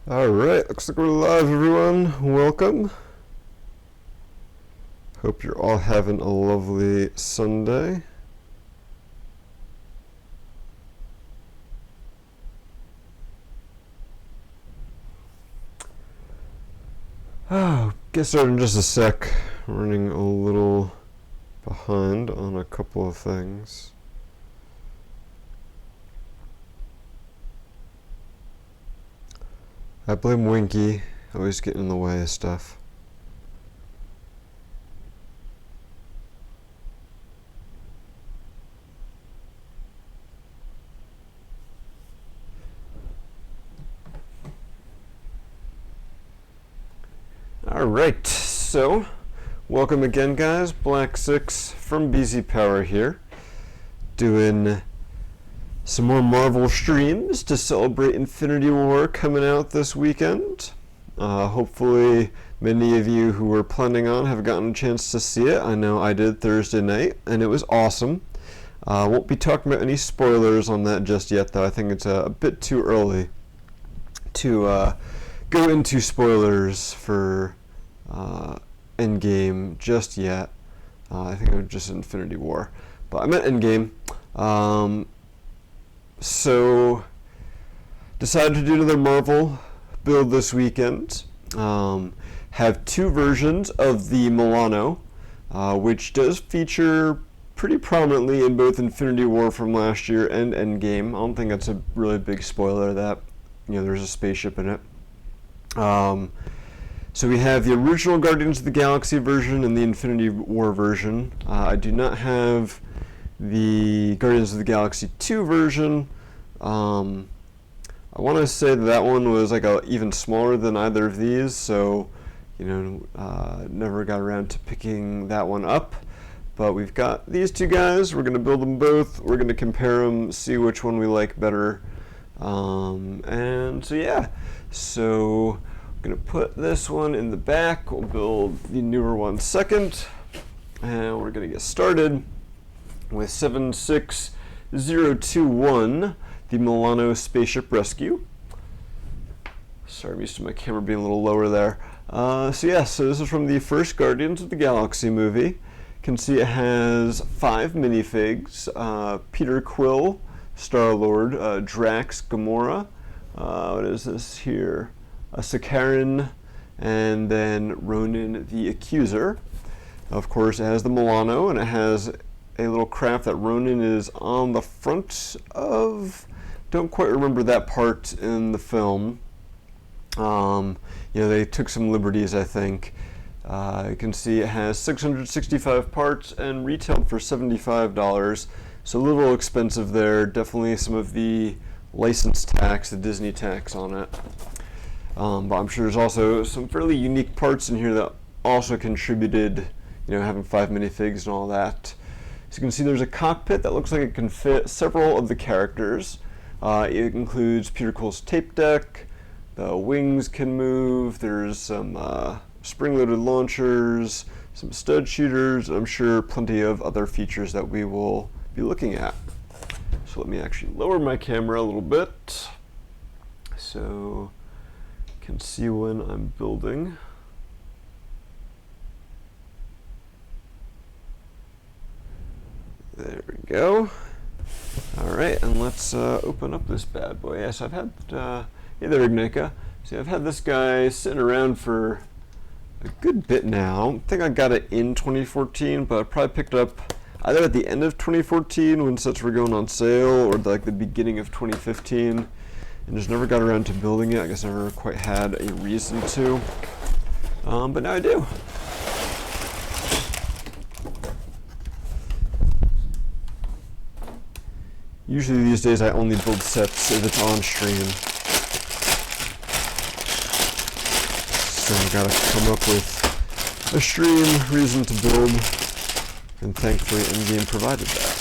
Alright, looks like we're live, everyone. Welcome. Hope you're all having a lovely Sunday. Get started in just a sec. Running a little behind on a couple of things. I blame Winky, always getting in the way of stuff. Alright, so welcome again, guys. Black 6 from BZ Power here, doing some more Marvel streams to celebrate Infinity War coming out this weekend. Hopefully many of you who were planning on have gotten a chance to see it. I know I did Thursday night, and it was awesome. Won't be talking about any spoilers on that just yet, though. I think it's a bit too early to go into spoilers for Endgame just yet. I think it was just Infinity War, but I meant Endgame. So decided to do another Marvel build this weekend. Have two versions of the Milano, which does feature pretty prominently in both Infinity War from last year and Endgame. I don't think that's a really big spoiler that there's a spaceship in it. So we have the original Guardians of the Galaxy version and the Infinity War version. I do not have the Guardians of the Galaxy 2 version. I want to say that one was like even smaller than either of these, so never got around to picking that one up. But we've got these two guys. We're going to build them both. We're going to compare them, see which one we like better. And so yeah, so I'm going to put this one in the back. We'll build the newer one second, and we're going to get started with 76021, the Milano Spaceship Rescue. Sorry, I'm used to my camera being a little lower there. So this is from the first Guardians of the Galaxy movie. You can see it has 5 minifigs: Peter Quill, Star-Lord, Drax, Gamora. What is this here? Sakaran, and then Ronan the Accuser. Of course, it has the Milano, and it has a little craft that Ronan is on the front of. Don't quite remember that part in the film. They took some liberties, I think. You can see it has 665 parts and retailed for $75, so a little expensive there. Definitely some of the license tax, the Disney tax on it. But I'm sure there's also some fairly unique parts in here that also contributed, having 5 minifigs and all that. So you can see there's a cockpit that looks like it can fit several of the characters. It includes Peter Quill's tape deck, the wings can move, there's some spring-loaded launchers, some stud shooters, and I'm sure plenty of other features that we will be looking at. So let me actually lower my camera a little bit so you can see when I'm building. There we go. Alright, and let's open up this bad boy. Yes, I've had, hey there, Ignica. See, I've had this guy sitting around for a good bit now. I think I got it in 2014, but I probably picked it up either at the end of 2014 when sets were going on sale, or like the beginning of 2015, and just never got around to building it. I guess I never quite had a reason to, but now I do. Usually these days I only build sets if it's on stream. So I gotta come up with a stream reason to build, and thankfully Endgame provided that.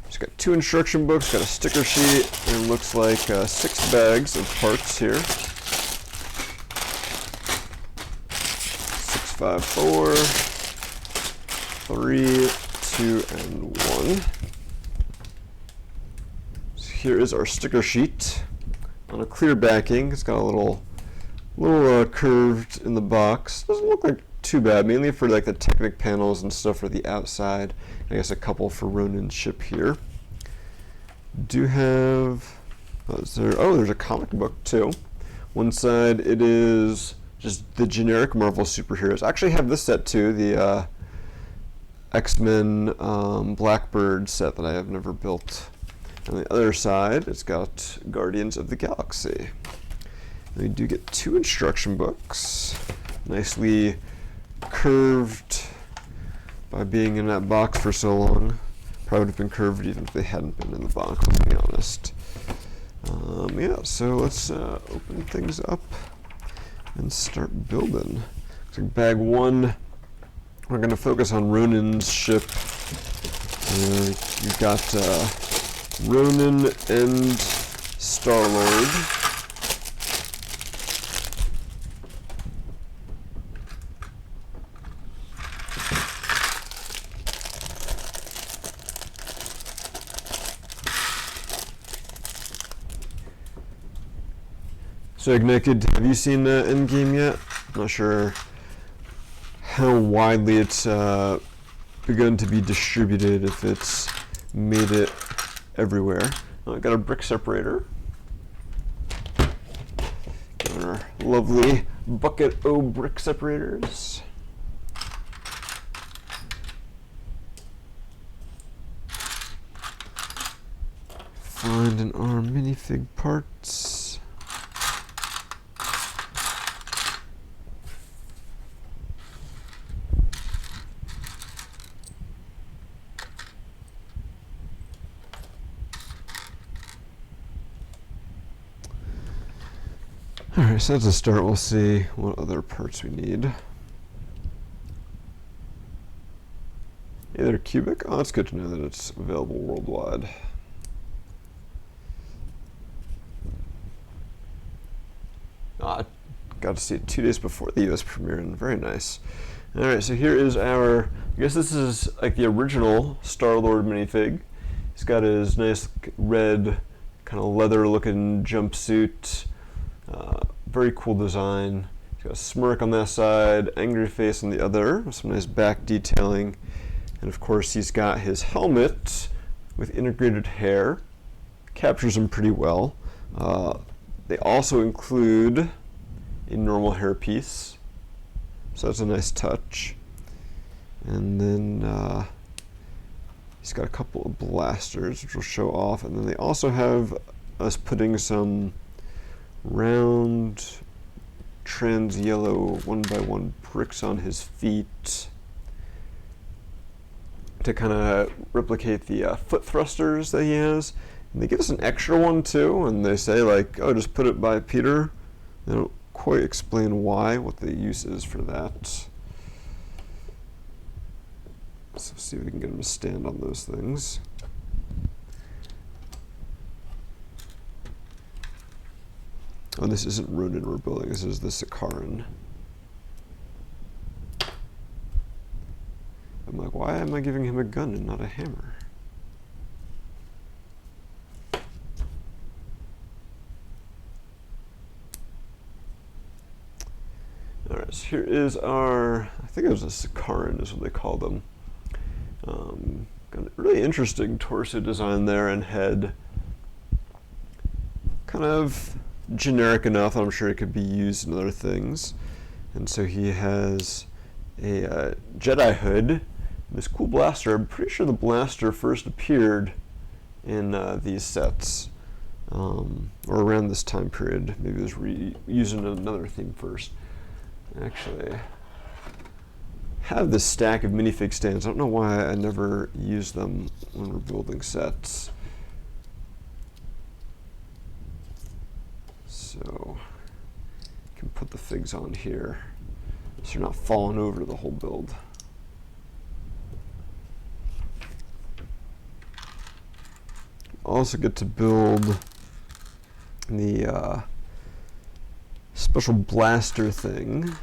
Just got 2 instruction books, got a sticker sheet, and it looks like 6 bags of parts here. 6, 5, 4, 3, 2, and 1. So here is our sticker sheet on a clear backing. It's got a little curved in the box. Doesn't look like too bad, mainly for like the Technic panels and stuff for the outside. I guess a couple for Ronin's ship here. Do have, there's a comic book too. One side it is just the generic Marvel superheroes. I actually have this set too, the X-Men Blackbird set that I have never built. On the other side, it's got Guardians of the Galaxy. And we do get 2 instruction books, nicely curved by being in that box for so long. Probably would have been curved even if they hadn't been in the box, let's be honest. Yeah, so let's open things up and start building. Looks like bag 1, we're going to focus on Ronin's ship. You've got Ronin and Star-Lord. So Ignited, have you seen Endgame yet? I'm not sure how widely it's begun to be distributed, if it's made it everywhere. I got a brick separator. Got our lovely bucket O brick separators. Finding our minifig parts. Alright, so that's a start. We'll see what other parts we need. Either cubic. Oh, it's good to know that it's available worldwide. I got to see it 2 days before the US premiere, and very nice. Alright, so here is our, I guess this is like the original Star-Lord minifig. He's got his nice red, kind of leather looking jumpsuit. Very cool design. He's got a smirk on that side, angry face on the other, with some nice back detailing. And of course he's got his helmet with integrated hair. Captures him pretty well. They also include a normal hairpiece, so that's a nice touch. And then he's got a couple of blasters, which will show off. And then they also have us putting some round trans yellow 1x1 bricks on his feet to kind of replicate the foot thrusters that he has. And they give us an extra one too, and they say like, oh, just put it by Peter. They don't quite explain why, what the use is for that. So see if we can get him to stand on those things. Oh, this isn't Ronin we're building, this is the Sakaran. I'm like, why am I giving him a gun and not a hammer? Alright, so here is our, I think it was a Sakaran is what they call them. Got a really interesting torso design there and head. Kind of generic enough, I'm sure it could be used in other things. And so he has a Jedi hood, this cool blaster. I'm pretty sure the blaster first appeared in these sets, or around this time period. Maybe it was using another theme first. Actually, have this stack of minifig stands. I don't know why I never use them when we're building sets. So you can put the figs on here so you're not falling over the whole build. Also get to build the special blaster thing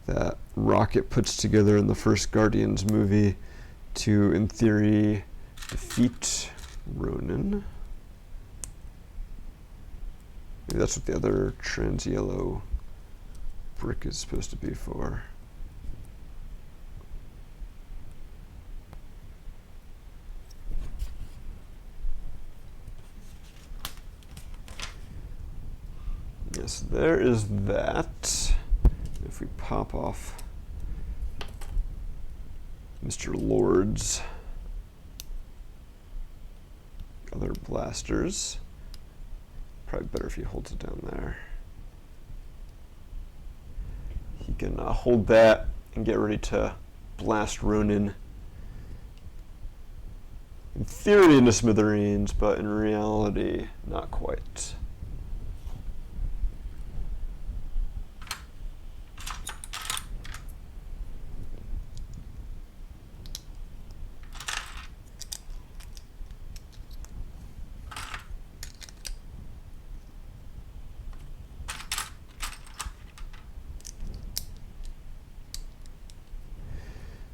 that Rocket puts together in the first Guardians movie to, in theory, defeat Ronin. Maybe that's what the other trans yellow brick is supposed to be for. Yes, there is that. If we pop off Mr. Lord's other blasters, probably better if he holds it down there. He can hold that and get ready to blast Ronin. In theory into smithereens, but in reality, not quite.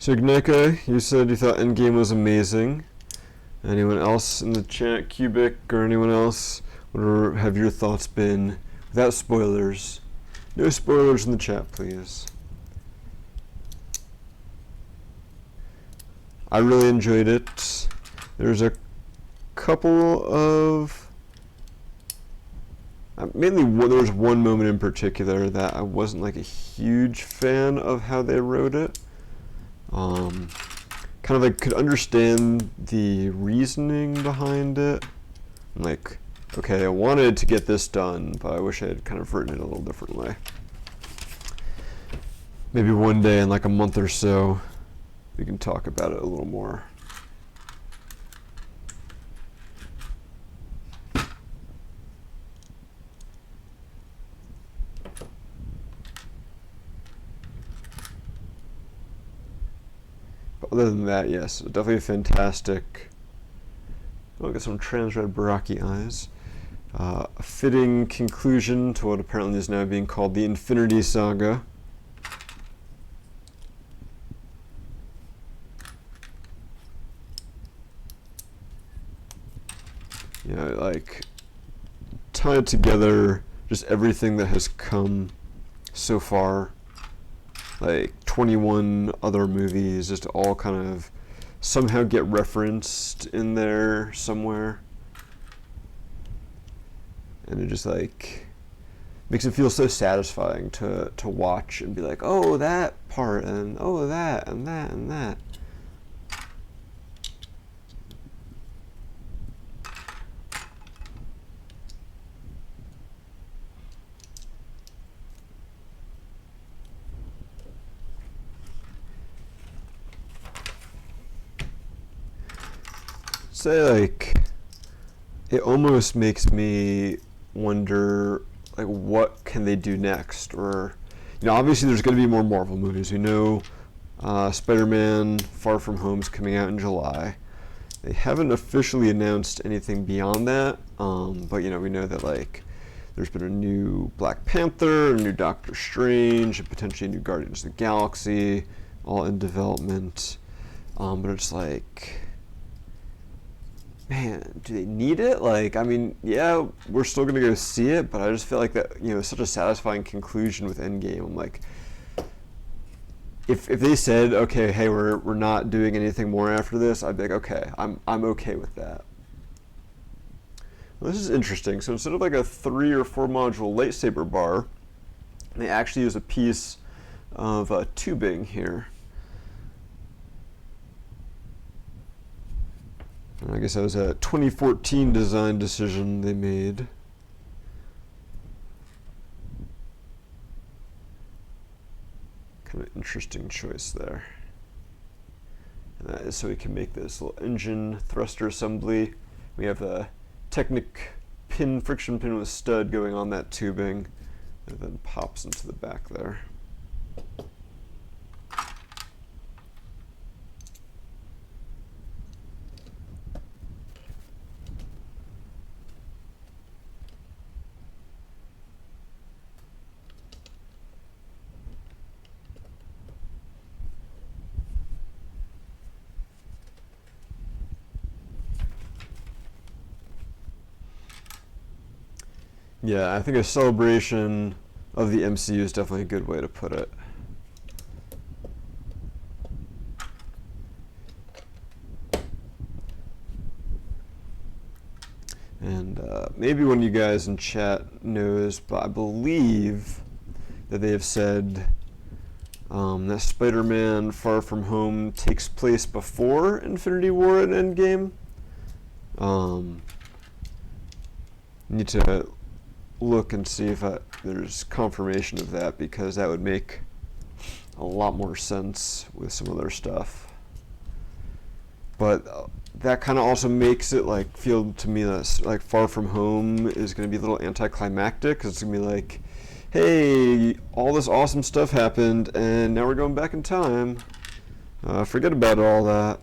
So Gneka, you said you thought Endgame was amazing. Anyone else in the chat, Cubic or anyone else, what have your thoughts been without spoilers? No spoilers in the chat, please. I really enjoyed it. There's a couple of mainly there was one moment in particular that I wasn't like a huge fan of how they wrote it. Kind of like could understand the reasoning behind it. I'm like, okay, I wanted to get this done, but I wish I had kind of written it a little different way. Maybe one day in like a month or so, we can talk about it a little more. Other than that, yes, definitely fantastic. Look at some trans red Baraki eyes. A fitting conclusion to what apparently is now being called the Infinity Saga. Yeah, like tie together just everything that has come so far. Like 21 other movies, just all kind of somehow get referenced in there somewhere. And it just like makes it feel so satisfying to watch and be like, oh, that part, and oh, that, and that, and that. Say like it almost makes me wonder like what can they do next, or obviously there's going to be more Marvel movies. We know Spider-Man Far From Home's coming out in July. They haven't officially announced anything beyond that, but we know that like there's been a new Black Panther, a new Doctor Strange, and potentially a new Guardians of the Galaxy, all in development. But it's like, man, do they need it? Like, I mean, yeah, we're still gonna go see it, but I just feel like that, such a satisfying conclusion with Endgame. I'm like, if they said, okay, hey, we're not doing anything more after this, I'd be like, okay, I'm okay with that. Well, this is interesting. So instead of like a 3 or 4 module lightsaber bar, they actually use a piece of tubing here. I guess that was a 2014 design decision they made. Kind of interesting choice there. And that is so we can make this little engine thruster assembly. We have a Technic pin, friction pin with stud going on that tubing, and then pops into the back there. Yeah, I think a celebration of the MCU is definitely a good way to put it. And maybe one of you guys in chat knows, but I believe that they have said that Spider-Man Far From Home takes place before Infinity War and Endgame. Need to look and see if there's confirmation of that, because that would make a lot more sense with some other stuff. But that kind of also makes it like feel to me that like Far From Home is going to be a little anticlimactic, because it's going to be like, hey, all this awesome stuff happened and now we're going back in time. Forget about all that.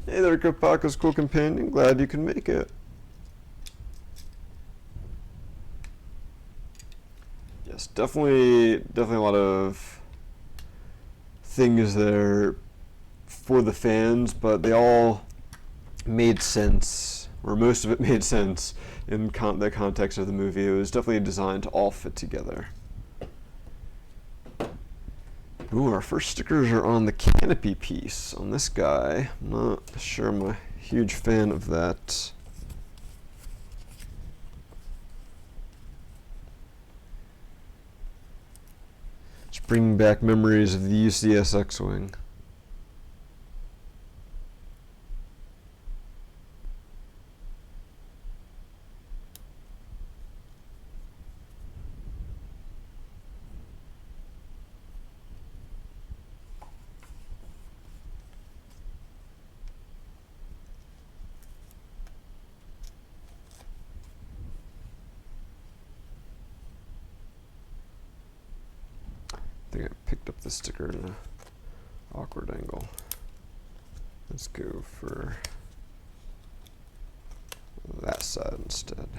Hey there, Kopaka's cool companion. Glad you can make it. Yes, definitely a lot of things there for the fans, but they all made sense, or most of it made sense in the context of the movie. It was definitely designed to all fit together. Ooh, our first stickers are on the canopy piece on this guy. I'm not sure I'm a huge fan of that. Just bringing back memories of the UCS X-Wing. I think I picked up the sticker in an awkward angle. Let's go for that side instead.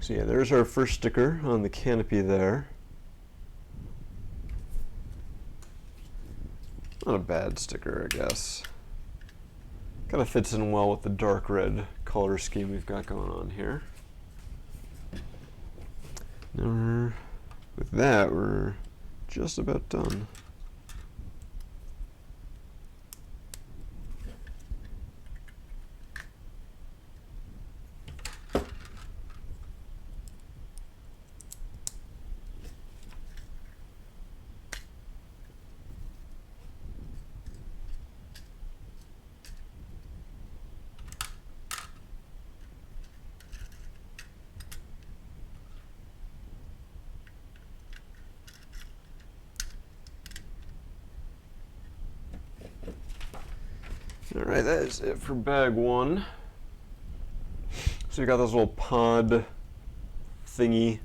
So yeah, there's our first sticker on the canopy there. Not a bad sticker, I guess. Kind of fits in well with the dark red color scheme we've got going on here. Now with that, we're just about done. Alright, that is it for bag one. So you got this little pod thingy. I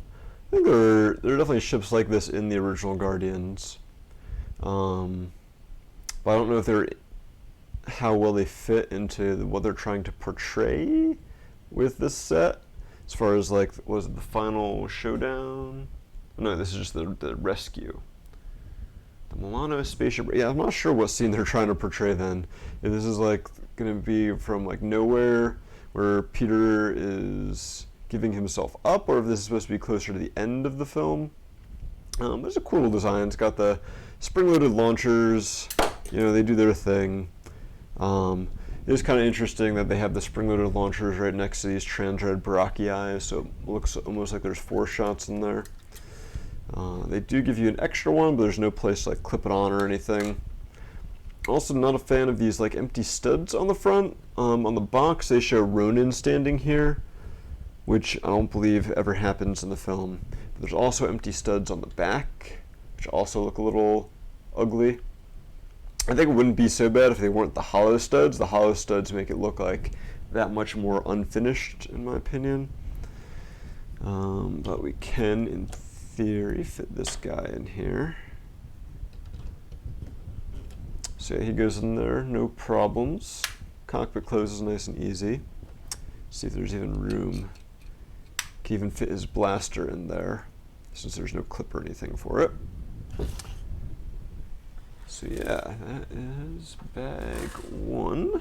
think there are definitely ships like this in the original Guardians. But I don't know if they're how well they fit into what they're trying to portray with this set. As far as like, was it the final showdown? No, this is just the rescue. The Milano spaceship. Yeah, I'm not sure what scene they're trying to portray then. If this is like going to be from like nowhere, where Peter is giving himself up, or if this is supposed to be closer to the end of the film. There's a cool design. It's got the spring-loaded launchers. You know, they do their thing. It is kind of interesting that they have the spring-loaded launchers right next to these trans-red Brachii, so it looks almost like there's 4 shots in there. They do give you an extra one, but there's no place to like clip it on or anything. Also not a fan of these like empty studs on the front. On the box they show Ronin standing here, which I don't believe ever happens in the film. But there's also empty studs on the back, which also look a little ugly. I think it wouldn't be so bad if they weren't the hollow studs. The hollow studs make it look like that much more unfinished, in my opinion. But we can, in theory, fit this guy in here. So yeah, he goes in there, no problems. Cockpit closes nice and easy. See if there's even room. Can even fit his blaster in there, since there's no clip or anything for it. So yeah, that is bag one.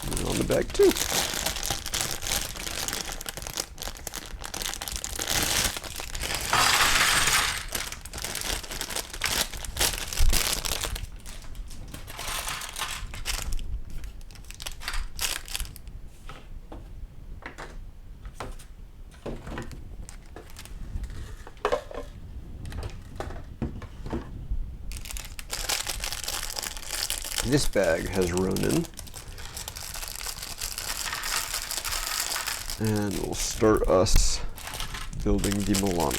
And on the bag two. This bag has Ronin, and we'll start us building the Milano.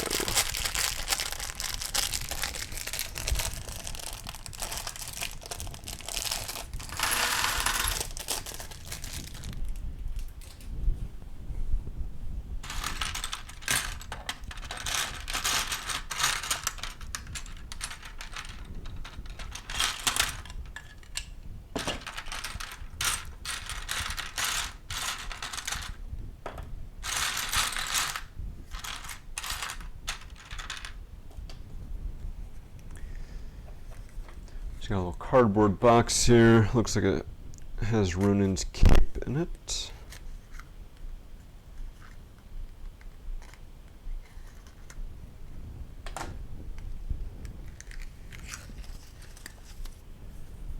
It's got a little cardboard box here. Looks like it has Ronin's cape in it.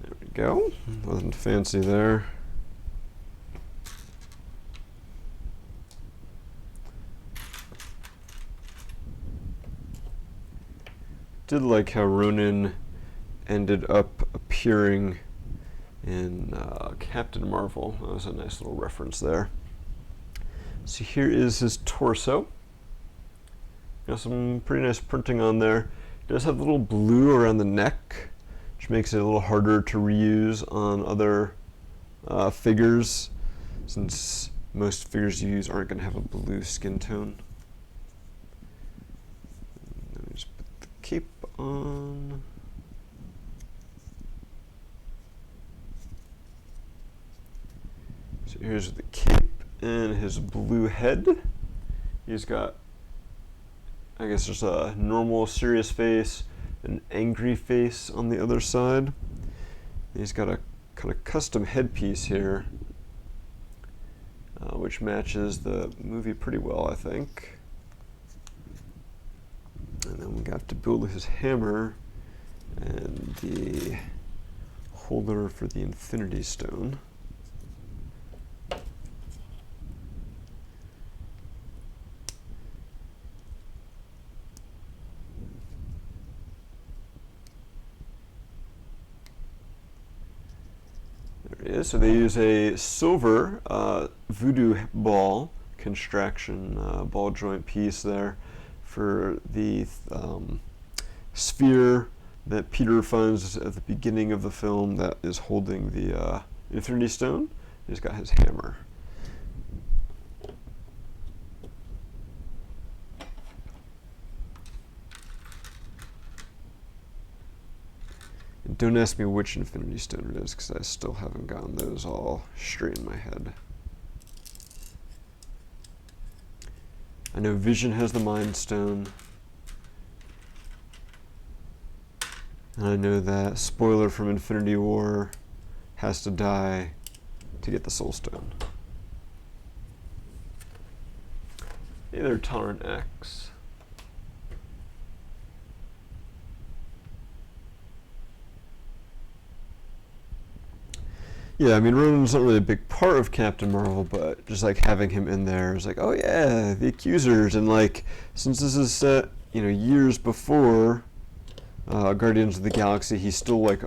There we go. Nothing fancy there. Did like how Ronin ended up appearing in Captain Marvel. That was a nice little reference there. So here is his torso. Got some pretty nice printing on there. It does have a little blue around the neck, which makes it a little harder to reuse on other figures, since most figures you use aren't going to have a blue skin tone. Let me just put the cape on. So here's the cape and his blue head. He's got, I guess, just a normal serious face, an angry face on the other side. He's got a kind of custom headpiece here, which matches the movie pretty well, I think. And then we got to build his hammer and the holder for the Infinity Stone. So they use a silver voodoo ball construction ball joint piece there for the sphere that Peter finds at the beginning of the film that is holding the Infinity Stone. He's got his hammer. Don't ask me which Infinity Stone it is, because I still haven't gotten those all straight in my head. I know Vision has the Mind Stone. And I know that Spoiler from Infinity War has to die to get the Soul Stone. Hey there, Tolerant X. Yeah, I mean, Ronin's not really a big part of Captain Marvel, but just like having him in there is like, oh yeah, the Accusers, and like, since this is set, you know, years before Guardians of the Galaxy, he's still like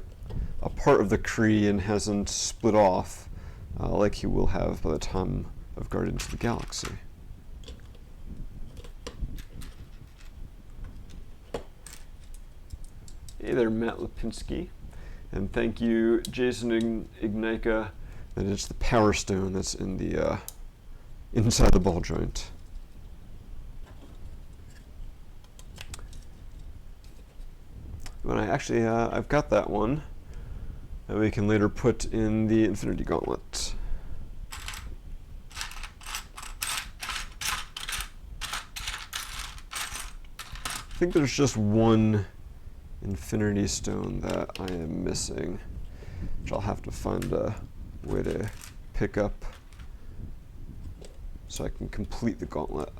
a part of the Kree and hasn't split off like he will have by the time of Guardians of the Galaxy. Hey there, Matt Lipinski. And thank you, Jason Ignica, that it's the Power Stone that's in the inside the ball joint. when I've got that one that we can later put in the Infinity Gauntlet. I think there's just one Infinity Stone that I am missing, which I'll have to find a way to pick up so I can complete the gauntlet.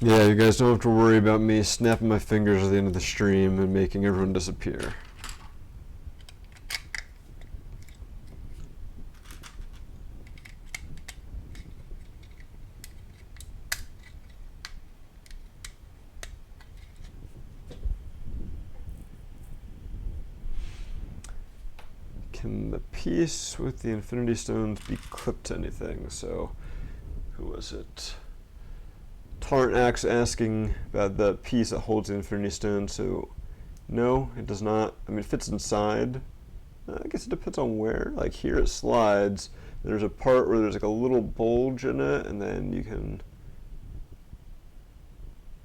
Yeah, you guys don't have to worry about me snapping my fingers at the end of the stream and making everyone disappear. Can the piece with the Infinity Stones be clipped to anything? So, who was it? Tarnax asking about the piece that holds the Infinity Stone. So, no, it does not. I mean, it fits inside. I guess it depends on where. Like here it slides. There's a part where there's like a little bulge in it, and then you can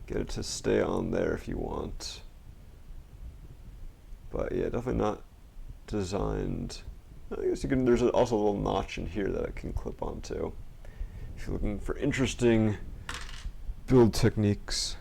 get it to stay on there if you want. But yeah, definitely not designed. I guess you can. There's also a little notch in here that it can clip onto. If you're looking for interesting build techniques.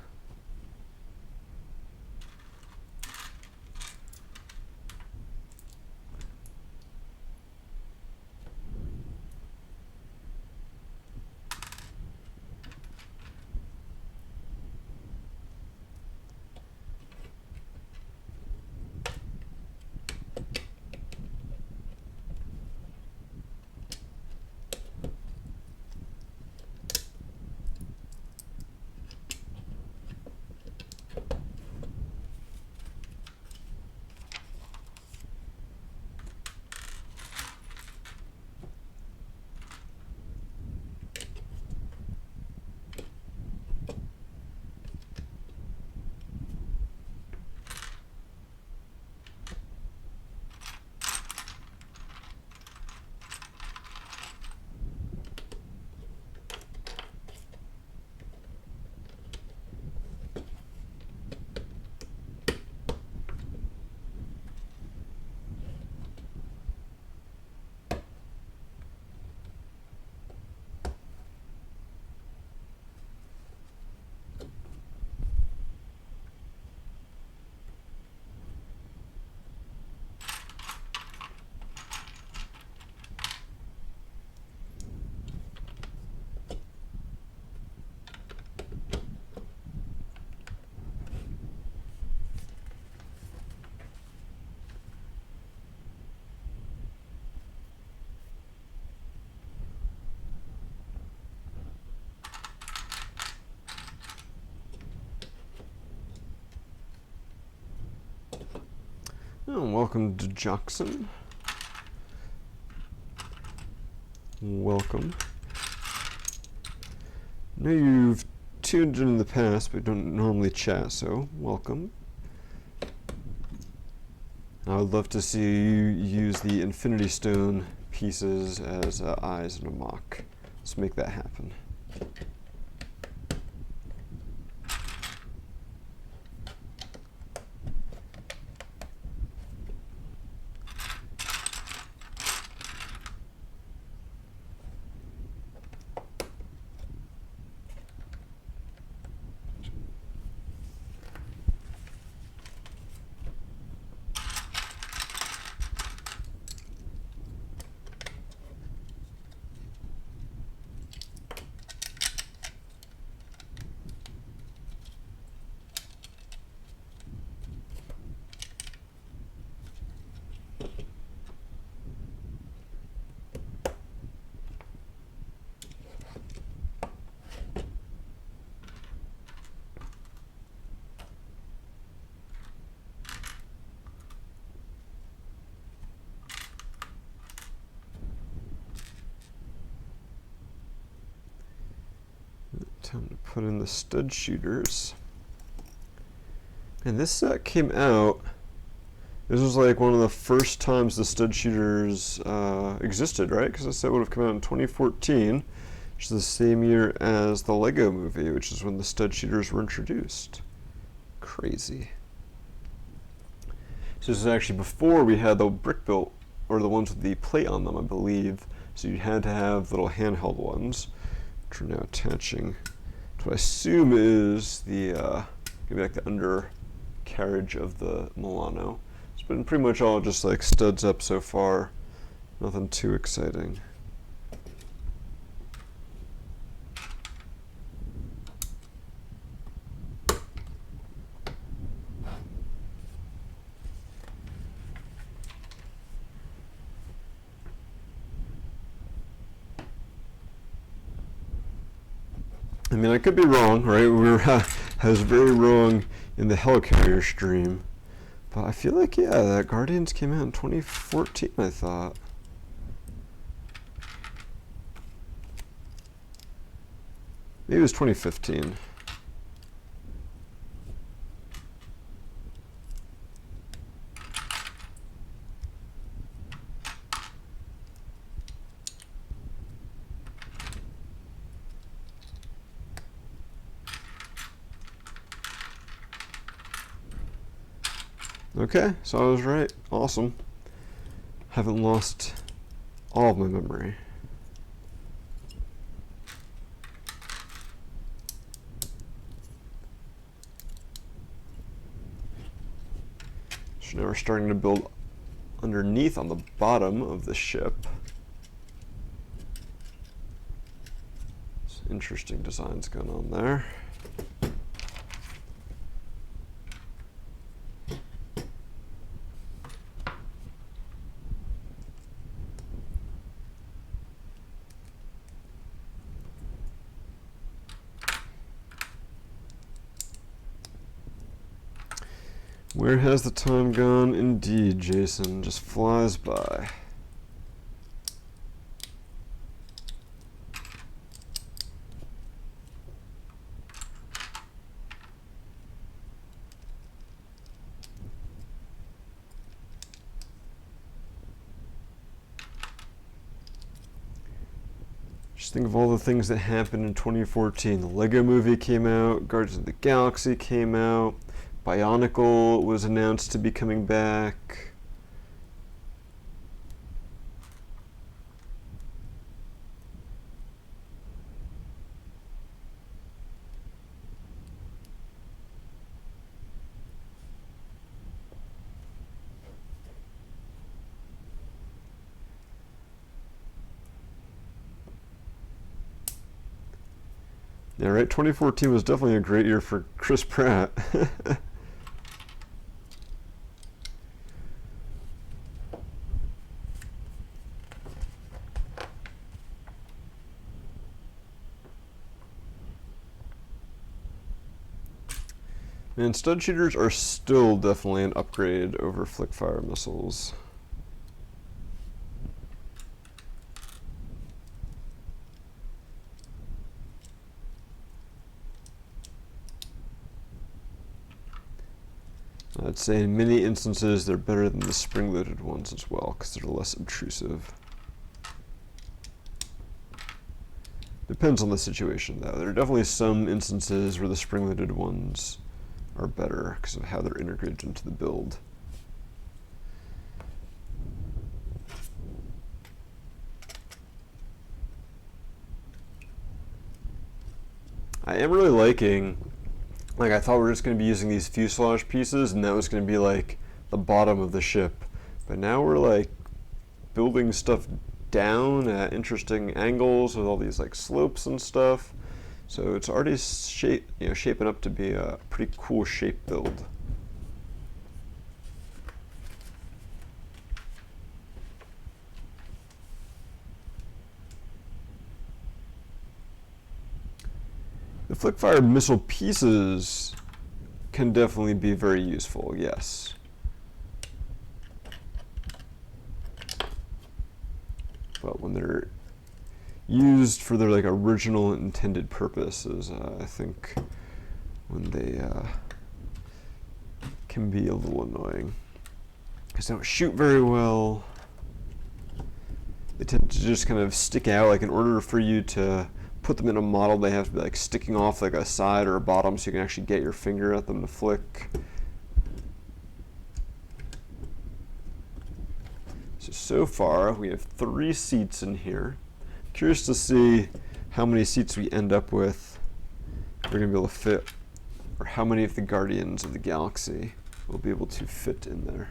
Oh, welcome to Jackson. Welcome. I know you've tuned in the past, but don't normally chat, so welcome. I would love to see you use the Infinity Stone pieces as eyes in a mock. Let's make that happen. Time to put in the stud shooters. And this set came out. This was like one of the first times the stud shooters existed, right? Because this set would have come out in 2014, which is the same year as the Lego movie, which is when the stud shooters were introduced. Crazy. So this is actually before we had the brick built, or the ones with the plate on them, I believe. So you had to have little handheld ones, which are now attaching to what I assume is the maybe like the undercarriage of the Milano. It's been pretty much all just like studs up so far. Nothing too exciting. I mean, I could be wrong, right? I was very wrong in the helicarrier stream. But I feel like, yeah, that Guardians came out in 2014, I thought. Maybe it was 2015. Okay, so I was right. Awesome. Haven't lost all of my memory. So now we're starting to build underneath on the bottom of the ship. Some interesting designs going on there. Where has the time gone? Indeed, Jason. Just flies by. Just think of all the things that happened in 2014. The Lego movie came out, Guardians of the Galaxy came out, Bionicle was announced to be coming back. Yeah, right, 2014 was definitely a great year for Chris Pratt. And stud shooters are still definitely an upgrade over flick-fire missiles. I'd say in many instances they're better than the spring-loaded ones as well, because they're less obtrusive. Depends on the situation, though. There are definitely some instances where the spring-loaded ones are better because of how they're integrated into the build. I am really liking, like I thought we were just going to be using these fuselage pieces and that was going to be like the bottom of the ship. But now we're like building stuff down at interesting angles with all these like slopes and stuff. So it's already shaping up to be a pretty cool shape build. The flick-fire missile pieces can definitely be very useful, yes. But when they're used for their like original intended purposes. I think when they can be a little annoying because they don't shoot very well. They tend to just kind of stick out. Like in order for you to put them in a model, they have to be like sticking off like a side or a bottom so you can actually get your finger at them to flick. So far we have 3 seats in here. Curious to see how many seats we end up with we're going to be able to fit, or how many of the Guardians of the Galaxy will be able to fit in there.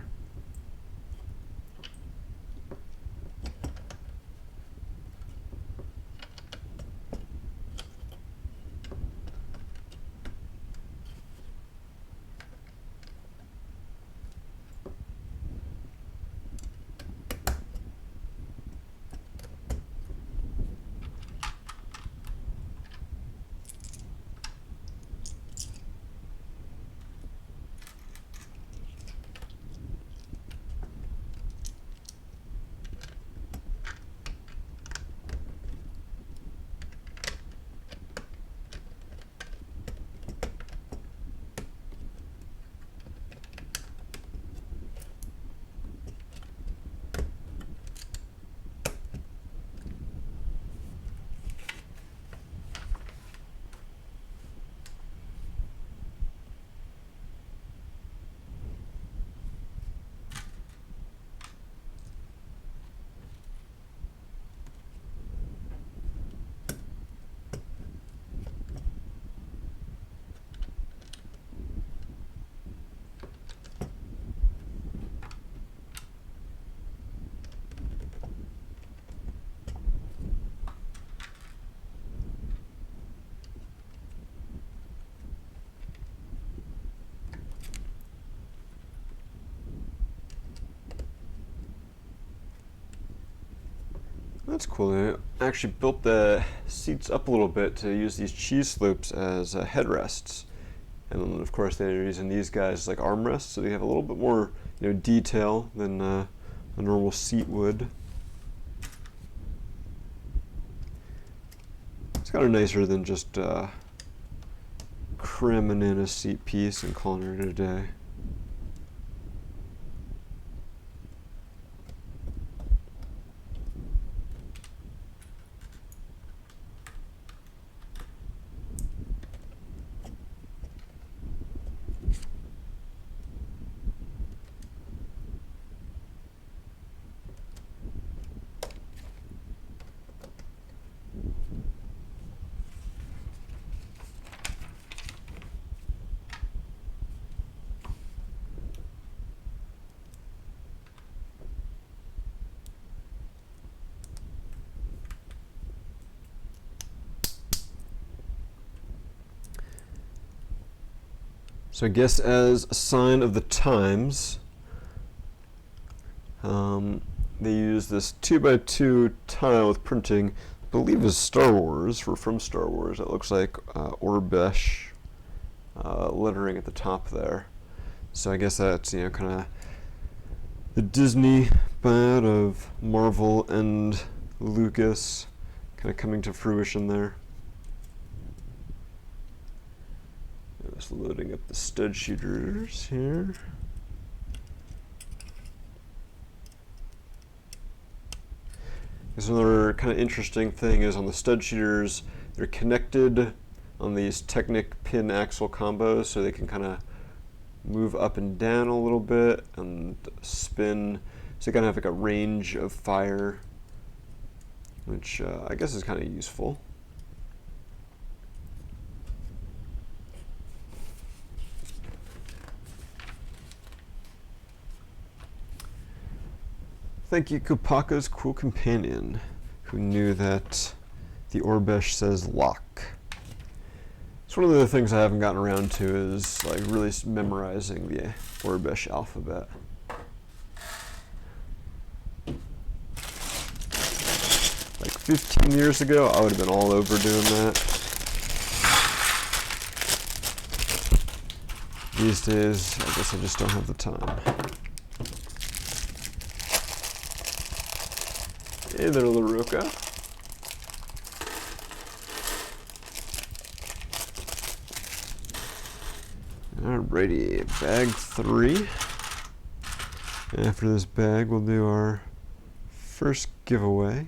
That's cool. They actually built the seats up a little bit to use these cheese slopes as headrests. And then of course they're using these guys as like armrests, so they have a little bit more, detail than a normal seat would. It's kind of nicer than just cramming in a seat piece and calling it a day. So I guess as a sign of the times, they use this 2x2 tile with printing, I believe is Star Wars, from Star Wars. It looks like Orbesh lettering at the top there. So I guess that's, kind of the Disney bad of Marvel and Lucas kind of coming to fruition there. Just loading up the stud shooters here. This another kind of interesting thing is on the stud shooters, they're connected on these Technic pin axle combos, so they can kind of move up and down a little bit and spin. So they kind of have like a range of fire, which I guess is kind of useful. Thank you, Kopaka's Cool Companion, who knew that the Orbesh says lock. It's one of the things I haven't gotten around to is like really memorizing the Orbesh alphabet. Like 15 years ago, I would have been all over doing that. These days, I guess I just don't have the time. Hey there, LaRocca. Alrighty, bag 3. After this bag, we'll do our first giveaway.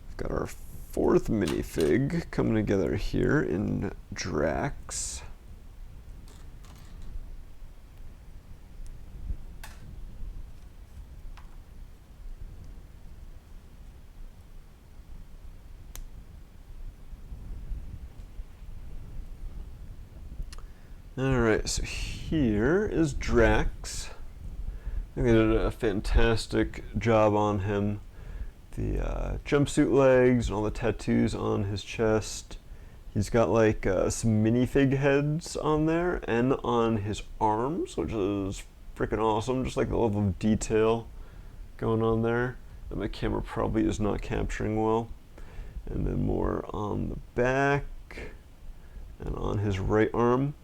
We've got our 4th minifig coming together here in Drax. Alright, so here is Drax. I think they did a fantastic job on him. The jumpsuit legs and all the tattoos on his chest. He's got like some minifig heads on there and on his arms, which is freaking awesome. Just like the level of detail going on there that my camera probably is not capturing well. And then more on the back and on his right arm.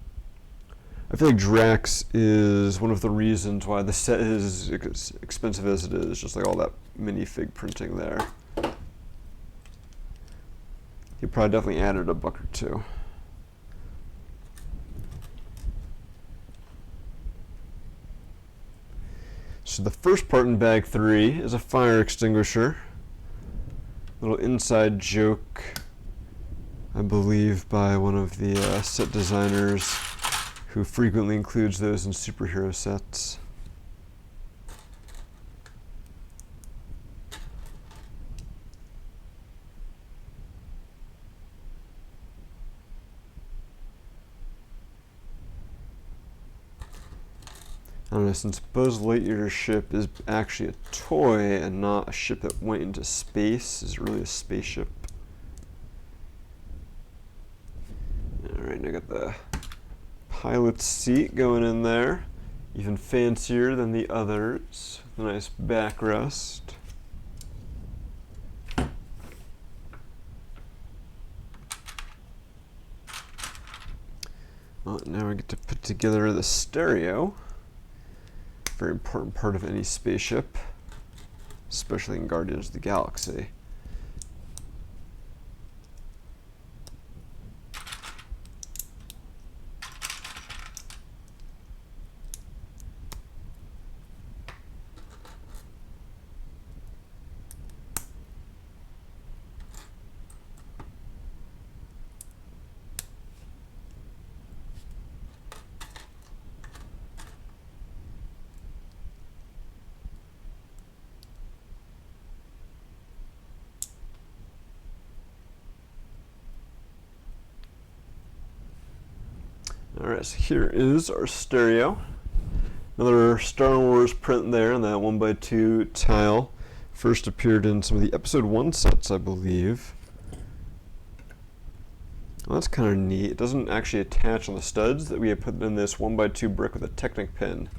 I feel like Drax is one of the reasons why the set is as expensive as it is, just like all that minifig printing there. He probably definitely added $1 or $2. So the first part in bag 3 is a fire extinguisher. Little inside joke, I believe, by one of the set designers, who frequently includes those in superhero sets. I don't know, since Buzz Lightyear's ship is actually a toy and not a ship that went into space, is it really a spaceship? Alright, now I got the pilot's seat going in there, even fancier than the others, with a nice backrest. Well, now we get to put together the stereo. Very important part of any spaceship, especially in Guardians of the Galaxy. Alright, so here is our stereo. Another Star Wars print there on that 1x2 tile. First appeared in some of the Episode 1 sets, I believe. Well, that's kind of neat. It doesn't actually attach on the studs that we have put in this 1x2 brick with a Technic pin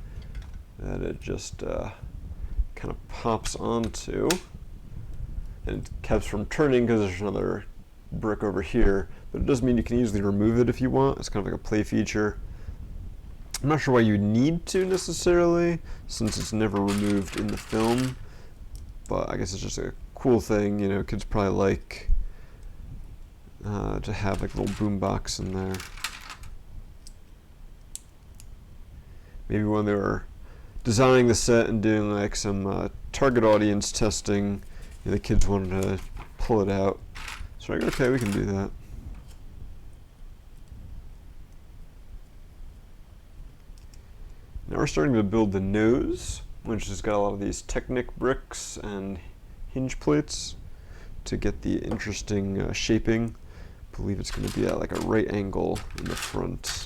that it just kind of pops onto. And it keeps from turning because there's another brick over here, but it does mean you can easily remove it if you want. It's kind of like a play feature. I'm not sure why you need to necessarily, since it's never removed in the film, but I guess it's just a cool thing. You know, kids probably like to have like a little boombox in there. Maybe when they were designing the set and doing like some target audience testing, you know, the kids wanted to pull it out. So I go, okay, we can do that. Now we're starting to build the nose, which has got a lot of these Technic bricks and hinge plates to get the interesting shaping. I believe it's going to be at like a right angle in the front.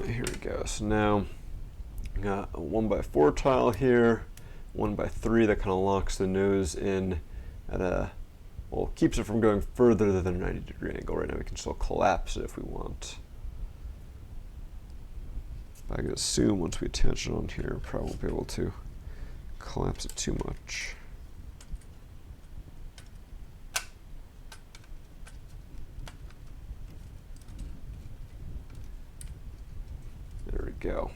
Here we go. So now got a 1x4 tile here, 1x3 that kind of locks the nose in at a, well, keeps it from going further than a 90-degree angle. Right now we can still collapse it if we want. I could assume once we attach it on here, probably won't be able to collapse it too much. There we go.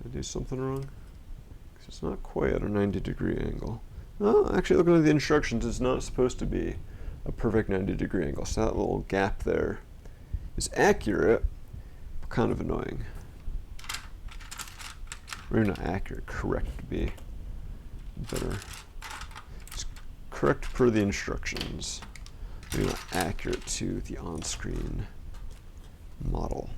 Did I do something wrong? Because it's not quite at a 90-degree angle. Oh, actually, looking at the instructions, it's not supposed to be a perfect 90-degree angle. So that little gap there is accurate, but kind of annoying. Maybe not accurate, correct to be better. It's correct per the instructions, maybe not accurate to the on-screen model.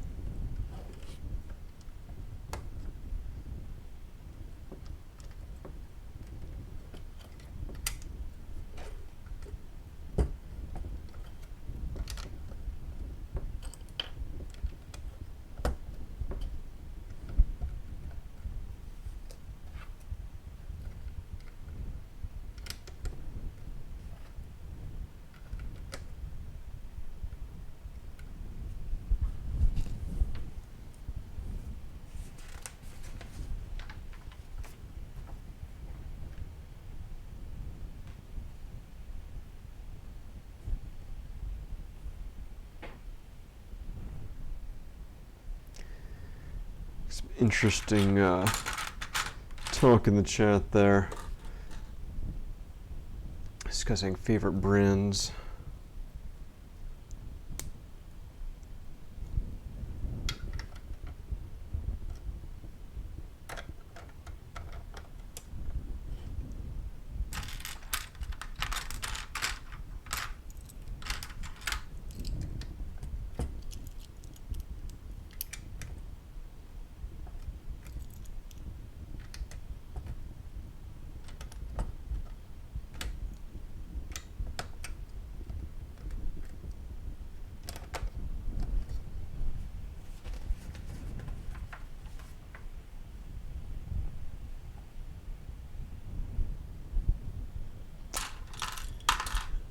Some interesting talk in the chat there, discussing favorite brands.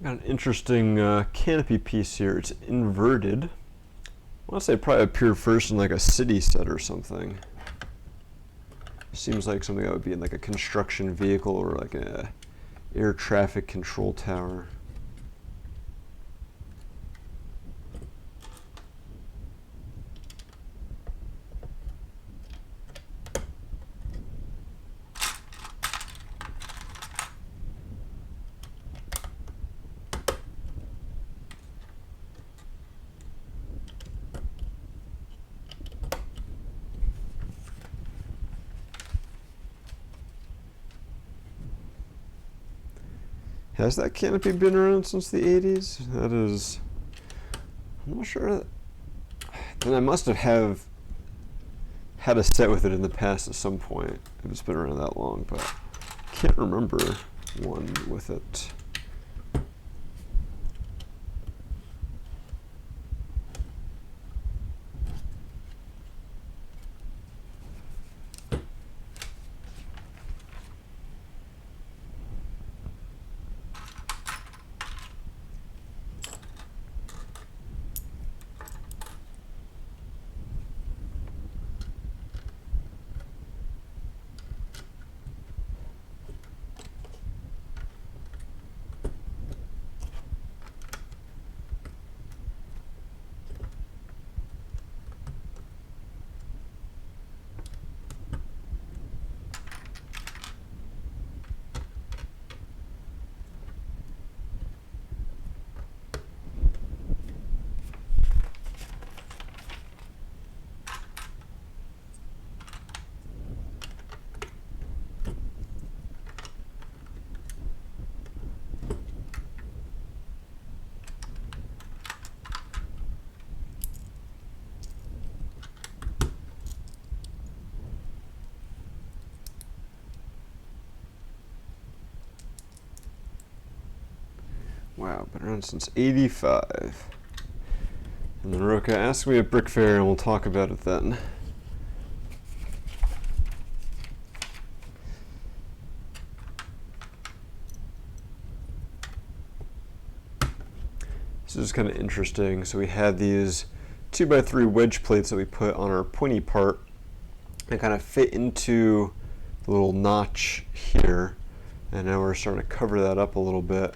Got an interesting canopy piece here. It's inverted. I want to say it probably appeared first in like a city set or something. Seems like something that would be in like a construction vehicle or like a air traffic control tower. Has that canopy been around since the 80s? That is, I'm not sure. Then I must have had a set with it in the past at some point, if it's been around that long, but I can't remember one with it. Wow, been around since '85. And then Roka, ask me at Brick Fair and we'll talk about it then. This is kind of interesting. So we had these 2x3 wedge plates that we put on our pointy part and kind of fit into the little notch here. And now we're starting to cover that up a little bit.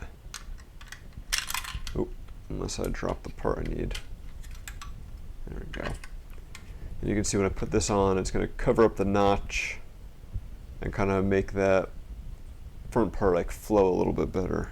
Oh, unless I drop the part I need. There we go. And you can see when I put this on, it's going to cover up the notch and kind of make that front part like flow a little bit better.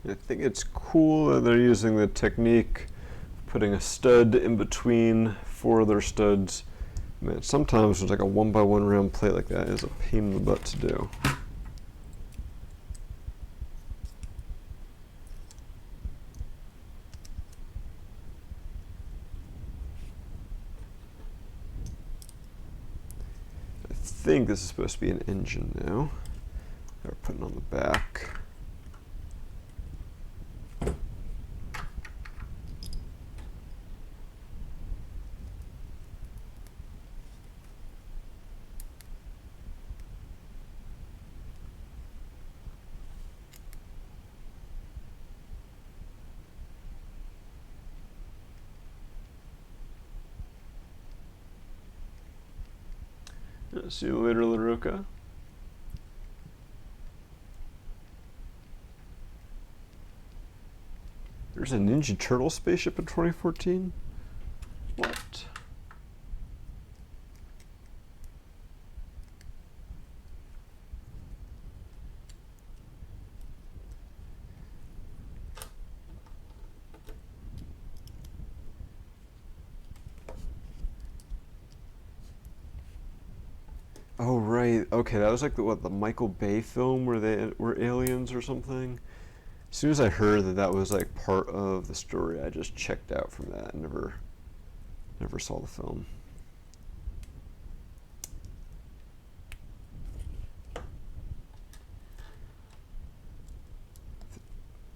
I think it's cool that they're using the technique of putting a stud in between four other studs. Man, sometimes there's like a 1x1 round plate like that is a pain in the butt to do. I think this is supposed to be an engine now. They're putting on the back. See you later, Laruka. There's a Ninja Turtle spaceship in 2014? What? Oh right, okay, that was like the Michael Bay film where they were aliens or something. As soon as I heard that that was like part of the story, I just checked out from that and never saw the film.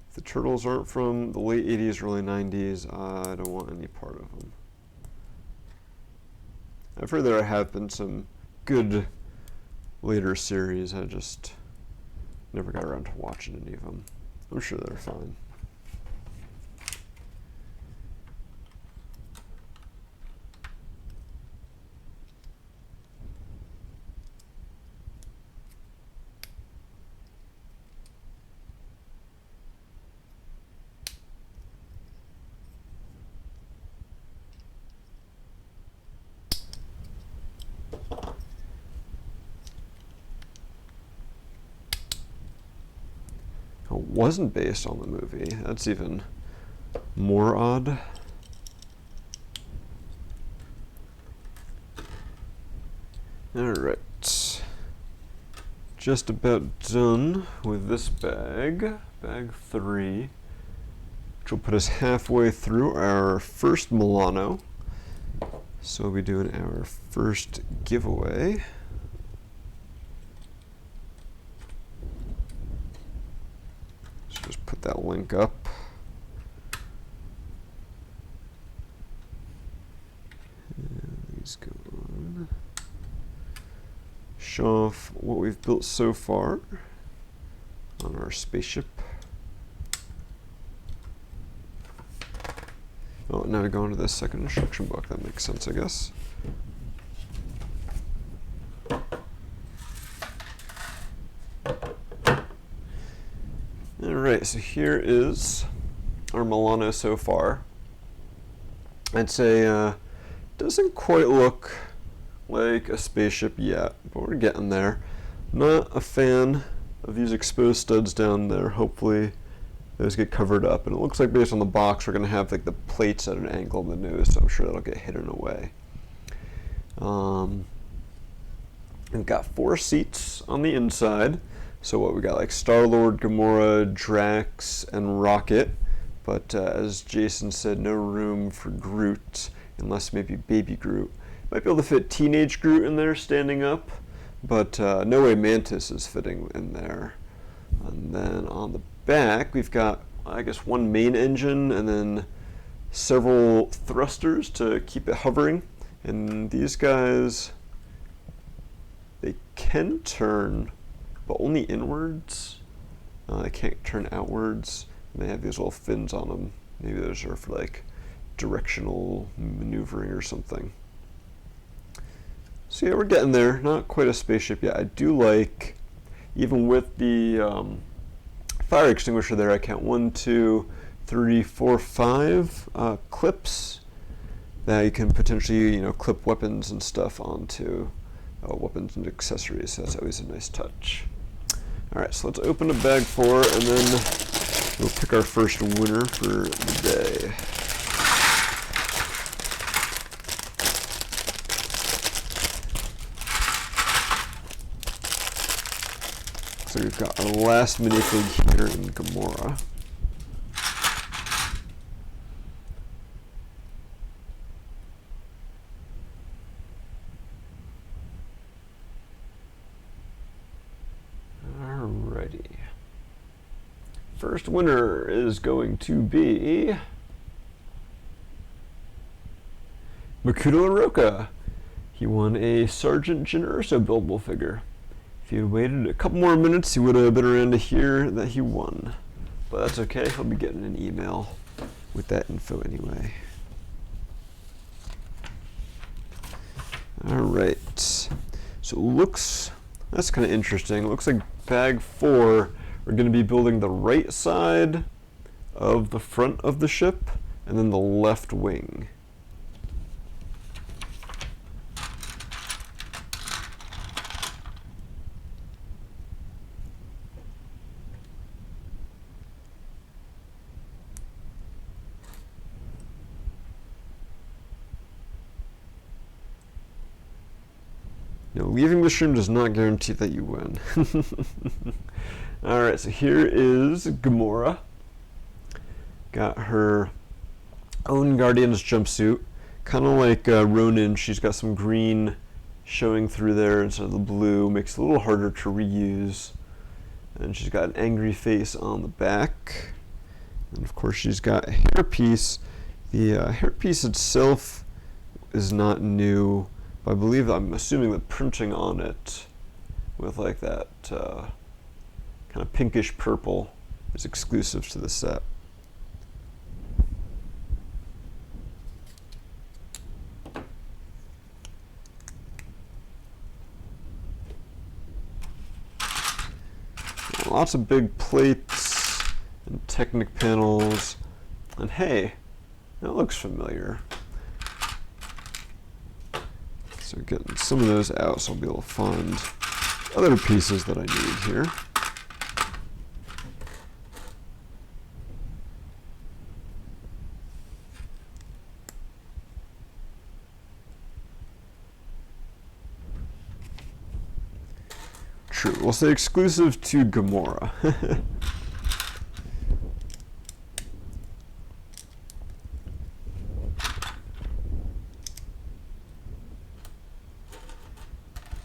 If the Turtles aren't from the late 80s, early 90s, I don't want any part of them. I've heard there have been some good later series. I just never got around to watching any of them. I'm sure they're fine. It wasn't based on the movie. That's even more odd. Alright. Just about done with this bag. Bag 3. Which will put us halfway through our first Milano. So we'll be doing our first giveaway. Just put that link up. And these go on. Show off what we've built so far on our spaceship. Oh, now we go into the second instruction book. That makes sense, I guess. Alright, so here is our Milano so far. I'd say doesn't quite look like a spaceship yet, but we're getting there. Not a fan of these exposed studs down there. Hopefully those get covered up, and it looks like based on the box we're going to have like the plates at an angle in the nose, so I'm sure that'll get hidden away. We've got 4 seats on the inside, so what we got, like Star-Lord, Gamora, Drax, and Rocket, but as Jason said, no room for Groot, unless maybe Baby Groot. Might be able to fit Teenage Groot in there standing up, but no way Mantis is fitting in there. And then on the back we've got, I guess, one main engine and then several thrusters to keep it hovering. And these guys, they can turn, but only inwards. They can't turn outwards. And they have these little fins on them. Maybe those are for like directional maneuvering or something. So yeah, we're getting there. Not quite a spaceship yet. I do like, even with the fire extinguisher there, I count 1, 2, 3, 4, 5 clips that you can potentially, you know, clip weapons and stuff onto, weapons and accessories. So that's always a nice touch. All right, so let's open a bag 4, and then we'll pick our first winner for the day. So we've got our last minifig here in Gamora. Alrighty. First winner is going to be Makuto Aroka. He won a Sergeant Jyn Erso buildable figure. If he had waited a couple more minutes, he would have been around to hear that he won. But that's okay, he'll be getting an email with that info anyway. Alright, so it looks, that's kind of interesting. It looks like bag 4, we're going to be building the right side of the front of the ship, and then the left wing. Now, leaving this room does not guarantee that you win. Alright, so here is Gamora. Got her own Guardians jumpsuit. Kind of like Ronin, she's got some green showing through there instead of the blue. Makes it a little harder to reuse. And she's got an angry face on the back. And of course she's got a hairpiece. The hairpiece itself is not new. I believe, I'm assuming the printing on it with like that kind of pinkish purple is exclusive to the set. Lots of big plates and Technic panels, and hey, that looks familiar. So getting some of those out so I'll be able to find other pieces that I need here. True, we'll say exclusive to Gamora.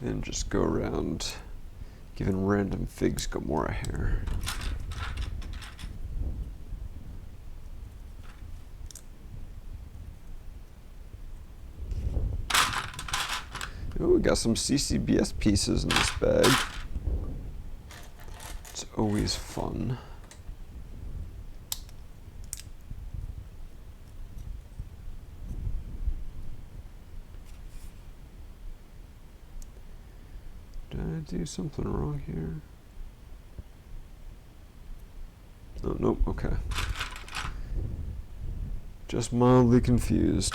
And just go around giving random figs Gamora here. Oh, we got some CCBS pieces in this bag. It's always fun. Did I do something wrong here? Oh, nope, okay. Just mildly confused.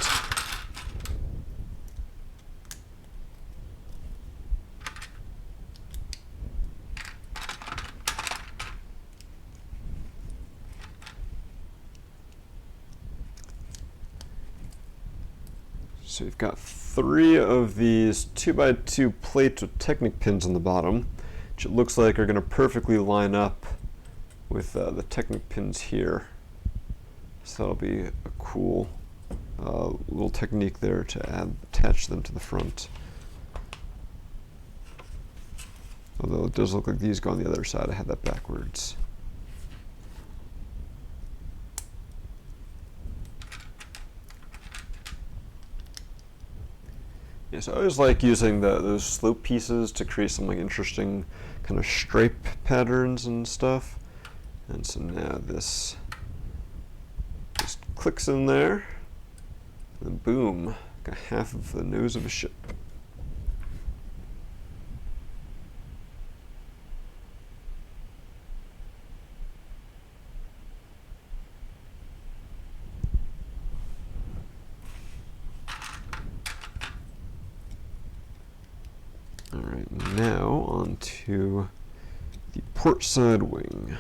So we've got 3 of these 2x2 plates with Technic pins on the bottom, which it looks like are going to perfectly line up with the Technic pins here. So that'll be a cool little technique there to attach them to the front. Although it does look like these go on the other side. I had that backwards. Yeah, so I always like using those slope pieces to create some like interesting kind of stripe patterns and stuff. And so now this just clicks in there, and boom, got half of the nose of a ship. All right, now on to the port side wing.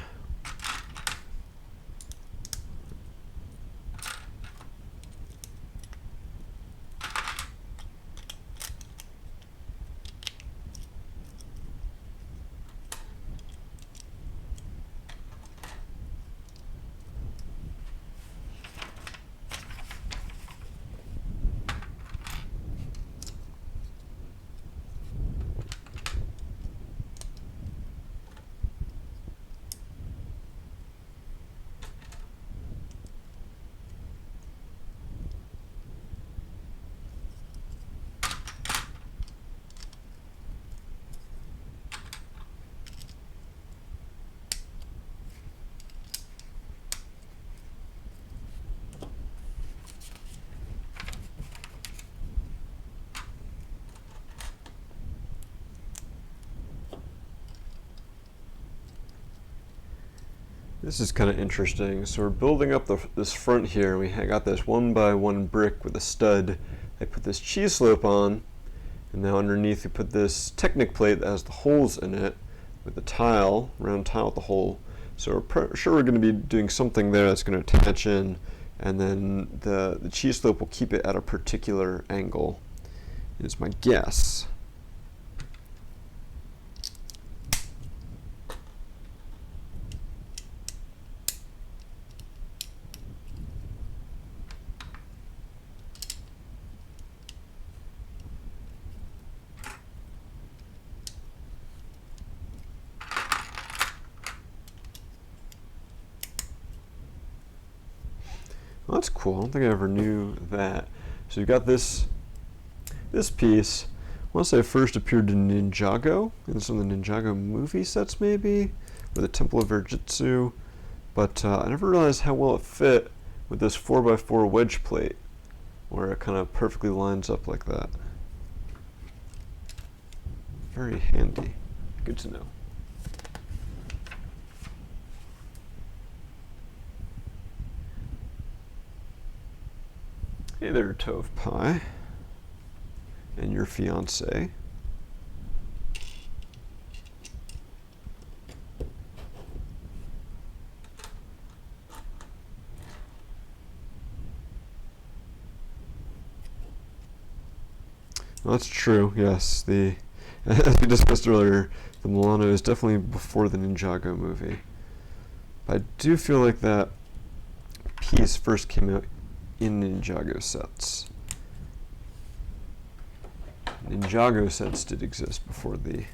This is kind of interesting. So we're building up this front here. We got this 1x1 brick with a stud. I put this cheese slope on, and now underneath we put this Technic plate that has the holes in it with the tile, round tile with the hole. So we're sure we're going to be doing something there that's going to attach in, and then the cheese slope will keep it at a particular angle, is my guess. Well, that's cool. I don't think I ever knew that. So you've got this piece. I want to say it first appeared in Ninjago, in some of the Ninjago movie sets maybe, or the Temple of Verjitsu, but I never realized how well it fit with this 4x4 wedge plate, where it kind of perfectly lines up like that. Very handy. Good to know. Hey there, Tove Pie, and your fiance. Well, that's true, yes. As we discussed earlier, the Milano is definitely before the Ninjago movie. But I do feel like that piece first came out in Ninjago sets. Ninjago sets did exist before the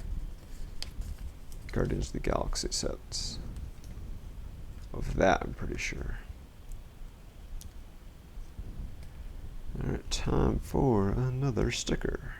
Guardians of the Galaxy sets. Of that, I'm pretty sure. Alright, time for another sticker.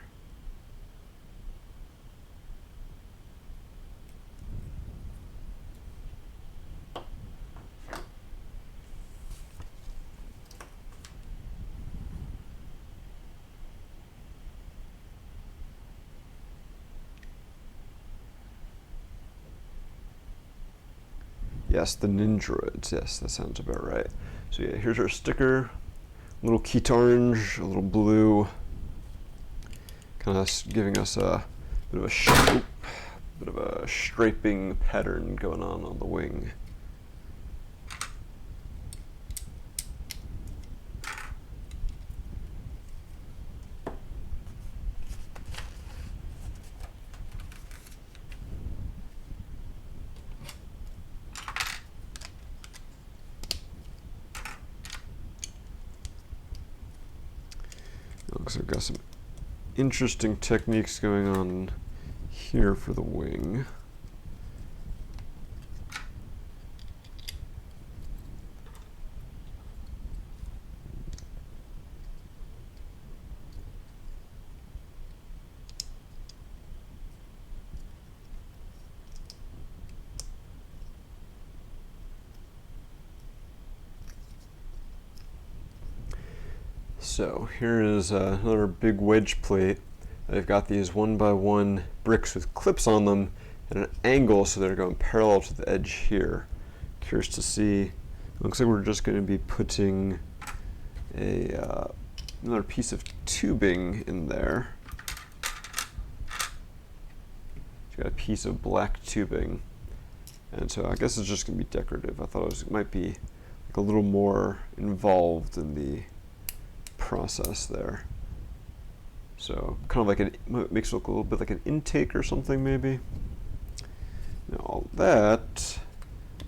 Yes, the Nindroids. Yes, that sounds about right. So yeah, here's our sticker. A little keyed orange, a little blue, kind of giving us a bit of a striping pattern going on the wing. Looks like we've got some interesting techniques going on here for the wing. So here is another big wedge plate. They've got these 1x1 bricks with clips on them at an angle, so they're going parallel to the edge here. Curious to see. Looks like we're just going to be putting another piece of tubing in there. It's got a piece of black tubing, and so I guess it's just going to be decorative. I thought it might be like a little more involved in the process there. So kind of like makes it look a little bit like an intake or something maybe. Now all that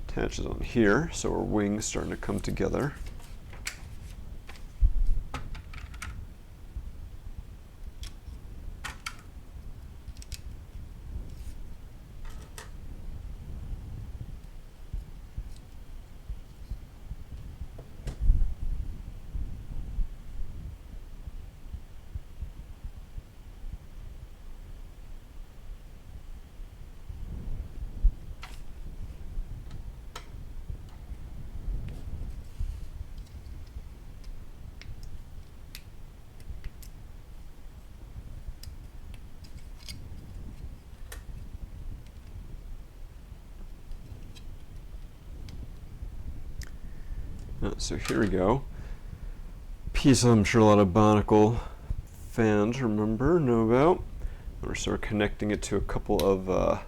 attaches on here, so our wing's starting to come together. So here we go. Piece I'm sure a lot of Barnacle fans know about. We're sort of connecting it to a couple of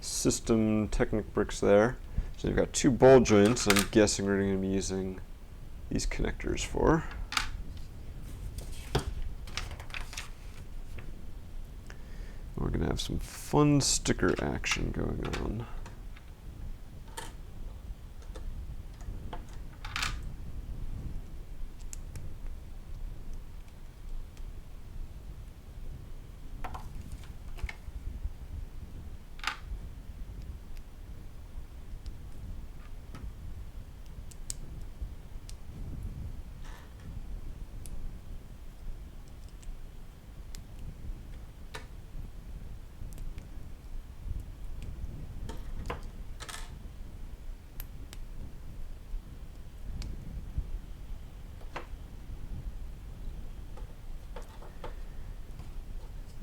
system Technic bricks there. So you've got two ball joints. I'm guessing we're going to be using these connectors for. We're going to have some fun sticker action going on.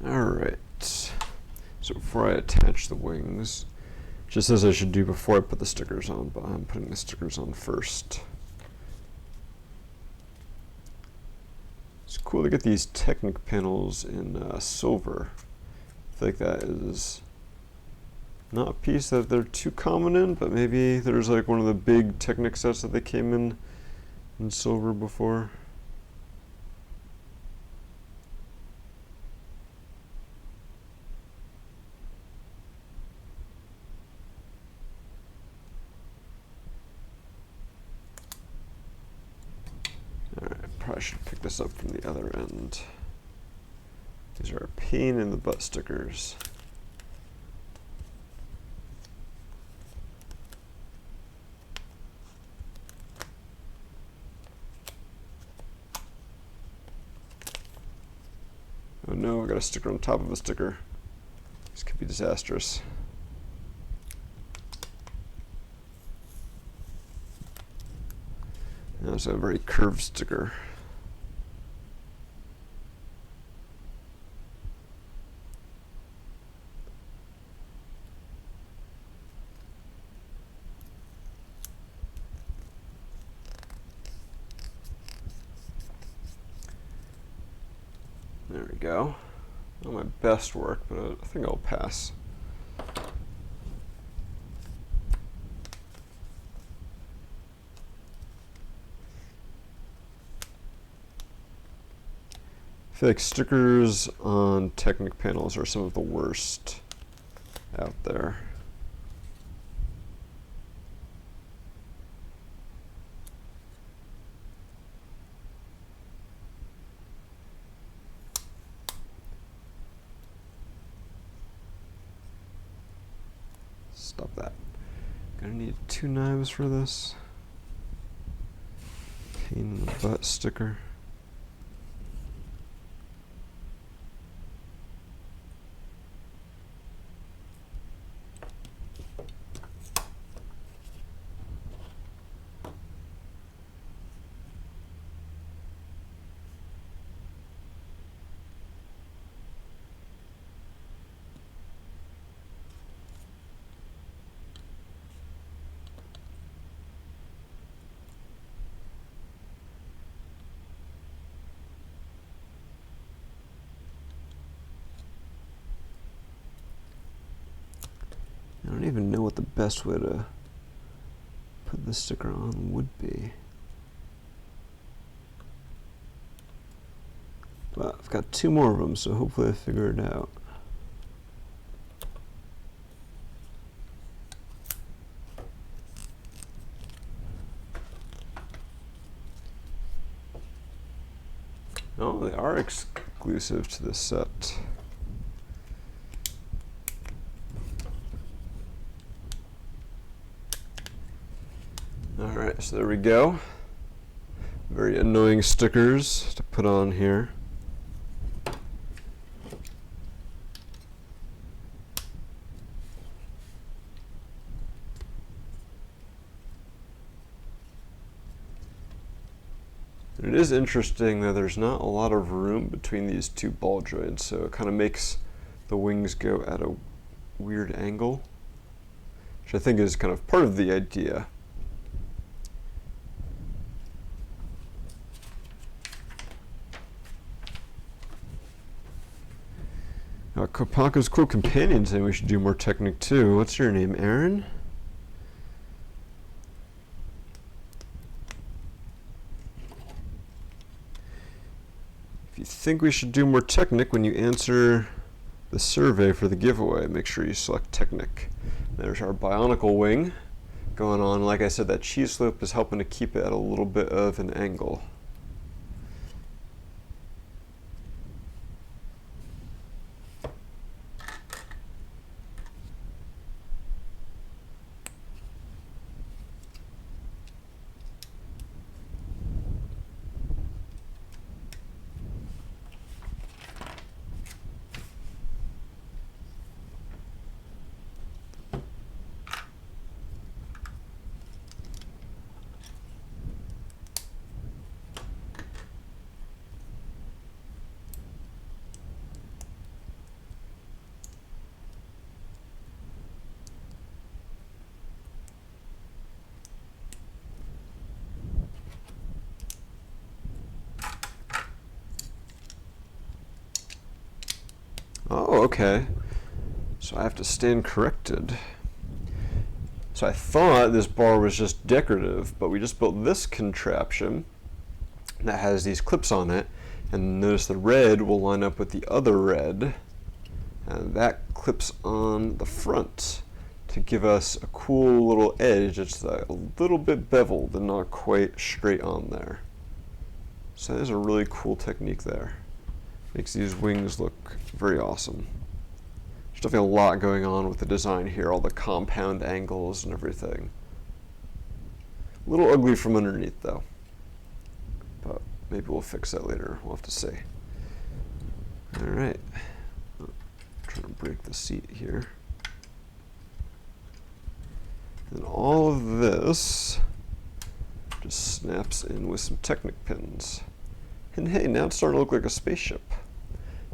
Alright, so before I attach the wings, just as I should do before I put the stickers on, but I'm putting the stickers on first. It's cool to get these Technic panels in silver. I feel like that is not a piece that they're too common in, but maybe there's like one of the big Technic sets that they came in silver before. Probably should pick this up from the other end. These are a pain in the butt stickers. Oh no, I got a sticker on top of a sticker. This could be disastrous. That's a very curved sticker. go. Not my best work, but I think I'll pass. I feel like stickers on Technic panels are some of the worst out there. Stop that. Gonna need 2 knives for this. Pain in the butt sticker. I don't even know what the best way to put this sticker on would be. But I've got 2 more of them, so hopefully I figure it out. Oh, they are exclusive to this set. Alright, so there we go. Very annoying stickers to put on here. It is interesting that there's not a lot of room between these 2 ball joints, so it kind of makes the wings go at a weird angle, which I think is kind of part of the idea. Kopaka's Cool Companion saying we should do more Technic too. What's your name, Aaron? If you think we should do more Technic when you answer the survey for the giveaway, make sure you select Technic. There's our Bionicle wing going on. Like I said, that cheese slope is helping to keep it at a little bit of an angle. Oh, okay. So I have to stand corrected. So I thought this bar was just decorative, but we just built this contraption that has these clips on it, and notice the red will line up with the other red, and that clips on the front to give us a cool little edge. It's a little bit beveled and not quite straight on there. So there's a really cool technique there. Makes these wings look very awesome. There's definitely a lot going on with the design here, all the compound angles and everything. A little ugly from underneath though, but maybe we'll fix that later. We'll have to see. All right, trying to break the seat here. And all of this just snaps in with some Technic pins. And hey, now it's starting to look like a spaceship.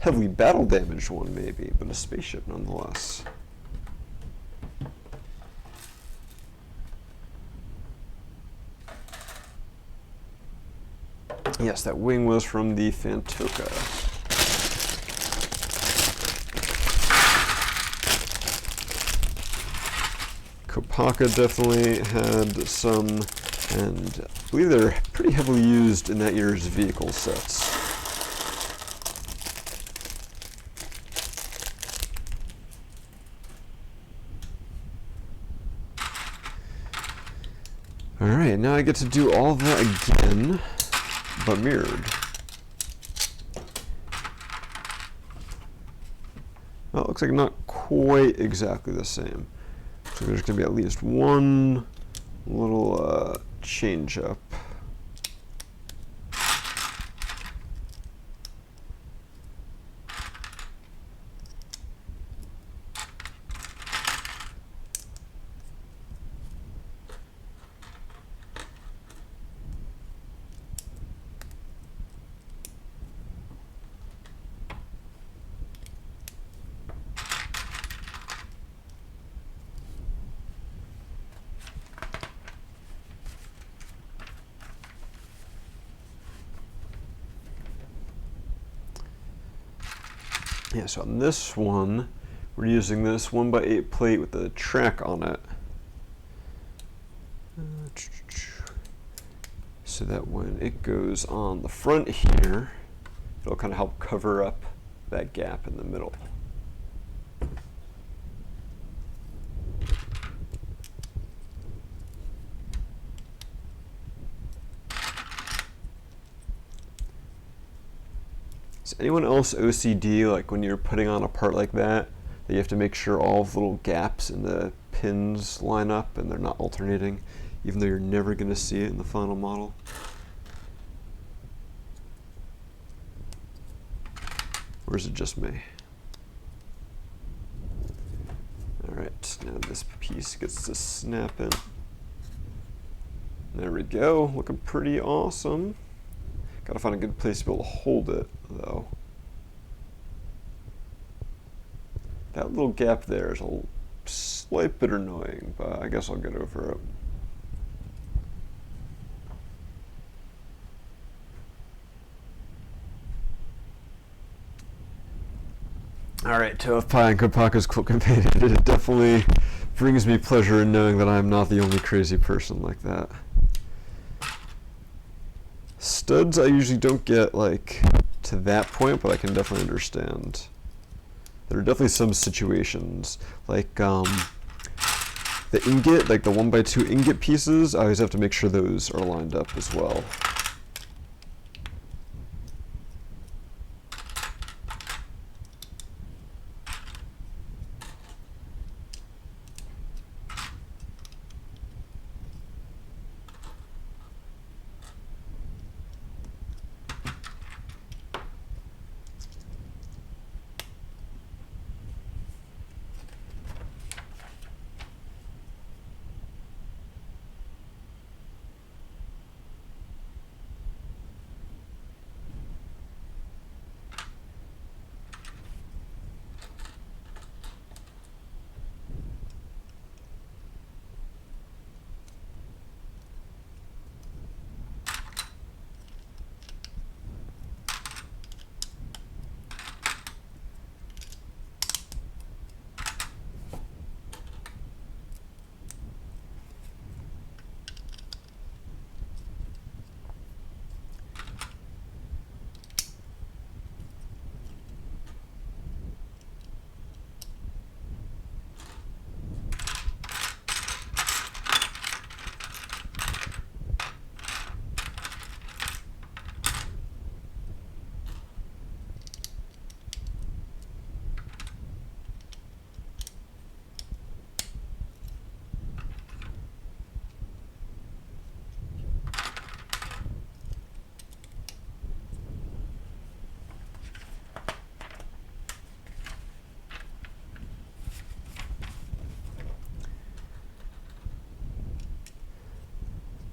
Heavily battle damaged one maybe, but a spaceship nonetheless. Yes, that wing was from the Fantoka. Kopaka definitely had some, and I believe they're pretty heavily used in that year's vehicle sets. Alright, now I get to do all that again, but mirrored. Well, it looks like not quite exactly the same. So there's going to be at least one little change up. Yeah, so on this one, we're using this 1x8 plate with the track on it. So that when it goes on the front here, it'll kind of help cover up that gap in the middle. Is anyone else OCD, like when you're putting on a part like that you have to make sure all of the little gaps in the pins line up and they're not alternating, even though you're never going to see it in the final model? Or is it just me? Alright, now this piece gets to snap in. There we go, looking pretty awesome. Gotta find a good place to be able to hold it, though. That little gap there is a slight bit annoying, but I guess I'll get over it. Alright, to have Pi and Kopaka's quilt companion, it definitely brings me pleasure in knowing that I'm not the only crazy person like that. Studs I usually don't get like to that point, but I can definitely understand. There are definitely some situations, like the ingot, like the 1x2 ingot pieces, I always have to make sure those are lined up as well.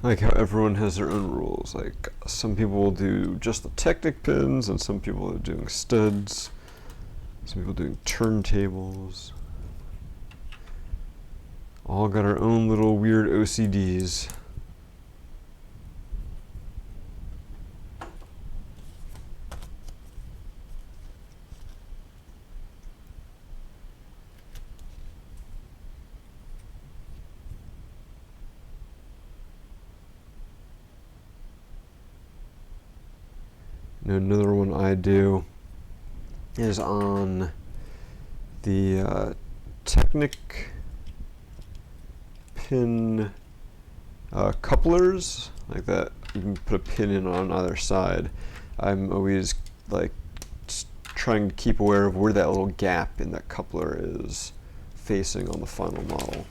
I like how everyone has their own rules. Like some people will do just the Technic pins, and some people are doing studs. Some people doing turntables. All got our own little weird OCDs. Another one I do is on the Technic pin couplers, like that. You can put a pin in on either side. I'm always like trying to keep aware of where that little gap in that coupler is facing on the final model.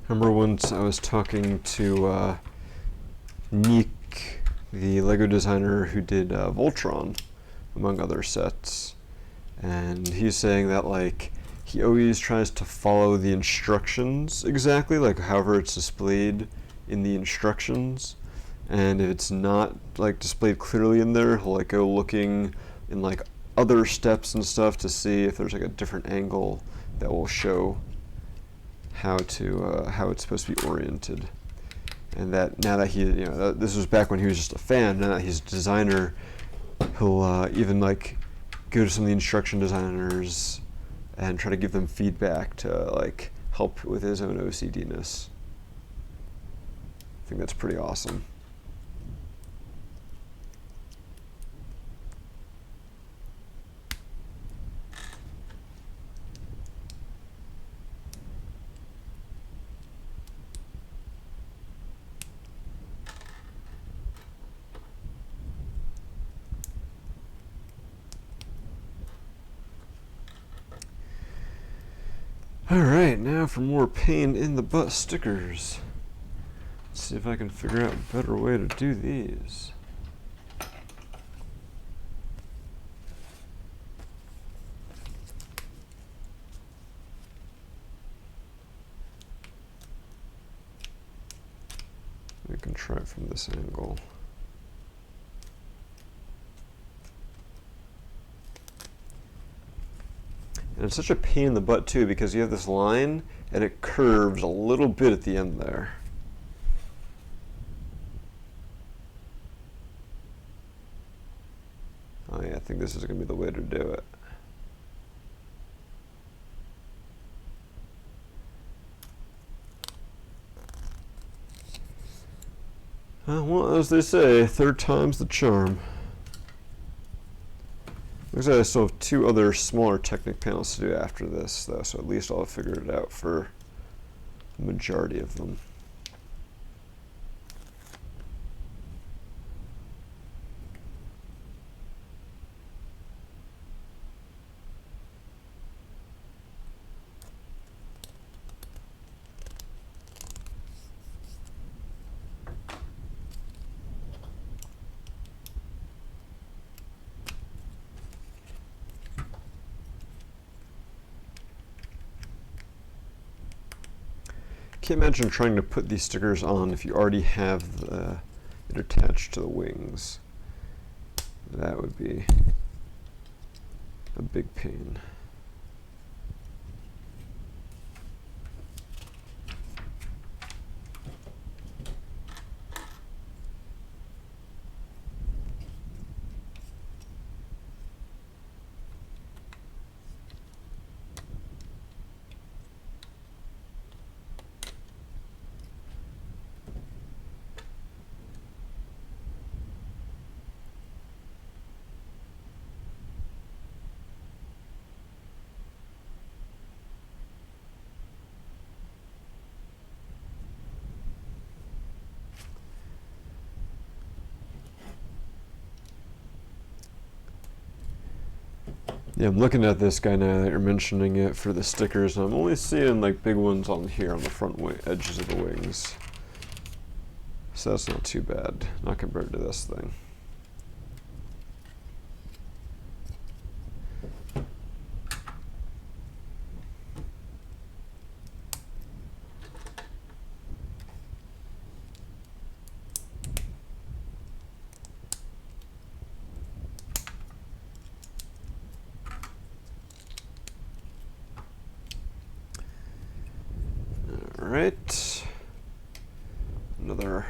Remember once I was talking to Nick, the Lego designer who did Voltron, among other sets, and he's saying that like he always tries to follow the instructions exactly, like however it's displayed in the instructions, and if it's not like displayed clearly in there, he'll like go looking in like other steps and stuff to see if there's like a different angle that will show how it's supposed to be oriented. And that now that he, this was back when he was just a fan. Now that he's a designer, he'll even like go to some of the instruction designers and try to give them feedback to like help with his own OCD-ness. I think that's pretty awesome. Alright, now for more pain in the butt stickers. Let's see if I can figure out a better way to do these. We can try it from this angle. And it's such a pain in the butt too, because you have this line and it curves a little bit at the end there. Oh yeah, I think this is going to be the way to do it. Well, as they say, third time's the charm. Looks like I still have two other smaller Technic panels to do after this, though, so at least I'll have figured it out for the majority of them. Can't imagine trying to put these stickers on if you already have it attached to the wings. That would be a big pain. Yeah, I'm looking at this guy now that you're mentioning it for the stickers, and I'm only seeing like big ones on here on the front edges of the wings. So that's not too bad, not compared to this thing. All right, another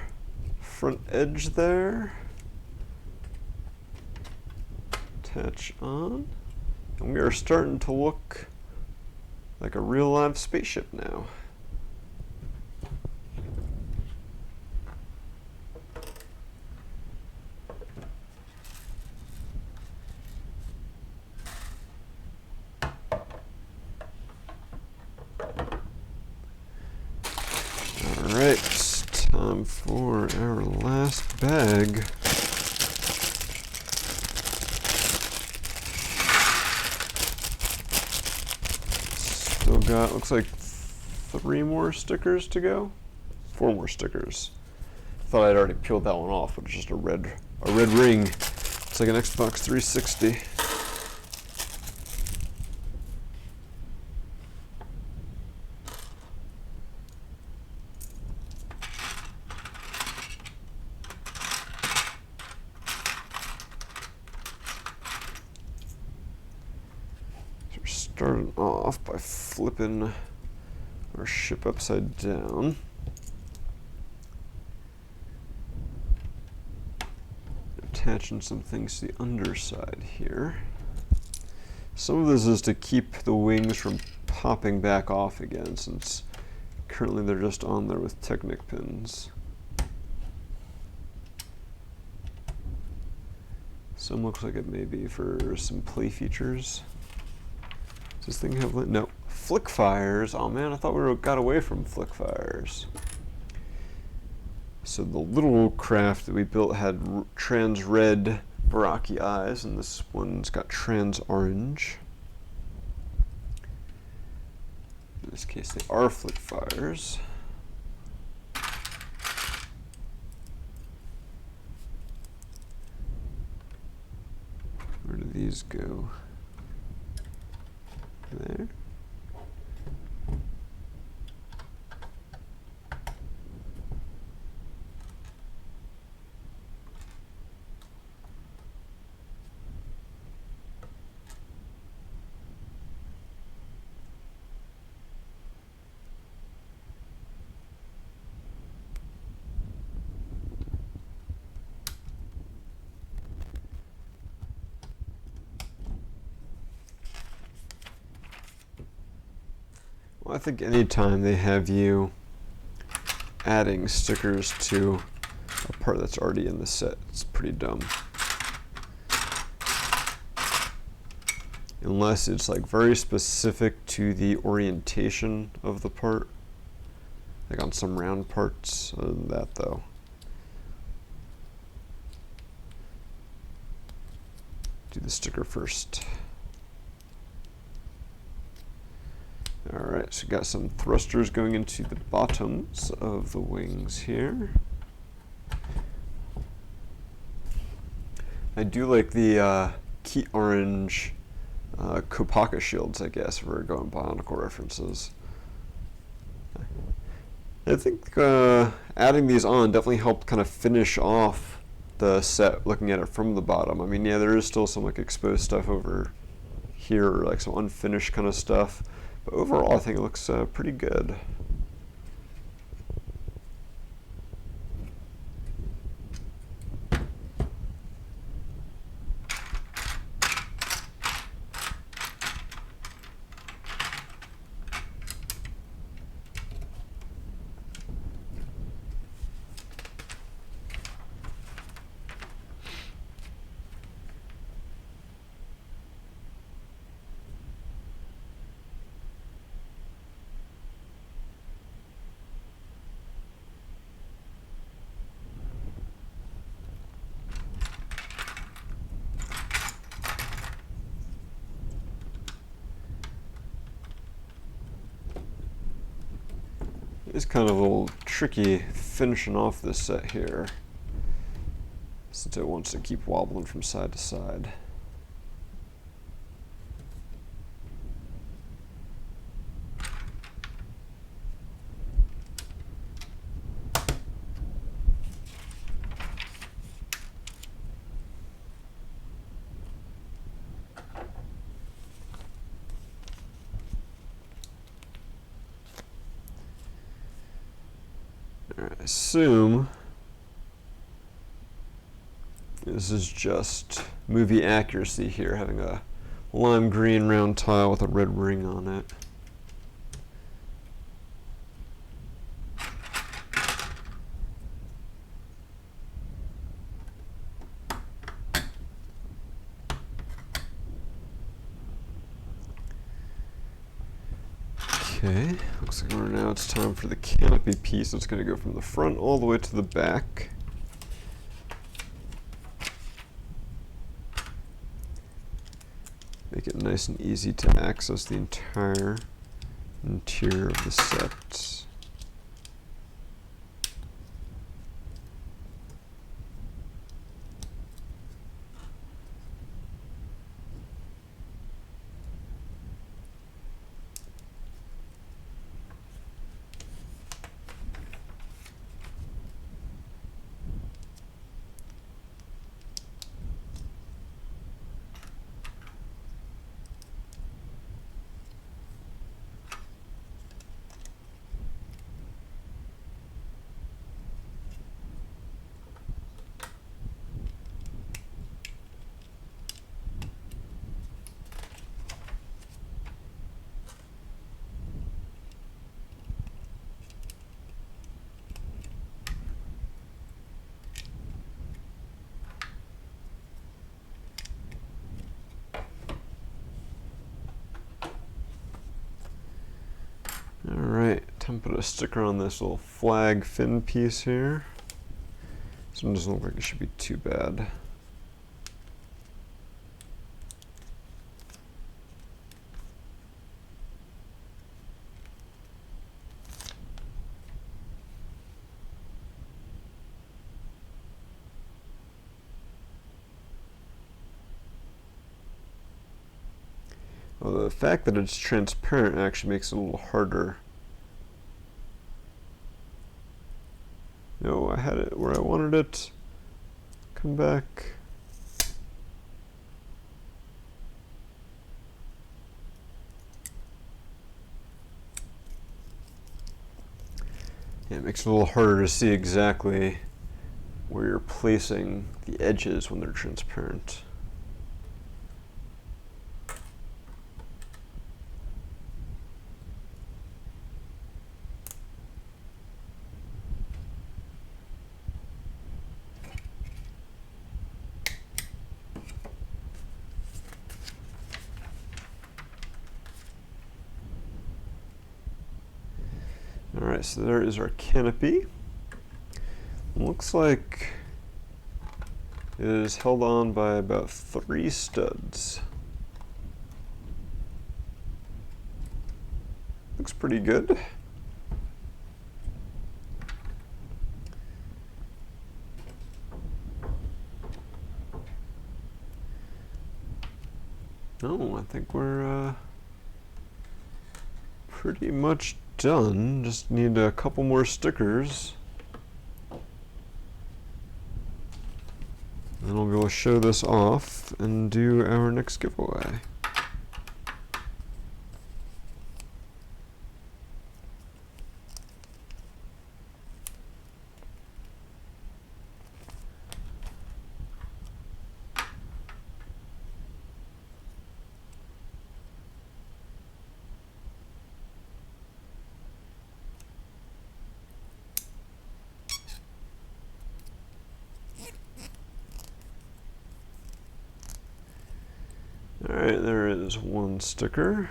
front edge there. Attach on. And we are starting to look like a real live spaceship now. Alright, time for our last bag. Still got, looks like 3 more stickers to go. 4 more stickers. Thought I'd already peeled that one off, but it's just a red ring. It's like an Xbox 360. So we're starting off by flipping our ship upside down. Attaching some things to the underside here. Some of this is to keep the wings from popping back off again, since currently they're just on there with Technic pins. Some looks like it may be for some play features. Does this thing have, no, flick fires? Oh man, I thought we got away from flick fires. So the little craft that we built had trans red Baraki eyes, and this one's got trans orange. In this case, they are flick fires. Where do these go? There. Well, I think anytime they have you adding stickers to a part that's already in the set, it's pretty dumb. Unless it's like very specific to the orientation of the part, like on some round parts. Other than that, though, do the sticker first. Alright, so we got some thrusters going into the bottoms of the wings here. I do like the key orange Kopaka shields, I guess, if we're going Bionicle references. I think adding these on definitely helped kind of finish off the set, looking at it from the bottom. I mean, yeah, there is still some like exposed stuff over here, like some unfinished kind of stuff. But overall, I think it looks pretty good. It's kind of a little tricky finishing off this set here, since it wants to keep wobbling from side to side. I assume this is just movie accuracy here, having a lime green round tile with a red ring on it. Okay, looks like now it's time for the canopy piece. It's going to go from the front all the way to the back. Make it nice and easy to access the entire interior of the set. Alright, time to put a sticker on this little flag fin piece here. This one doesn't look like it should be too bad. Well, the fact that it's transparent actually makes it a little harder. No, I had it where I wanted it. Come back. Yeah, it makes it a little harder to see exactly where you're placing the edges when they're transparent. Alright, so there is our canopy. Looks like it is held on by about 3 studs. Looks pretty good. Oh, I think we're pretty much done. Just need a couple more stickers. Then we'll be able to show this off and do our next giveaway. Alright, there is one sticker.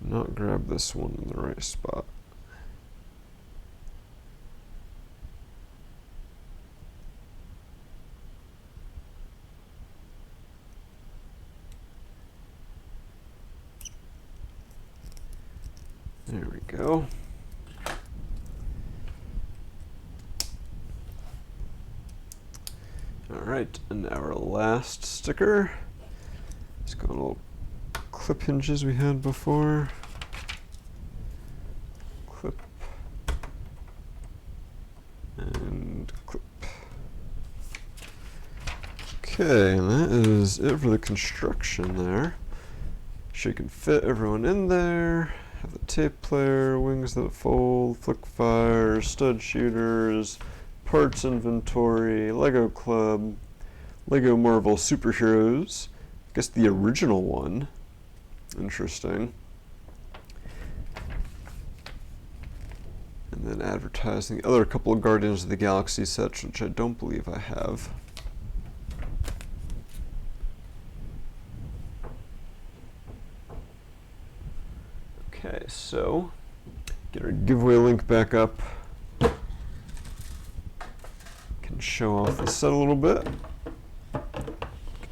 not grab this one in the right spot. There we go. All right, and our last sticker. It's got little clip hinges we had before. Clip and clip. Okay, and that is it for the construction there. Sure you can fit everyone in there. Have the tape player, wings that fold, flick fire, stud shooters, parts inventory, Lego Club, Lego Marvel Superheroes. I guess the original one. Interesting. And then advertising the other couple of Guardians of the Galaxy sets, which I don't believe I have. Okay, so get our giveaway link back up. Can show off the set a little bit.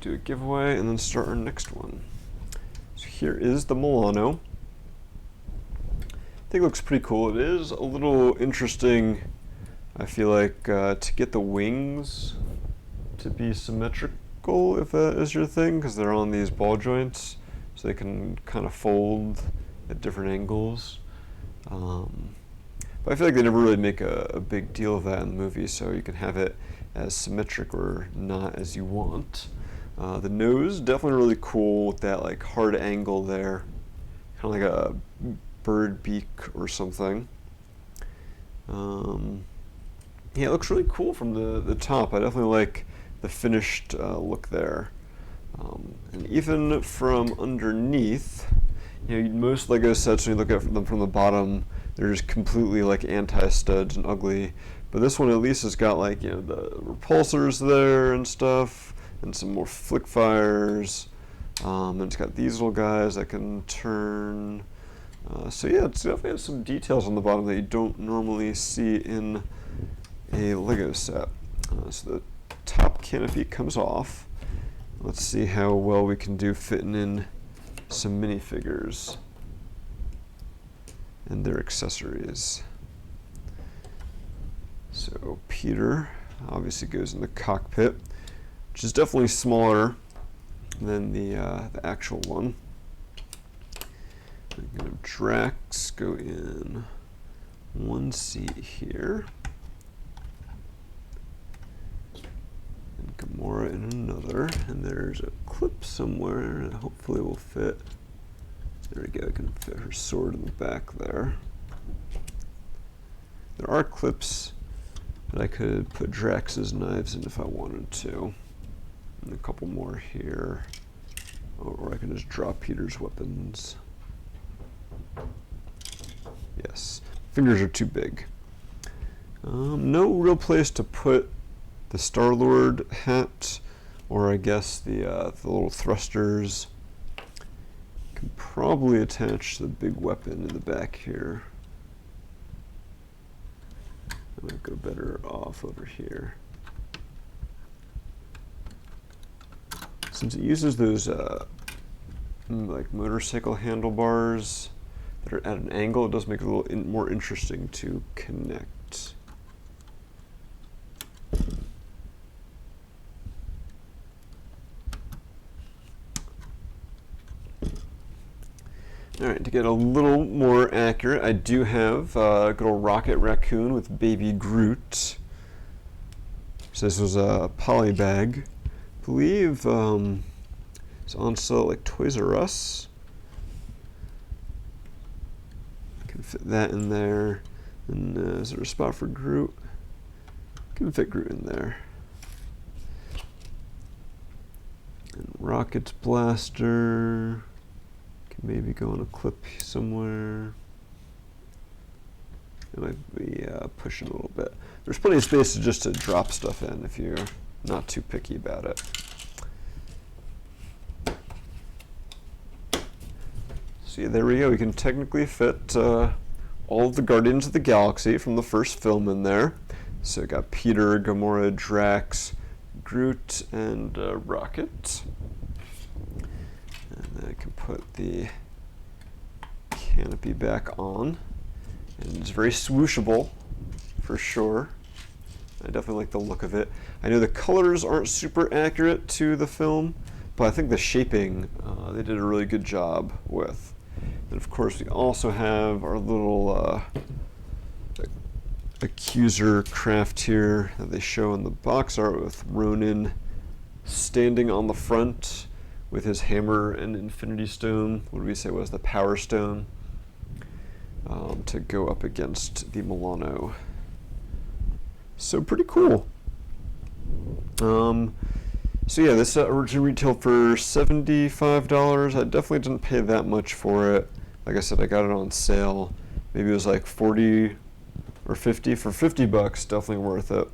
Do a giveaway and then start our next one. So here is the Milano. I think it looks pretty cool. It is a little interesting, I feel like, to get the wings to be symmetrical, if that is your thing, because they're on these ball joints, so they can kind of fold at different angles. But I feel like they never really make a big deal of that in the movie, so you can have it as symmetric or not as you want. The nose, definitely really cool with that like hard angle there, kind of like a bird beak or something. Yeah, it looks really cool from the top. I definitely like the finished look there. And even from underneath, you know, most Lego sets, when you look at them from the bottom, they're just completely like anti-studs and ugly. But this one at least has got like, you know, the repulsors there and stuff, and some more flick fires. And it's got these little guys that can turn. So yeah, it's definitely has some details on the bottom that you don't normally see in a Lego set. So the top canopy comes off. Let's see how well we can do fitting in some minifigures and their accessories. So Peter obviously goes in the cockpit, which is definitely smaller than the actual one. I'm going to Drax go in one seat here, and Gamora in another, and there's a clip somewhere that hopefully will fit. There we go, I can fit her sword in the back there. There are clips that I could put Drax's knives in if I wanted to. And a couple more here. Or I can just drop Peter's weapons. Yes, fingers are too big. No real place to put the Star-Lord hat, or I guess the little thrusters. Can probably attach the big weapon in the back here. I might go better off over here. Since it uses those like motorcycle handlebars that are at an angle, it does make it a little more interesting to connect. All right, to get a little more accurate, I do have a good old Rocket Raccoon with Baby Groot. So this was a poly bag. I believe it's on sale at like Toys R Us. I can fit that in there. And is there a spot for Groot? I can fit Groot in there. And Rocket's blaster. Can maybe go on a clip somewhere. It might be pushing a little bit. There's plenty of space just to drop stuff in if you're not too picky about it. See, there we go. We can technically fit all of the Guardians of the Galaxy from the first film in there. So we got Peter, Gamora, Drax, Groot, and Rocket. And then I can put the canopy back on. And it's very swooshable, for sure. I definitely like the look of it. I know the colors aren't super accurate to the film, but I think the shaping they did a really good job with. And of course we also have our little accuser craft here that they show in the box art with Ronin standing on the front with his hammer and Infinity Stone. What did we say was the Power Stone? To go up against the Milano. So pretty cool. So yeah, this originally retailed for $75. I definitely didn't pay that much for it. Like I said, I got it on sale. Maybe it was like 40 or 50. For 50 bucks, definitely worth it.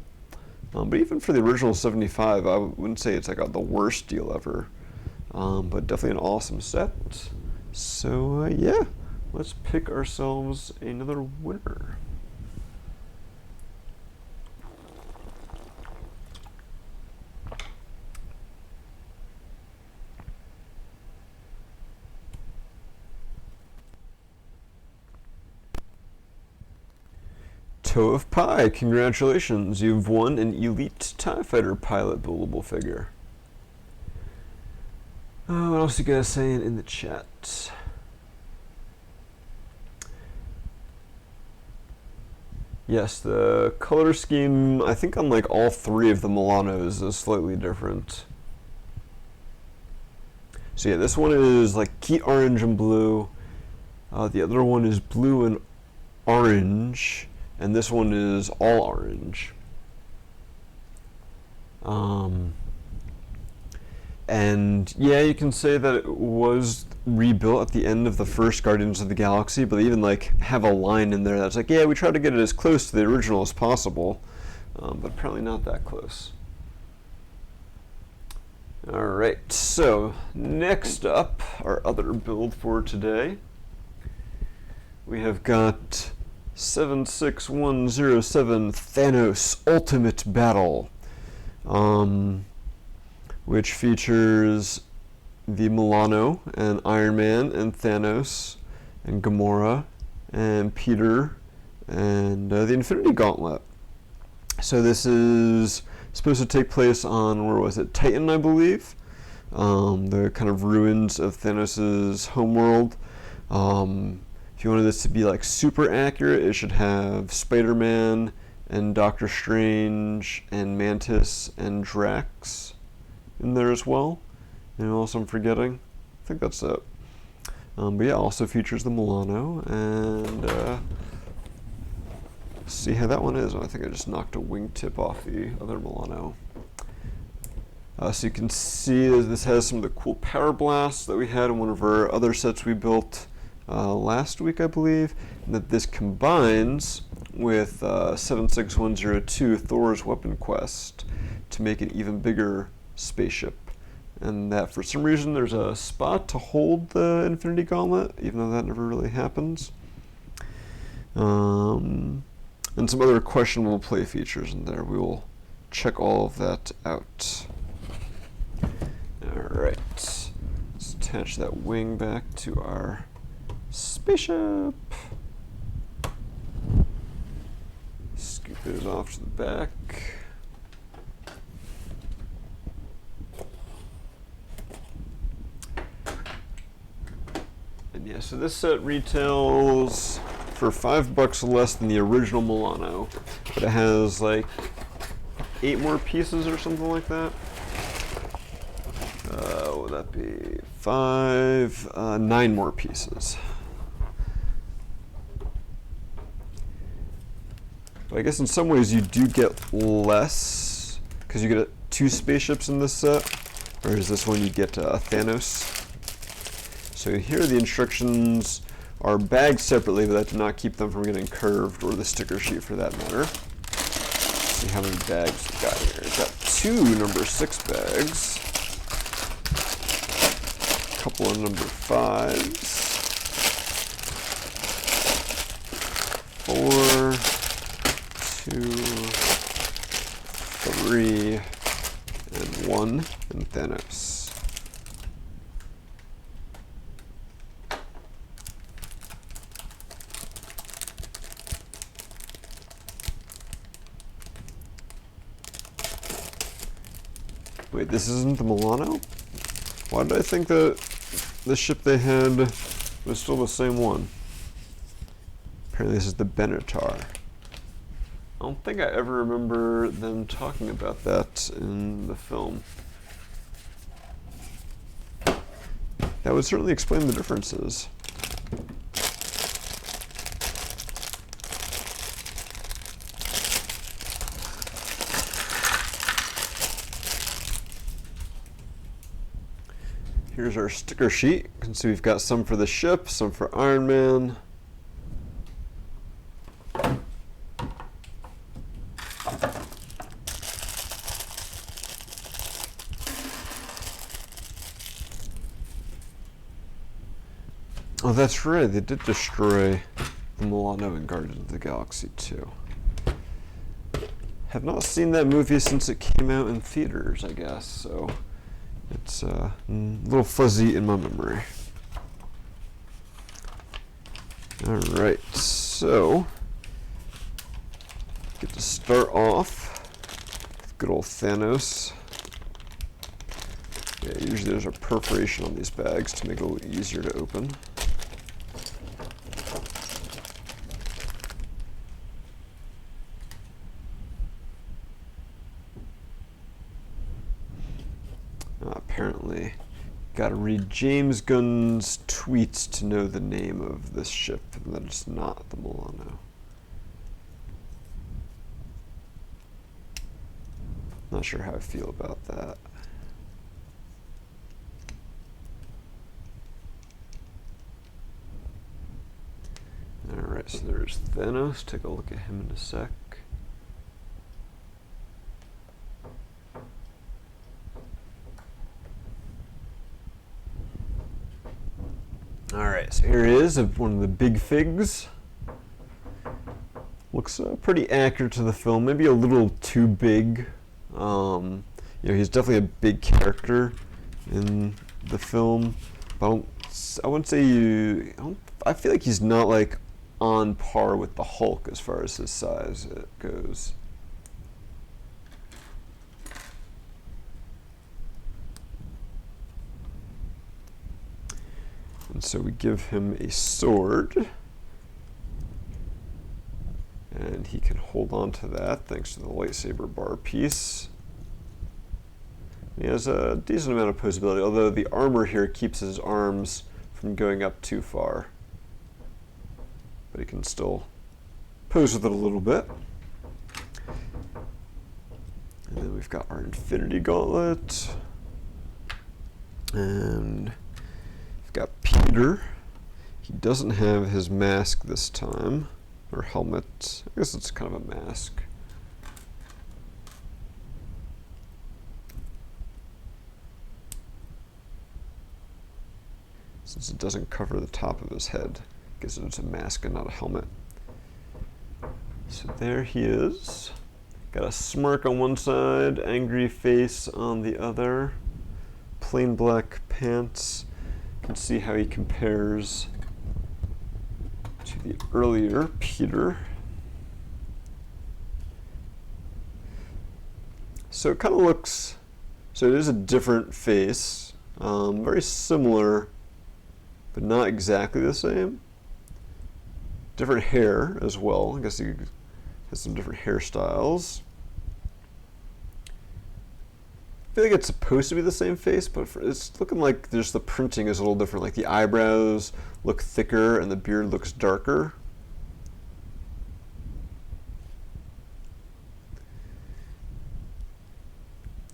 But even for the original 75, I wouldn't say it's like the worst deal ever. But definitely an awesome set. So yeah, let's pick ourselves another winner. Toe of Pie, congratulations, you've won an Elite TIE Fighter pilot buildable figure. What else you guys saying in the chat? Yes, the color scheme, I think on like all three of the Milanos is slightly different. So yeah, this one is like key orange and blue. The other one is blue and orange. And this one is all orange. And yeah, you can say that it was rebuilt at the end of the first Guardians of the Galaxy, but they even like have a line in there that's like, yeah, we tried to get it as close to the original as possible, but apparently not that close. All right, so next up, our other build for today, we have got 76107 Thanos Ultimate Battle, which features the Milano and Iron Man and Thanos and Gamora and Peter and the Infinity Gauntlet. So this is supposed to take place on, where was it, Titan, I believe, the kind of ruins of Thanos' homeworld. If you wanted this to be like super accurate, it should have Spider-Man and Doctor Strange and Mantis and Drax in there as well. Anything else I'm forgetting? I think that's it. But yeah, also features the Milano, and see how that one is. I think I just knocked a wingtip off the other Milano. So you can see this has some of the cool power blasts that we had in one of our other sets we built last week, I believe, and that this combines with 76102 Thor's Weapon Quest to make an even bigger spaceship. And that for some reason there's a spot to hold the Infinity Gauntlet, even though that never really happens. And some other questionable play features in there. We will check all of that out. Alright, let's attach that wing back to our spaceship. Scoop those off to the back. And yeah, so this set retails for $5 less than the original Milano, but it has like 8 more pieces or something like that. What would that be? 9 more pieces. But I guess in some ways you do get less, because you get 2 spaceships in this set, whereas this one you get Thanos. So here the instructions are bagged separately, but that did not keep them from getting curved, or the sticker sheet for that matter. Let's see how many bags we got here. We've got 2 number 6 bags, a couple of number 5s, 4, 2, 3, and 1, and Thanos. Wait, this isn't the Milano? Why did I think that the ship they had was still the same one? Apparently this is the Benatar. I don't think I ever remember them talking about that in the film. That would certainly explain the differences. Here's our sticker sheet. You can see we've got some for the ship, some for Iron Man. Oh, that's right. They did destroy the Milano in Guardians of the Galaxy 2. Have not seen that movie since it came out in theaters, I guess, so it's a little fuzzy in my memory. Alright, so get to start off with good old Thanos. Yeah, usually there's a perforation on these bags to make it a little easier to open. Apparently, gotta read James Gunn's tweets to know the name of this ship, and that it's not the Milano. Not sure how I feel about that. Alright, so there's Thanos. Take a look at him in a sec. Alright, so here it is, one of the big figs. Looks pretty accurate to the film, maybe a little too big. He's definitely a big character in the film, but I wouldn't say I feel like he's not like on par with the Hulk as far as his size goes. And so we give him a sword, and he can hold on to that thanks to the lightsaber bar piece. He has a decent amount of posability, although the armor here keeps his arms from going up too far. But he can still pose with it a little bit. And then we've got our Infinity Gauntlet. And we've got Peter. He doesn't have his mask this time, or helmet. I guess it's kind of a mask. Since it doesn't cover the top of his head, I guess it's a mask and not a helmet. So there he is. Got a smirk on one side, angry face on the other. Plain black pants. You can see how he compares to the earlier Peter. So it kind of looks, so it is a different face, very similar, but not exactly the same. Different hair as well. I guess he has some different hairstyles. I feel like it's supposed to be the same face, but it's looking like just the printing is a little different. Like the eyebrows look thicker and the beard looks darker.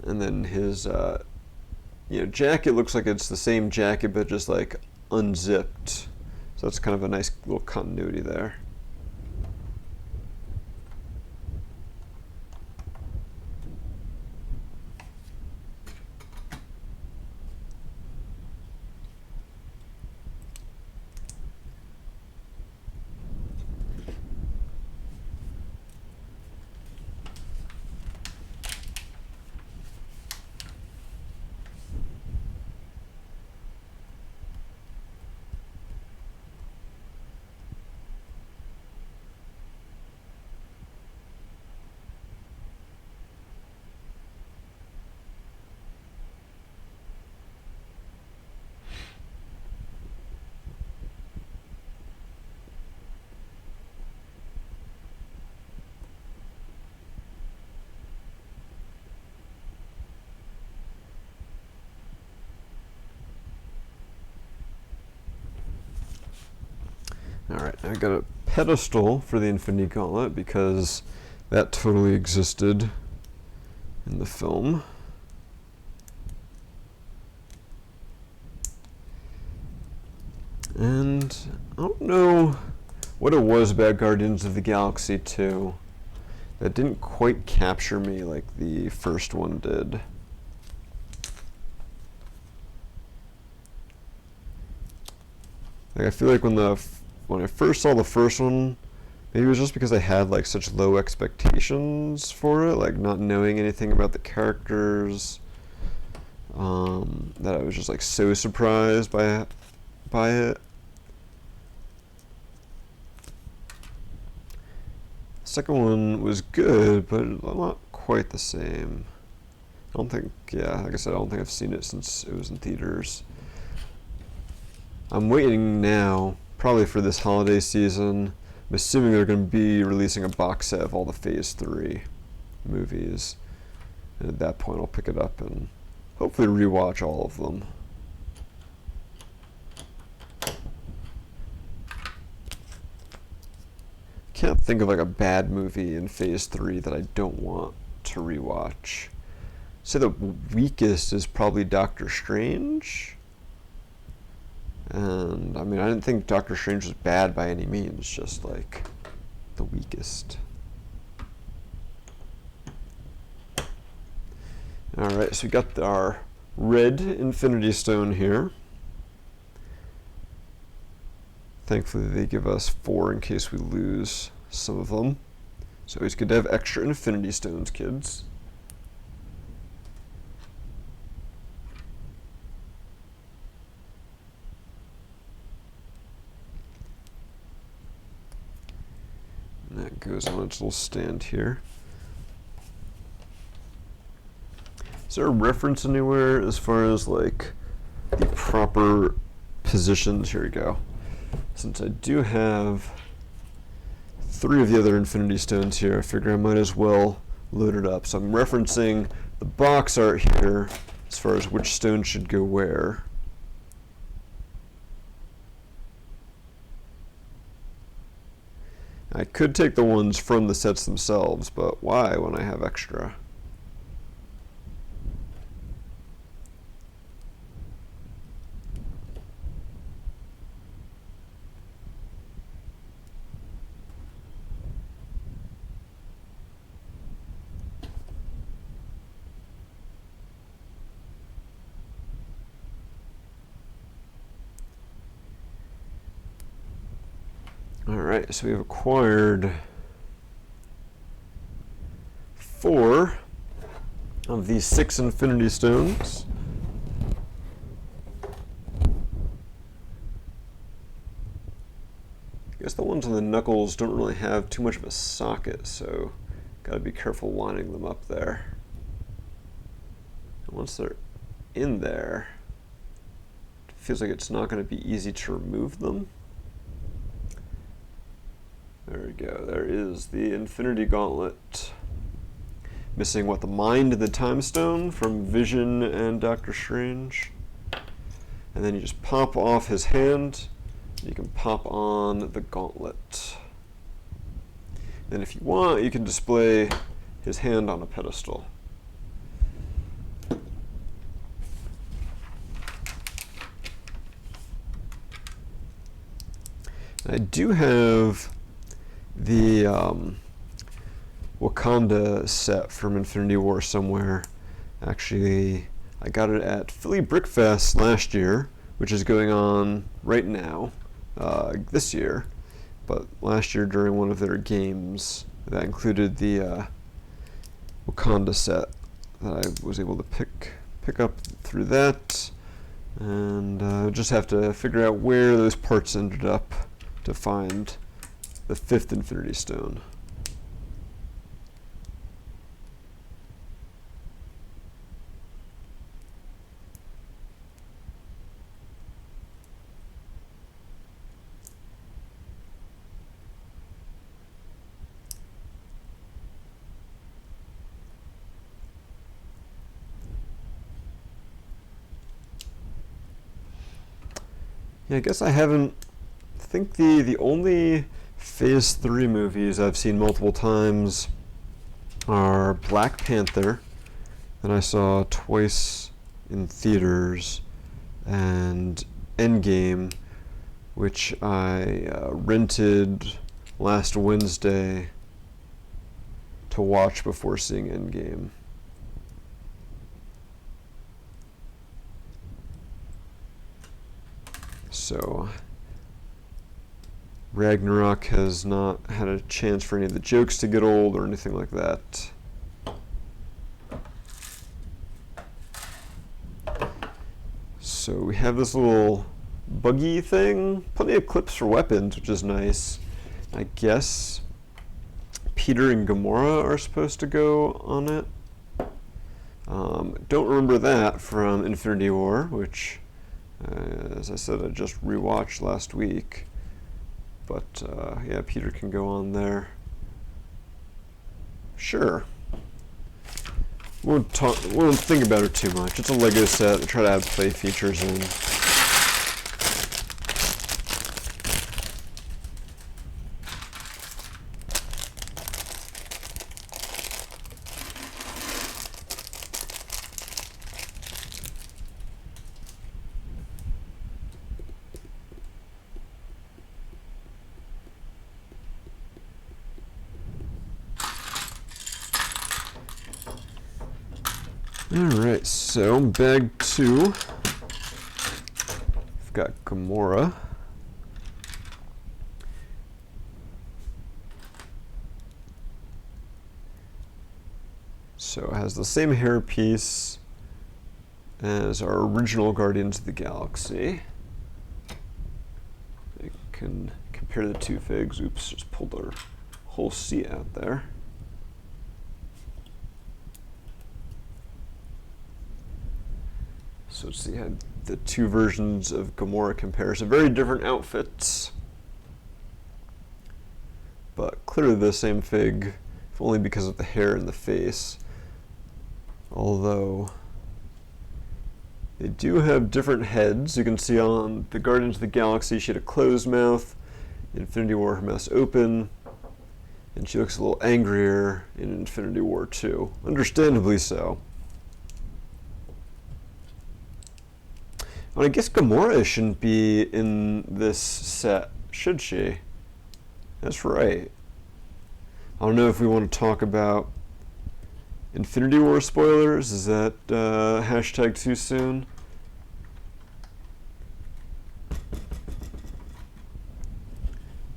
And then his jacket looks like it's the same jacket, but just like unzipped. So that's kind of a nice little continuity there. Alright, I got a pedestal for the Infinity Gauntlet because that totally existed in the film. And I don't know what it was about Guardians of the Galaxy 2 that didn't quite capture me like the first one did. Like, I feel like when I first saw the first one, maybe it was just because I had like such low expectations for it, like not knowing anything about the characters, that I was just like so surprised by it. The second one was good, but not quite the same. I don't think, yeah, like I said, I don't think I've seen it since it was in theaters. I'm waiting now, probably for this holiday season. I'm assuming they're going to be releasing a box set of all the Phase 3 movies. And at that point, I'll pick it up and hopefully rewatch all of them. Can't think of like a bad movie in Phase 3 that I don't want to rewatch. Say the weakest is probably Doctor Strange. And I mean, I didn't think Doctor Strange was bad by any means, just like the weakest. Alright, so we got our red Infinity Stone here. Thankfully, they give us 4 in case we lose some of them. So it's good to have extra Infinity Stones, kids. And that goes on its little stand here. Is there a reference anywhere as far as like the proper positions? Here we go. Since I do have 3 of the other Infinity Stones here, I figure I might as well load it up. So I'm referencing the box art here as far as which stone should go where. I could take the ones from the sets themselves, but why when I have extra? Alright, so we've acquired 4 of these 6 Infinity Stones. I guess the ones on the knuckles don't really have too much of a socket, so gotta be careful lining them up there. And once they're in there, it feels like it's not going to be easy to remove them. There we go. There is the Infinity Gauntlet. Missing what, the Mind and the Time Stone from Vision and Doctor Strange. And then you just pop off his hand. You can pop on the gauntlet. Then if you want, you can display his hand on a pedestal. I do have the Wakanda set from Infinity War somewhere. Actually, I got it at Philly Brickfest last year, which is going on right now, this year. But last year during one of their games, that included the Wakanda set that I was able to pick up through that. And just have to figure out where those parts ended up to find the 5th Infinity Stone. Yeah, I guess I think the only Phase 3 movies I've seen multiple times are Black Panther, that I saw twice in theaters, and Endgame, which I rented last Wednesday to watch before seeing Endgame. So Ragnarok has not had a chance for any of the jokes to get old or anything like that. So we have this little buggy thing, plenty of clips for weapons, which is nice. I guess Peter and Gamora are supposed to go on it. Don't remember that from Infinity War, which, as I said, I just rewatched last week. But yeah, Peter can go on there. Sure. Won't think about it too much. It's a Lego set. I try to add play features in. Alright, so bag 2. We've got Gamora. So it has the same hairpiece as our original Guardians of the Galaxy. You can compare the two figs. Oops, just pulled our whole seat out there. So let's see how the two versions of Gamora compare. So very different outfits, but clearly the same fig, if only because of the hair and the face. Although they do have different heads. You can see on the Guardians of the Galaxy she had a closed mouth. In Infinity War her mouth's open, and she looks a little angrier in Infinity War 2. Understandably so. Well, I guess Gamora shouldn't be in this set, should she? That's right. I don't know if we want to talk about Infinity War spoilers. Is that hashtag too soon?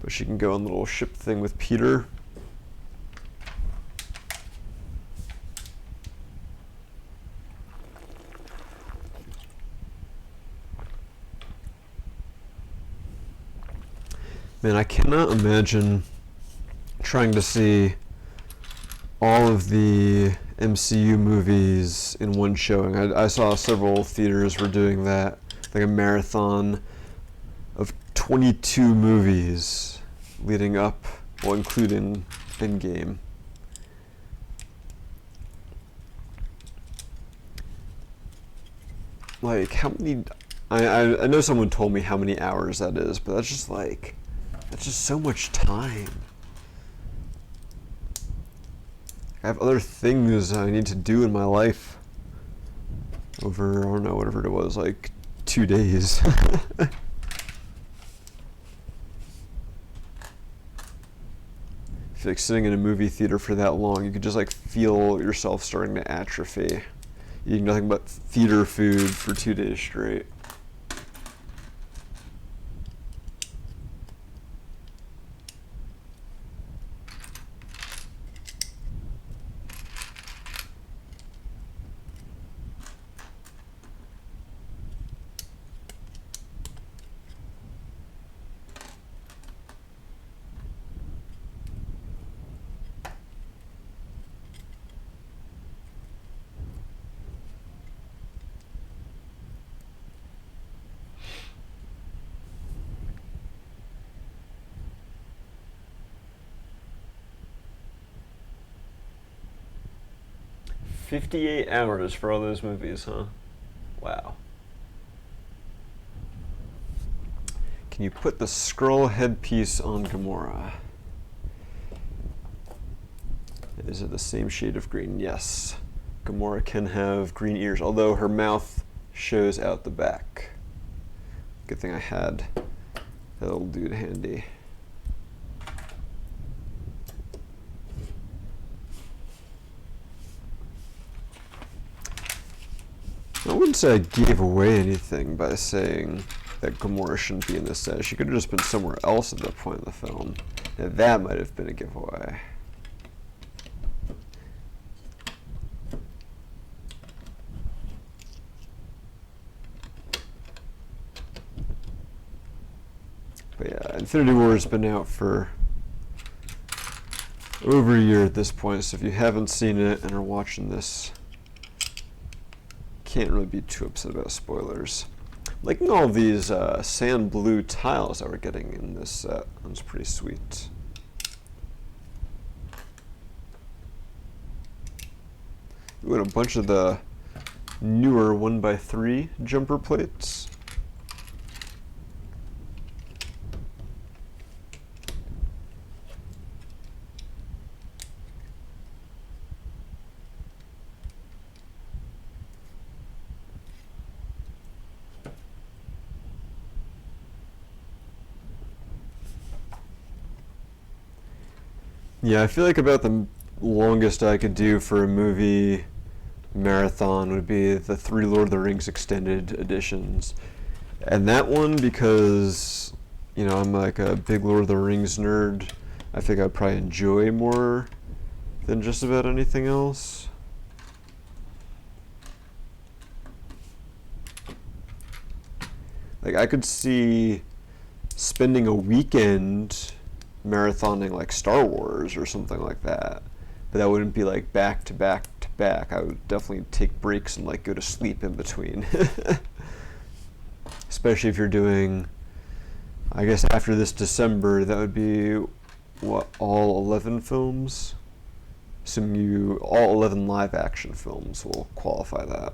But she can go on the little ship thing with Peter. Man, I cannot imagine trying to see all of the MCU movies in one showing. I saw several theaters were doing that, like a marathon of 22 movies leading up, well, including Endgame. Like, how many... I know someone told me how many hours that is, but that's just like... That's just so much time. I have other things I need to do in my life over, I don't know, whatever it was, like 2 days. I feel like sitting in a movie theater for that long, you could just like feel yourself starting to atrophy. Eating nothing but theater food for 2 days straight. $58 hours for all those movies, huh? Wow. Can you put the scroll headpiece on Gamora? Is it the same shade of green? Yes. Gamora can have green ears, although her mouth shows out the back. Good thing I had that little dude handy. I wouldn't say I gave away anything by saying that Gamora shouldn't be in this set. She could have just been somewhere else at that point in the film. And that might have been a giveaway. But yeah, Infinity War has been out for over a year at this point, so if you haven't seen it and are watching this, can't really be too upset about spoilers. Liking all these sand blue tiles that we're getting in this set. That's pretty sweet. Ooh, and a bunch of the newer 1x3 jumper plates. Yeah, I feel like about the longest I could do for a movie marathon would be the 3 Lord of the Rings extended editions. And that one, because, you know, I'm like a big Lord of the Rings nerd, I think I'd probably enjoy more than just about anything else. Like, I could see spending a weekend marathoning like Star Wars or something like that, but that wouldn't be like back to back to back. I would definitely take breaks and like go to sleep in between. Especially if you're doing, I guess after this December, that would be what, all 11 films? Assuming all 11 live action films will qualify that.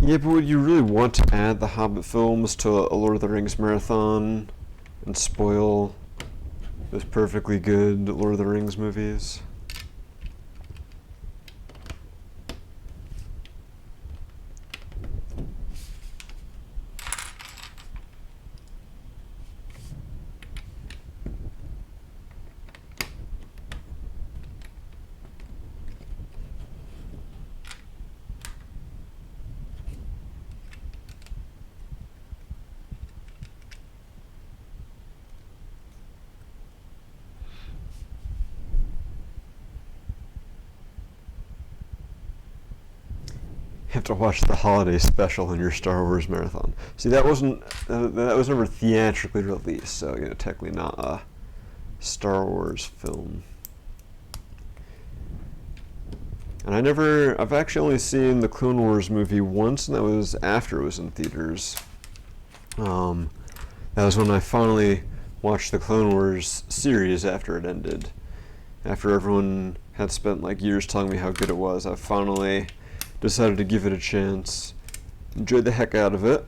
Yeah, but would you really want to add the Hobbit films to a Lord of the Rings marathon and spoil those perfectly good Lord of the Rings movies? You have to watch the holiday special in your Star Wars marathon. See, that was never theatrically released, so you know, technically not a Star Wars film. And I've actually only seen the Clone Wars movie once, and that was after it was in theaters. That was when I finally watched the Clone Wars series after it ended. After everyone had spent like years telling me how good it was, I finally decided to give it a chance. Enjoyed the heck out of it.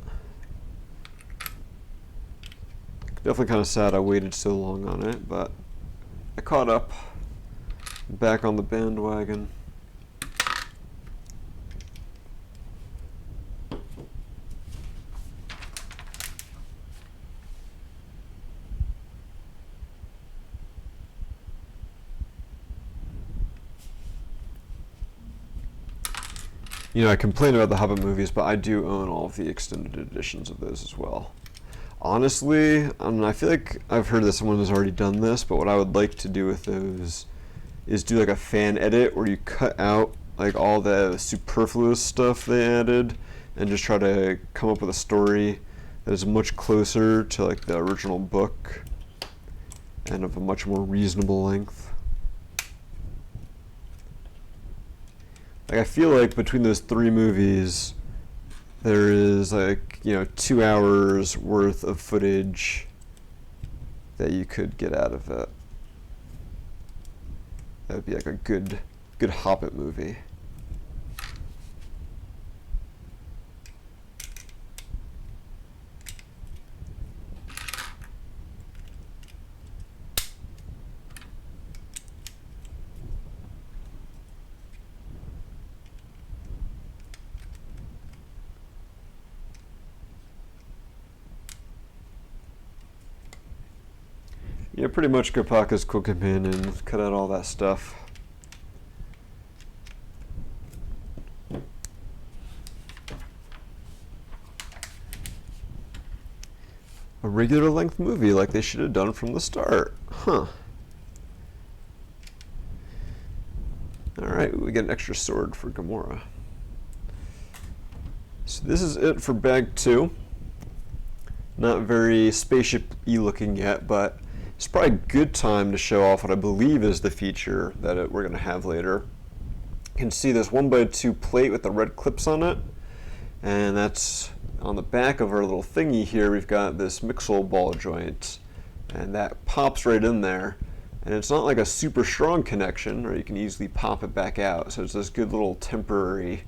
Definitely kind of sad I waited so long on it, but I caught up. Back on the bandwagon. You know, I complain about the Hobbit movies, but I do own all of the extended editions of those as well. Honestly, I feel like I've heard that someone has already done this, but what I would like to do with those is do like a fan edit where you cut out like all the superfluous stuff they added and just try to come up with a story that is much closer to like the original book and of a much more reasonable length. Like I feel like between those three movies there is like, 2 hours worth of footage that you could get out of it. That would be like a good Hobbit movie. Yeah, pretty much Kopaka's could come in and cut out all that stuff. A regular length movie like they should have done from the start. Huh. Alright, we get an extra sword for Gamora. So this is it for bag 2. Not very spaceship-y looking yet, but it's probably a good time to show off what I believe is the feature that we're going to have later. You can see this 1x2 plate with the red clips on it, and that's on the back of our little thingy here. We've got this Mixel ball joint, and that pops right in there, and it's not like a super strong connection, or you can easily pop it back out, so it's this good little temporary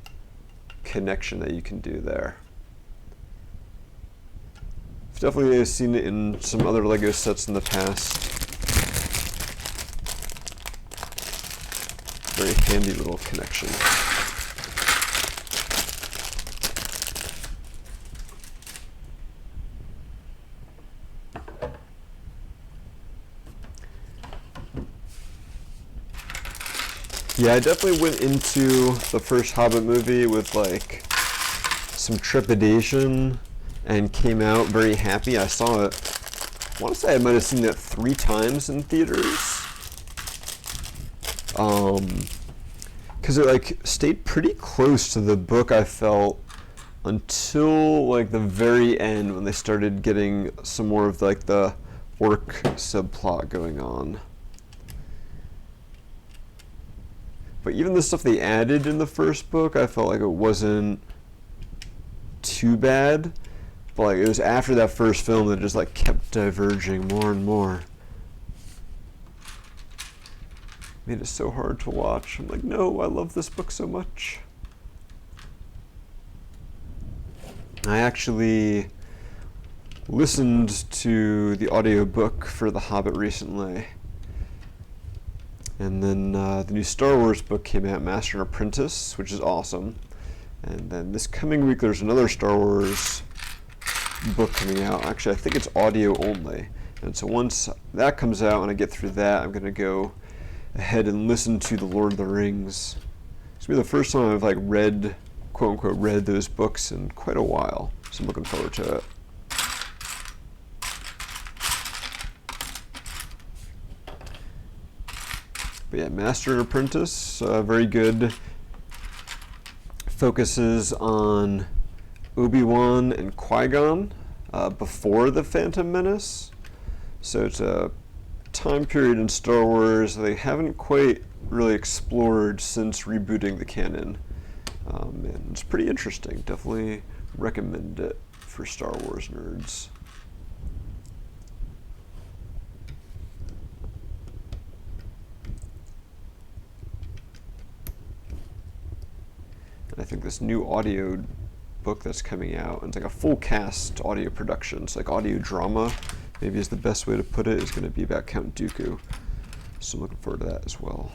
connection that you can do there. I've definitely seen it in some other LEGO sets in the past. Very handy little connection. Yeah, I definitely went into the first Hobbit movie with like some trepidation and came out very happy. I saw it, I want to say I might have seen that 3 times in theaters. Because it like stayed pretty close to the book, I felt, until like the very end when they started getting some more of like the orc subplot going on. But even the stuff they added in the first book, I felt like it wasn't too bad. But like it was after that first film that it just like kept diverging more and more. Made it so hard to watch. I'm like, no, I love this book so much. I actually listened to the audiobook for The Hobbit recently. And then the new Star Wars book came out, Master and Apprentice, which is awesome. And then this coming week there's another Star Wars book coming out. Actually, I think it's audio only. And so once that comes out and I get through that, I'm going to go ahead and listen to The Lord of the Rings. It's going to be the first time I've like read, quote unquote, read those books in quite a while. So I'm looking forward to it. But yeah, Master and Apprentice, very good. Focuses on Obi-Wan and Qui-Gon before the Phantom Menace. So it's a time period in Star Wars they haven't quite really explored since rebooting the canon. And it's pretty interesting. Definitely recommend it for Star Wars nerds. I think this new audio book that's coming out, and it's like a full cast audio production. It's like audio drama, maybe is the best way to put it, is going to be about Count Dooku. So I'm looking forward to that as well.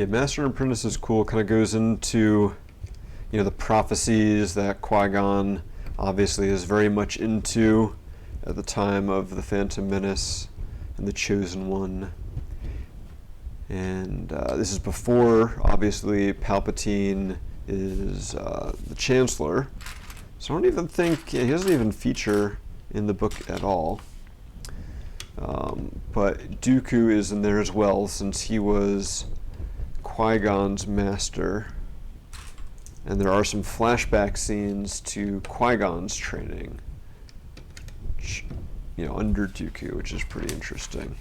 Yeah, Master and Apprentice is cool. Kind of goes into, the prophecies that Qui-Gon obviously is very much into at the time of the Phantom Menace and the Chosen One. And this is before, obviously, Palpatine is the Chancellor. So I don't even think, he doesn't even feature in the book at all. But Dooku is in there as well, since he was Qui-Gon's master. And there are some flashback scenes to Qui-Gon's training, under Dooku, which is pretty interesting.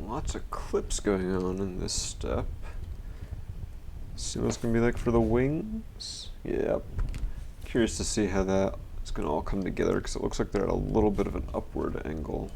Lots of clips going on in this step. See what it's going to be like for the wings? Yep. Curious to see how that is going to all come together, because it looks like they're at a little bit of an upward angle.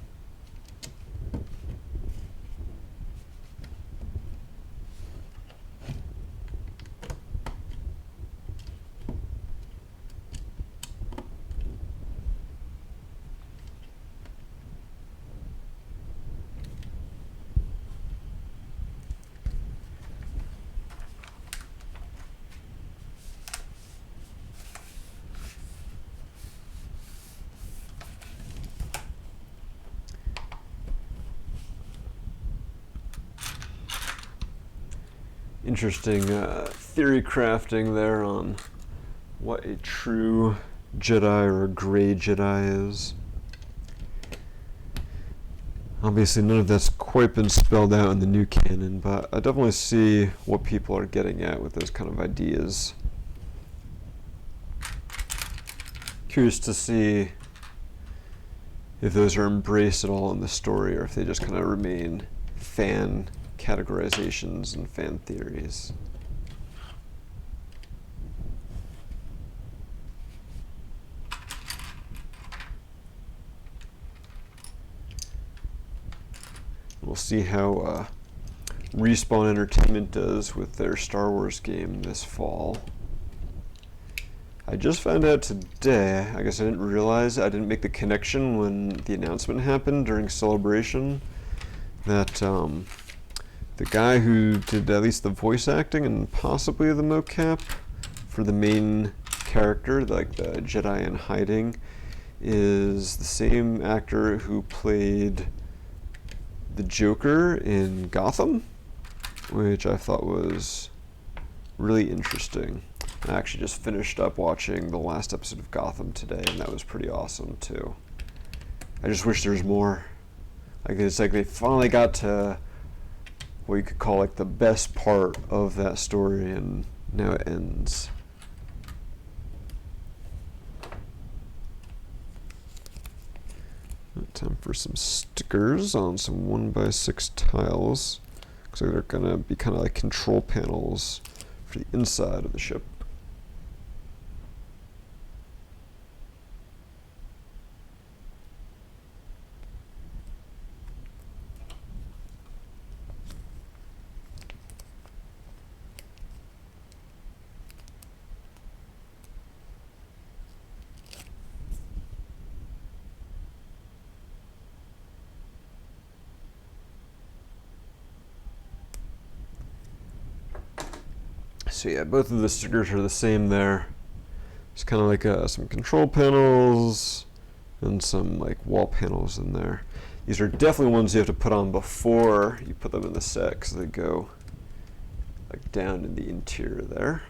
Interesting theory crafting there on what a true Jedi or a gray Jedi is. Obviously none of that's quite been spelled out in the new canon, but I definitely see what people are getting at with those kind of ideas. Curious to see if those are embraced at all in the story, or if they just kind of remain fan categorizations and fan theories. We'll see how Respawn Entertainment does with their Star Wars game this fall. I just found out today, I guess I didn't realize, I didn't make the connection when the announcement happened during Celebration, that the guy who did at least the voice acting and possibly the mocap for the main character, like the Jedi in hiding, is the same actor who played the Joker in Gotham, which I thought was really interesting. I actually just finished up watching the last episode of Gotham today, and that was pretty awesome too. I just wish there was more. Like, it's like they finally got to what you could call like the best part of that story, and now it ends. Time for some stickers on some 1x6 tiles. Looks like they're gonna be kind of like control panels for the inside of the ship. So yeah, both of the stickers are the same there. It's kind of like some control panels and some like wall panels in there. These are definitely ones you have to put on before you put them in the set, because they go like down in the interior there.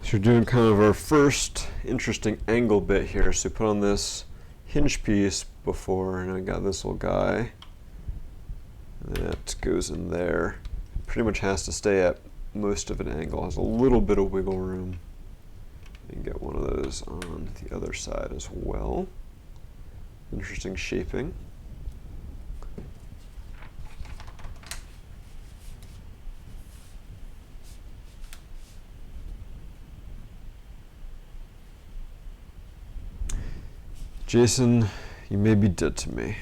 So we're doing kind of our first interesting angle bit here. So we put on this hinge piece before, and I got this little guy that goes in there. Pretty much has to stay at most of an angle, has a little bit of wiggle room. And get one of those on the other side as well. Interesting shaping. Jason, you may be dead to me.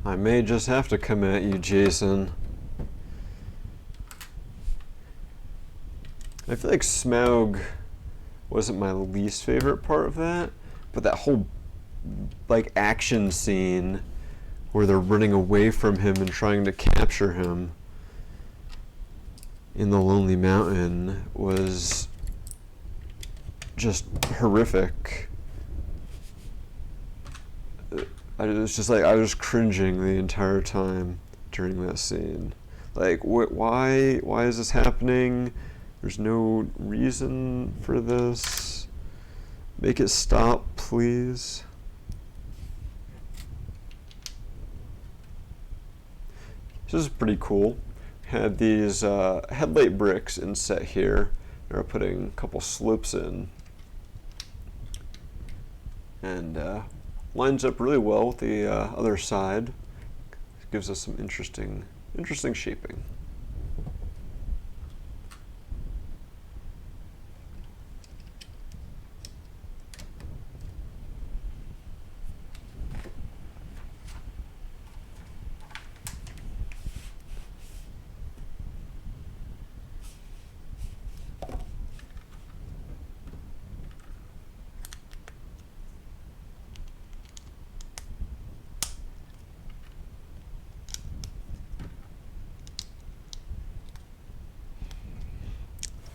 I may just have to come at you, Jason. I feel like Smaug wasn't my least favorite part of that, but that whole like action scene where they're running away from him and trying to capture him in the Lonely Mountain was just horrific. I was cringing the entire time during that scene. Like, why is this happening? There's no reason for this. Make it stop, please. This is pretty cool. Had these headlight bricks inset here. They're putting a couple slopes in. And lines up really well with the other side. Gives us some interesting shaping.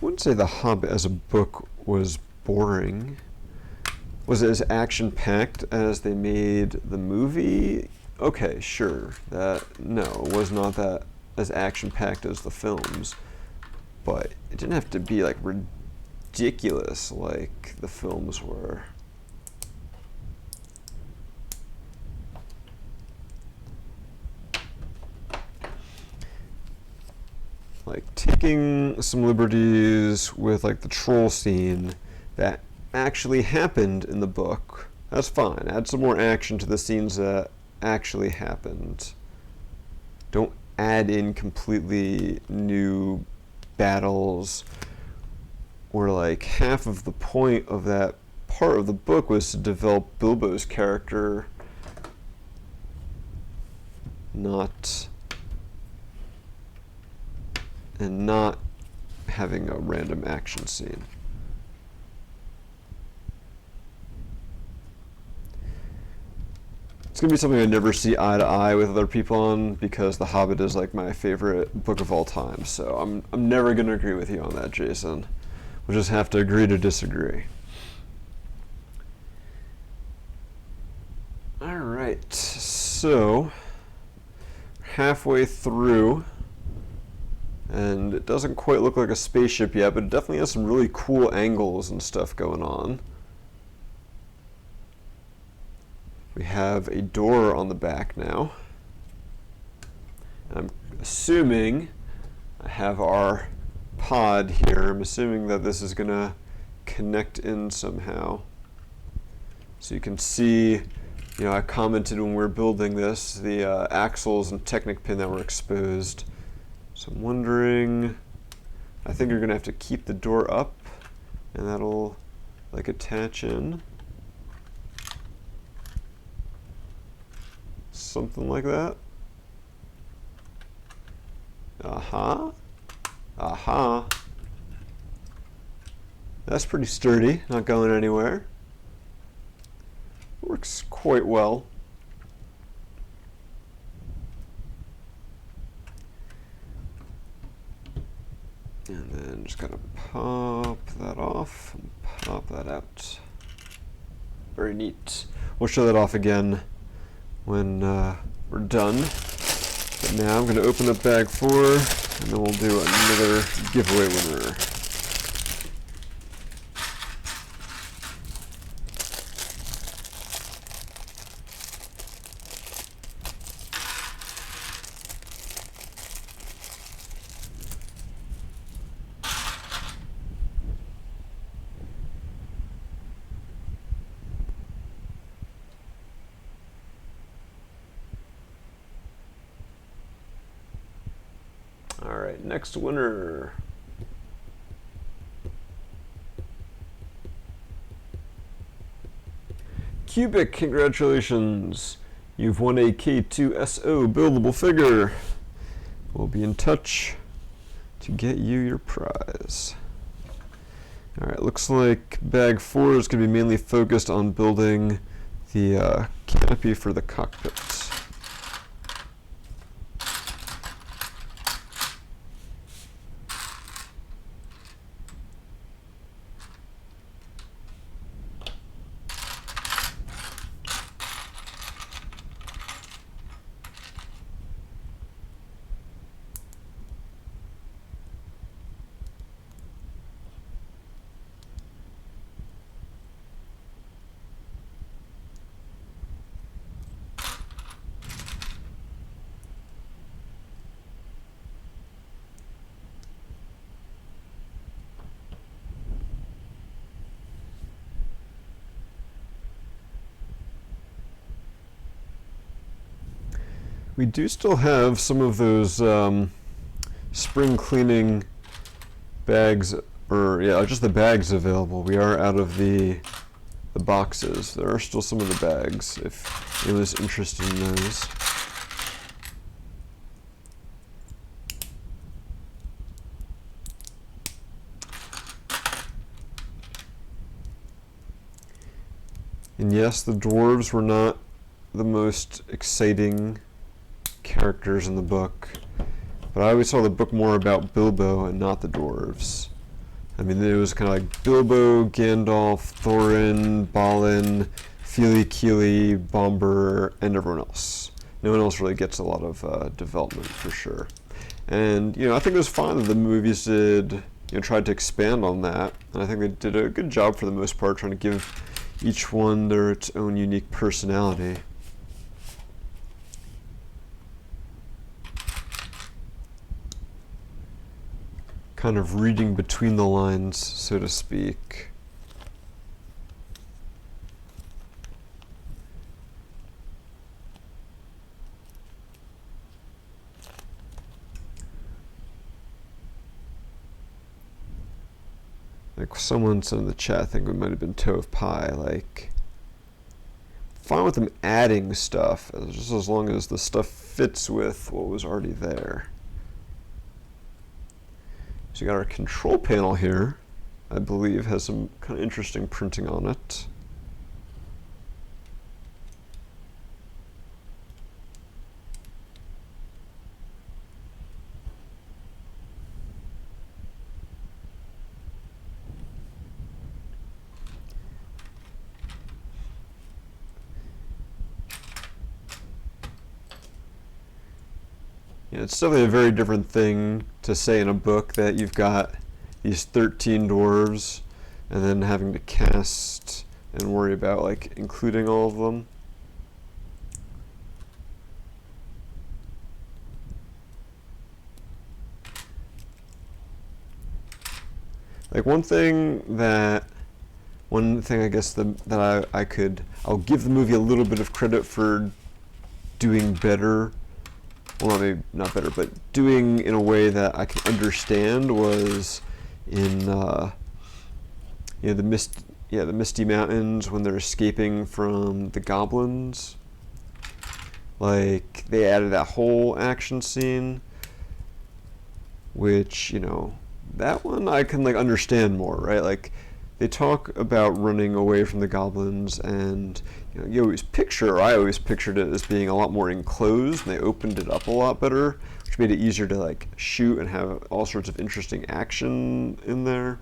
wouldn't say The Hobbit as a book was boring. Was it as action-packed as they made the movie? Okay, sure. No, it was not that as action-packed as the films, but it didn't have to be like ridiculous like the films were. Like taking some liberties with like the troll scene that actually happened in the book. That's fine. Add some more action to the scenes that actually happened. Don't add in completely new battles where like half of the point of that part of the book was to develop Bilbo's character, not having a random action scene. It's gonna be something I never see eye to eye with other people on because The Hobbit is like my favorite book of all time. So I'm never gonna agree with you on that, Jason. We'll just have to agree to disagree. All right, so halfway through, and it doesn't quite look like a spaceship yet, but it definitely has some really cool angles and stuff going on. We have a door on the back now. I'm assuming I have our pod here. I'm assuming that this is gonna connect in somehow. So you can see, I commented when we were building this, the axles and Technic pin that were exposed. So I'm wondering, I think you're gonna have to keep the door up and that'll like attach in. Something like that. Aha. Aha. That's pretty sturdy, not going anywhere. Works quite well. And then just gotta pop that off and pop that out. Very neat. We'll show that off again when we're done. But now I'm going to open up bag 4 and then we'll do another giveaway winner. All right, next winner. Cubic, congratulations. You've won a K2SO buildable figure. We'll be in touch to get you your prize. All right, looks like bag 4 is going to be mainly focused on building the canopy for the cockpit. We do still have some of those spring cleaning bags, or yeah, just the bags available. We are out of the boxes. There are still some of the bags if anyone's interested in those. And yes, the dwarves were not the most exciting characters in the book, but I always saw the book more about Bilbo and not the dwarves. I mean, it was kind of like Bilbo, Gandalf, Thorin, Balin, Fili Kili, Bomber, and everyone else. No one else really gets a lot of development for sure. And I think it was fine that the movies tried to expand on that. And I think they did a good job for the most part, trying to give each one its own unique personality. Kind of reading between the lines, so to speak. Like someone said in the chat, I think it might have been Toe of Pie, like, fine with them adding stuff, just as long as the stuff fits with what was already there. So you got our control panel here, I believe has some kind of interesting printing on it. It's definitely a very different thing to say in a book that you've got these 13 dwarves and then having to cast and worry about like including all of them. Like one thing I guess that I'll give the movie a little bit of credit for doing better. Well, maybe not better, but doing in a way that I can understand was in the Misty Mountains when they're escaping from the goblins. Like they added that whole action scene, which that one I can like understand more, right? Like they talk about running away from the goblins, and I always pictured it as being a lot more enclosed, and they opened it up a lot better, which made it easier to like shoot and have all sorts of interesting action in there.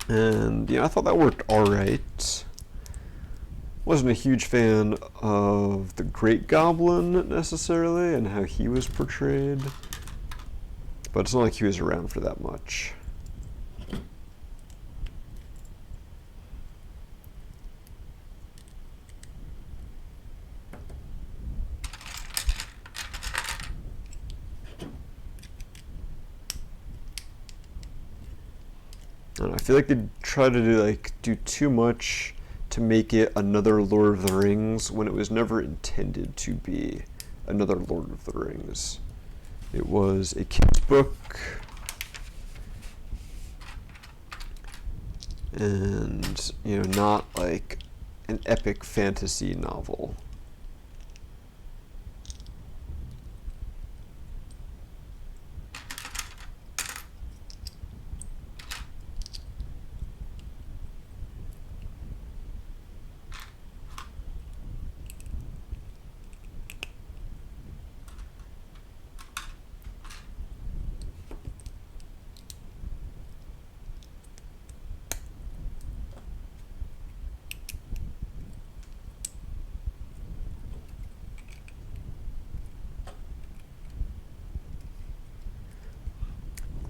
And I thought that worked all right. Wasn't a huge fan of the Great Goblin necessarily and how he was portrayed, but it's not like he was around for that much. I feel like they try to do too much to make it another Lord of the Rings when it was never intended to be another Lord of the Rings. It was a kid's book, and not like an epic fantasy novel.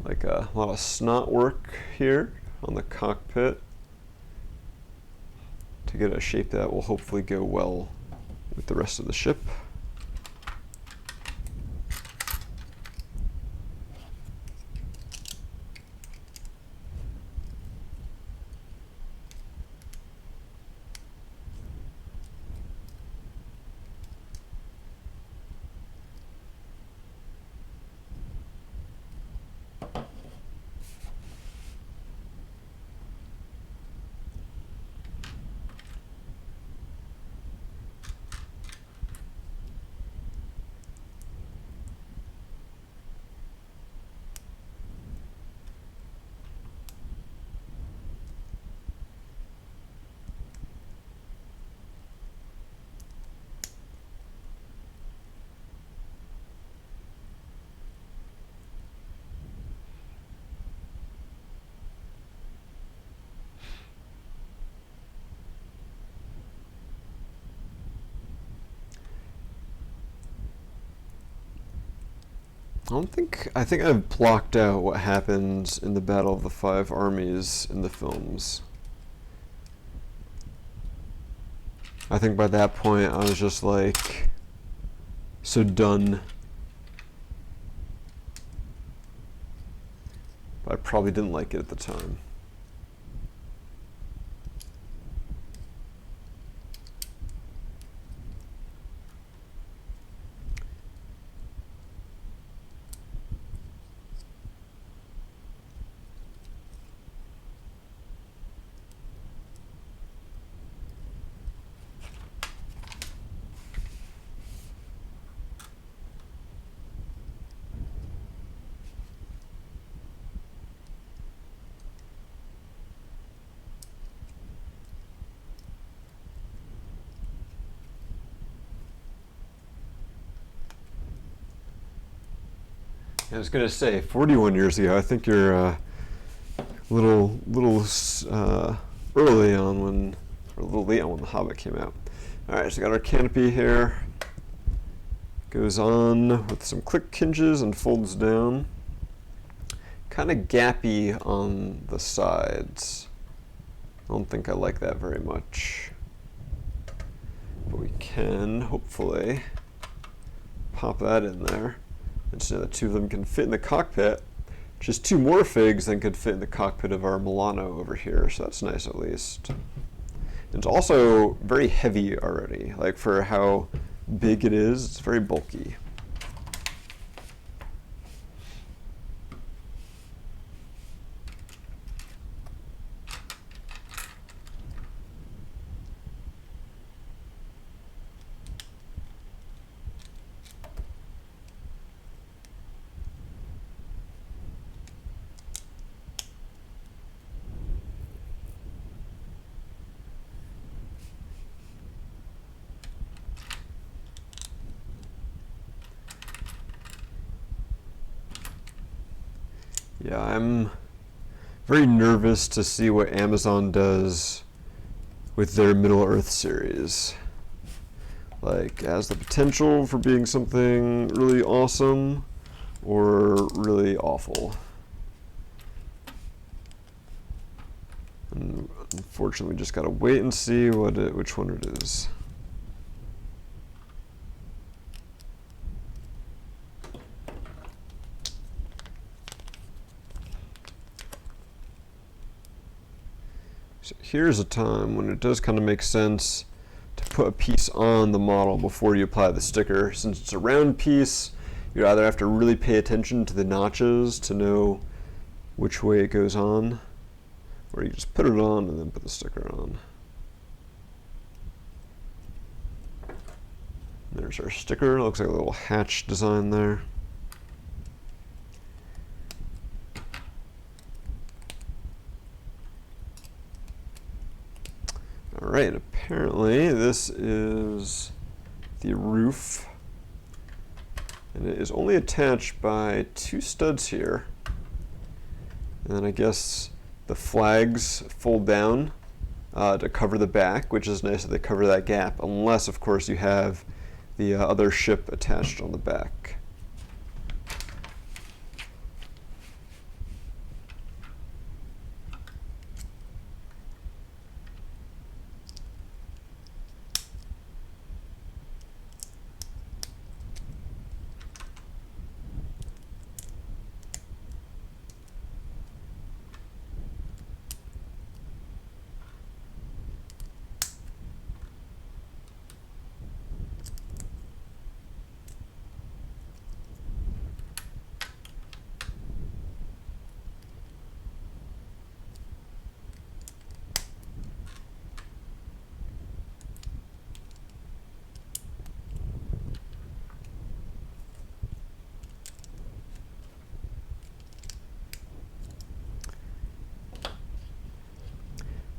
Like a lot of snot work here on the cockpit to get a shape that will hopefully go well with the rest of the ship. I think I've blocked out what happens in the Battle of the Five Armies in the films. I think by that point I was just like so done. But I probably didn't like it at the time. I was gonna say 41 years ago. I think you're a little early on when, or a little late on when The Hobbit came out. All right, so we got our canopy here. Goes on with some click hinges and folds down. Kind of gappy on the sides. I don't think I like that very much. But we can hopefully pop that in there. And so the two of them can fit in the cockpit. Just two more figs then could fit in the cockpit of our Milano over here, so that's nice at least. And it's also very heavy already. Like for how big it is, it's very bulky. Yeah, I'm very nervous to see what Amazon does with their Middle-earth series. Like, it has the potential for being something really awesome or really awful. And unfortunately, we just gotta wait and see which one it is. So here's a time when it does kind of make sense to put a piece on the model before you apply the sticker. Since it's a round piece, you either have to really pay attention to the notches to know which way it goes on, or you just put it on and then put the sticker on. There's our sticker. Looks like a little hatch design there. All right, apparently this is the roof, and it is only attached by two studs here. And then I guess the flags fold down to cover the back, which is nice that they cover that gap, unless of course you have the other ship attached on the back.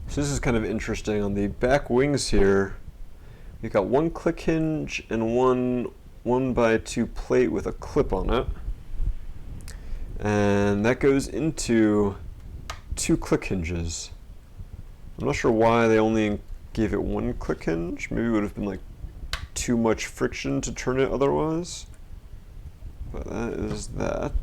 So this is kind of interesting. On the back wings here, you've got one click hinge and one 1x2 plate with a clip on it. And that goes into two click hinges. I'm not sure why they only gave it one click hinge. Maybe it would have been like too much friction to turn it otherwise. but that is that.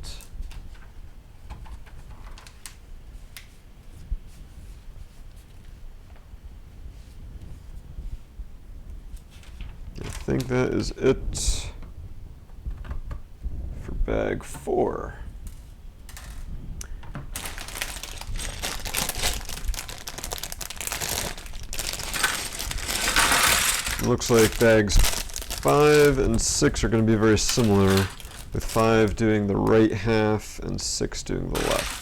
I think that is it for bag 4. It looks like bags 5 and 6 are going to be very similar, with 5 doing the right half and 6 doing the left.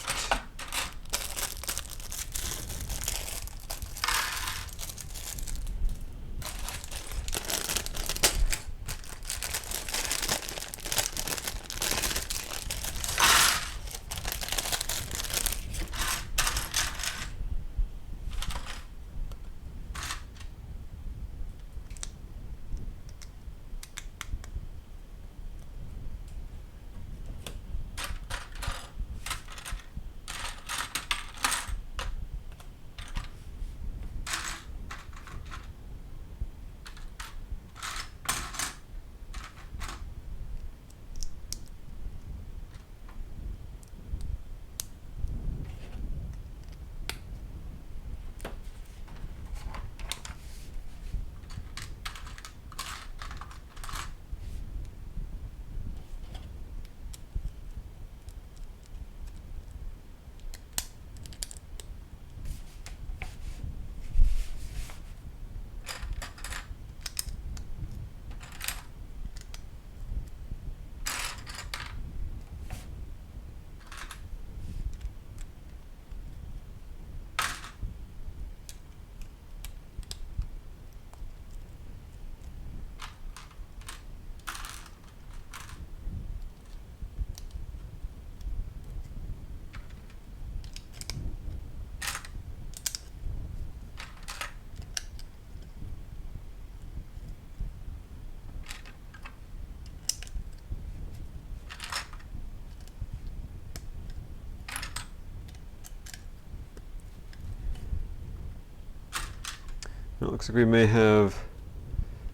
It looks like we may have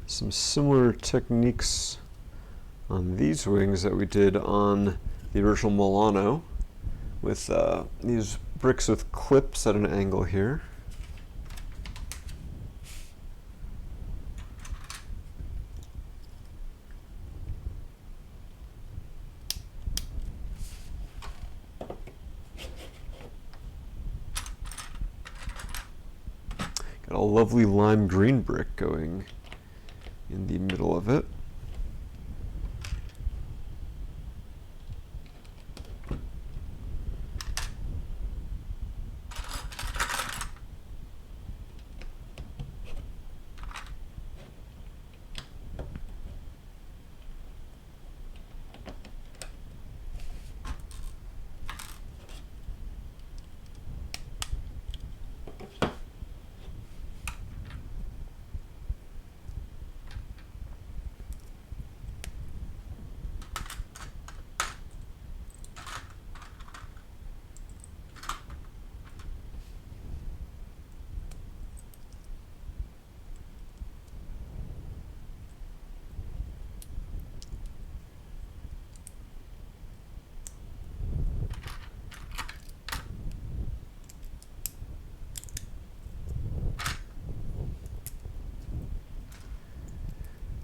some similar techniques on these wings that we did on the original Milano, with these bricks with clips at an angle here. Got a lovely lime green brick going in the middle of it.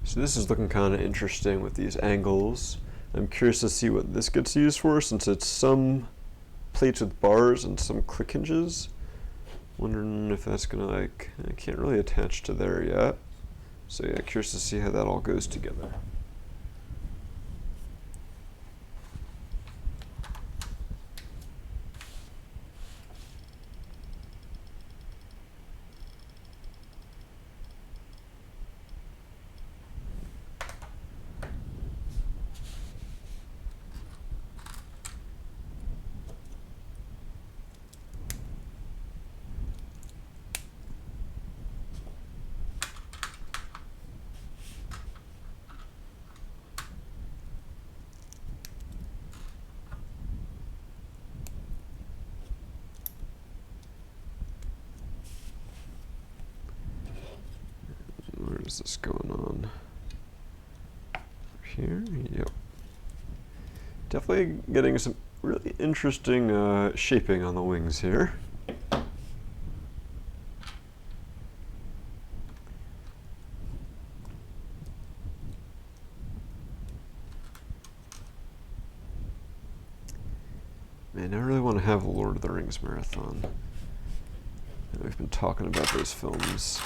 So this is looking kind of interesting with these angles. I'm curious to see what this gets used for, since it's some plates with bars and some click hinges. Wondering if that's gonna, like, I can't really attach to there yet. So yeah, curious to see how that all goes together. Where is this going on? Here? Yep. Definitely getting some really interesting shaping on the wings here. Man, I really want to have a Lord of the Rings marathon. We've been talking about those films.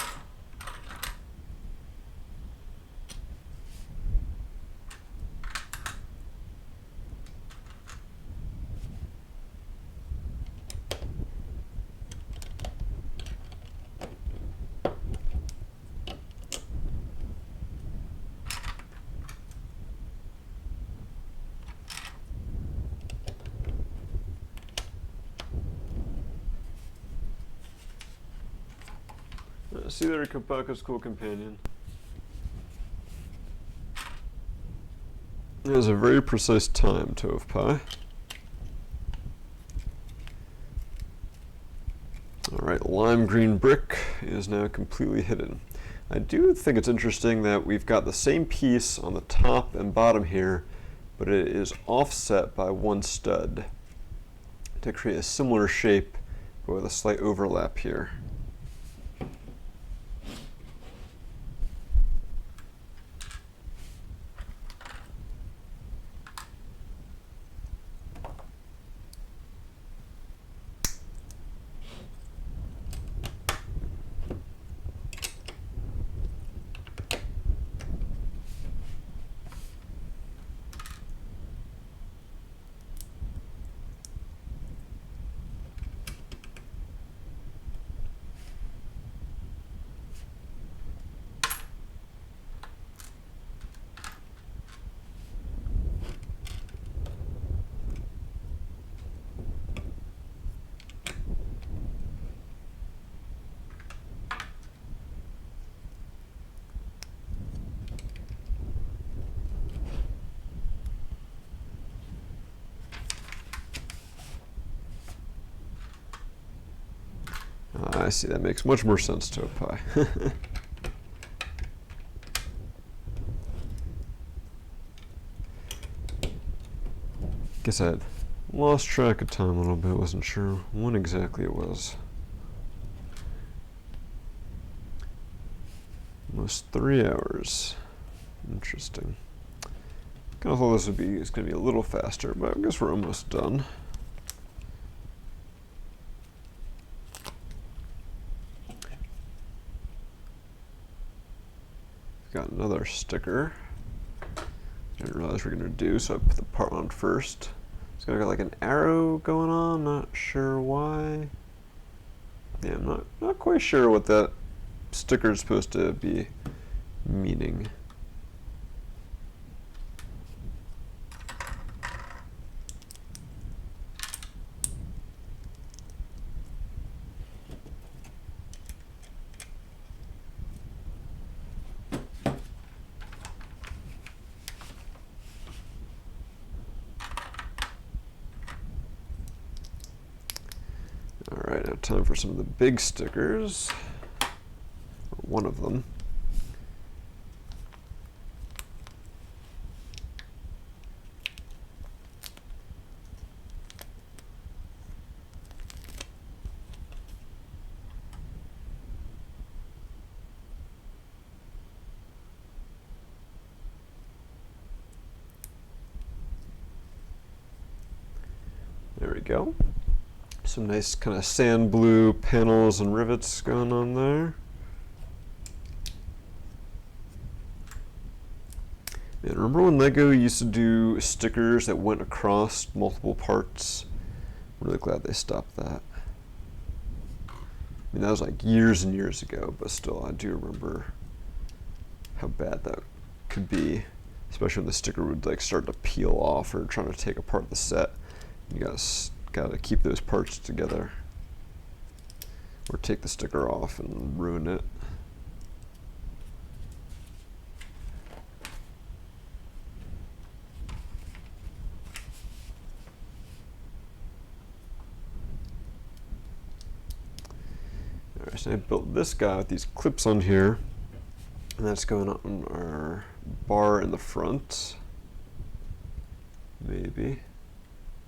See there, Kopaka's cool companion. It has a very precise time, Tovepie. Alright, lime green brick is now completely hidden. I do think it's interesting that we've got the same piece on the top and bottom here, but it is offset by one stud to create a similar shape, but with a slight overlap here. I see, that makes much more sense, Tovepie. Guess I had lost track of time a little bit, wasn't sure when exactly it was. Almost 3 hours. Interesting. Kind of thought this would be, it's going to be a little faster, but I guess we're almost done. Got another sticker. Didn't realize we were going to do, so I put the part on first. It's got like an arrow going on, not sure why. Yeah, I'm not quite sure what that sticker is supposed to be meaning. Alright, now time for some of the big stickers, or one of them. There we go. Some nice kind of sand blue panels and rivets going on there. And remember when Lego used to do stickers that went across multiple parts? I'm really glad they stopped that. I mean, that was like years and years ago, but still, I do remember how bad that could be, especially when the sticker would like start to peel off or trying to take apart the set. You gotta keep those parts together, or take the sticker off and ruin it. Alright, so I built this guy with these clips on here, and that's going on our bar in the front. maybe.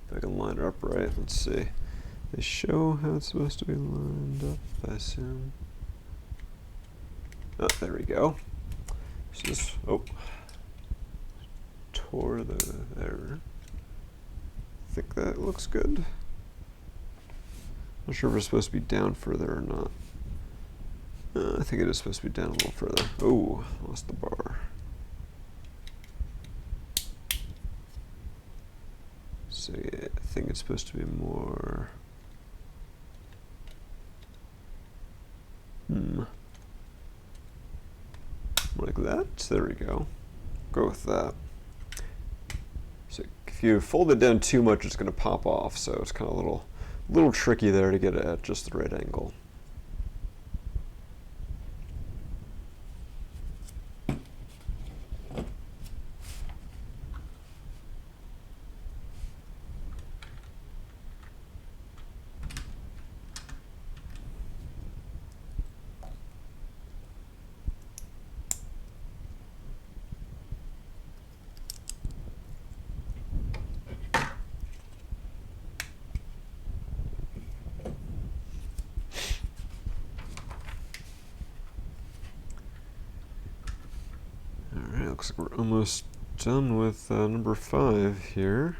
If I can line it up right, let's see. They show how it's supposed to be lined up, I assume. Oh, there we go. So this, oh, tore there. I think that looks good. Not sure if it's supposed to be down further or not. I think it is supposed to be down a little further. Oh, lost the bar. So yeah, I think it's supposed to be more. Like that. There we go. Go with that. So if you fold it down too much, it's going to pop off. So it's kind of a little tricky there to get it at just the right angle. Looks like we're almost done with number 5 here.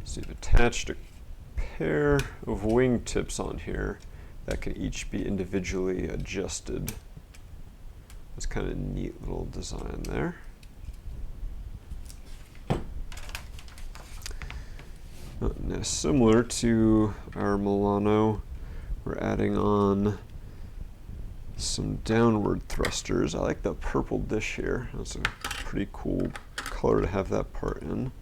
So you've attached a pair of wing tips on here that can each be individually adjusted. That's kind of a neat little design there. Now, similar to our Milano, we're adding on some downward thrusters. I like the purple dish here. That's a pretty cool color to have that part in.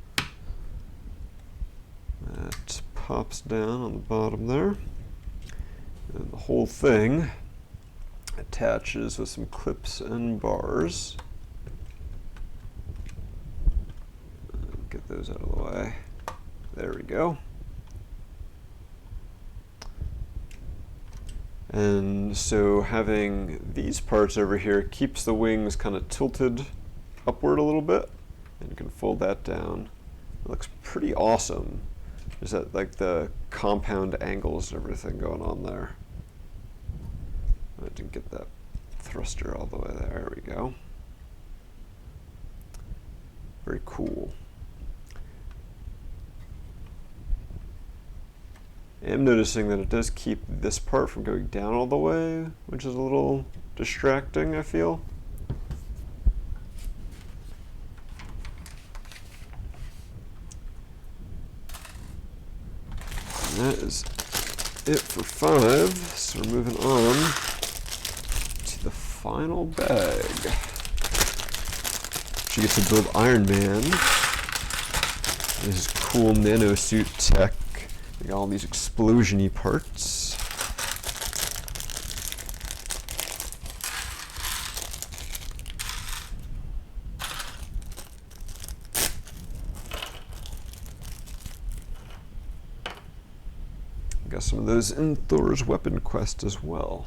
That pops down on the bottom there, and the whole thing attaches with some clips and bars. Get those out of the way. There we go. And so having these parts over here keeps the wings kind of tilted upward a little bit, and you can fold that down. It looks pretty awesome. Is that like the compound angles and everything going on there? I didn't get that thruster all the way there. There we go. Very cool. I am noticing that it does keep this part from going down all the way, which is a little distracting, I feel. And that is it for 5, so we're moving on to the final bag. You get to build Iron Man. This cool nanosuit tech. We got all these explosion-y parts. Got some of those in Thor's Weapon Quest as well.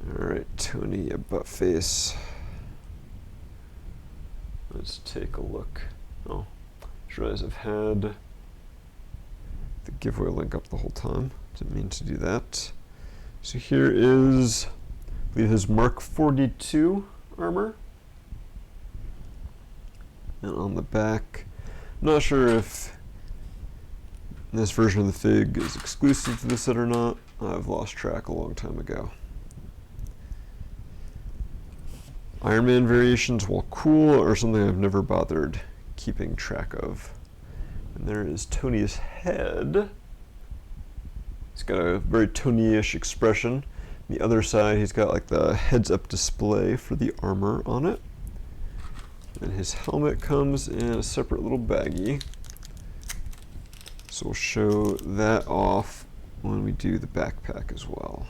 Alright, Tony, a butt face. Let's take a look. Oh, just realized I've had the giveaway link up the whole time. Didn't mean to do that. So here is, I believe, his Mark 42 armor. And on the back, I'm not sure if this version of the fig is exclusive to this set or not. I've lost track a long time ago. Iron Man variations, while cool, are something I've never bothered keeping track of. And there is Tony's head. He's got a very Tony-ish expression. On the other side, he's got like the heads-up display for the armor on it. And his helmet comes in a separate little baggie. So we'll show that off when we do the backpack as well.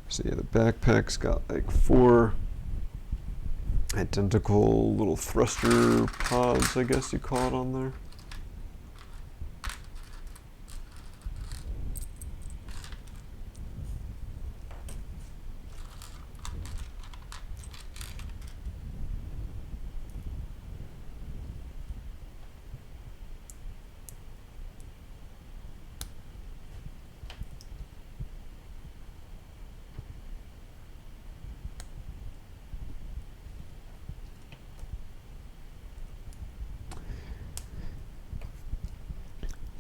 So yeah, the backpack's got like 4 identical little thruster pods, I guess you call it, on there.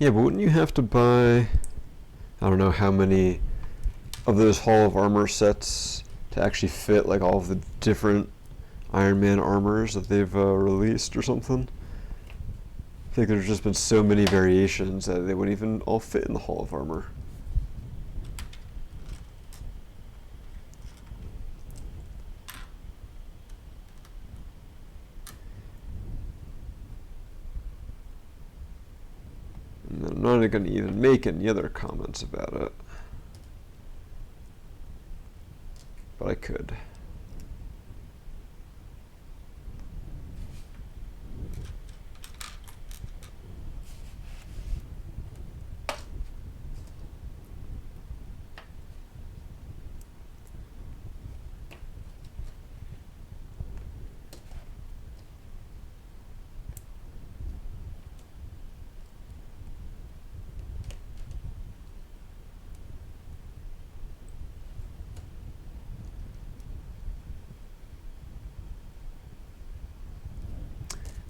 Yeah, but wouldn't you have to buy, I don't know how many of those Hall of Armor sets to actually fit like all of the different Iron Man armors that they've released or something? I think there's just been so many variations that they wouldn't even all fit in the Hall of Armor. And I'm not going to even make any other comments about it. But I could.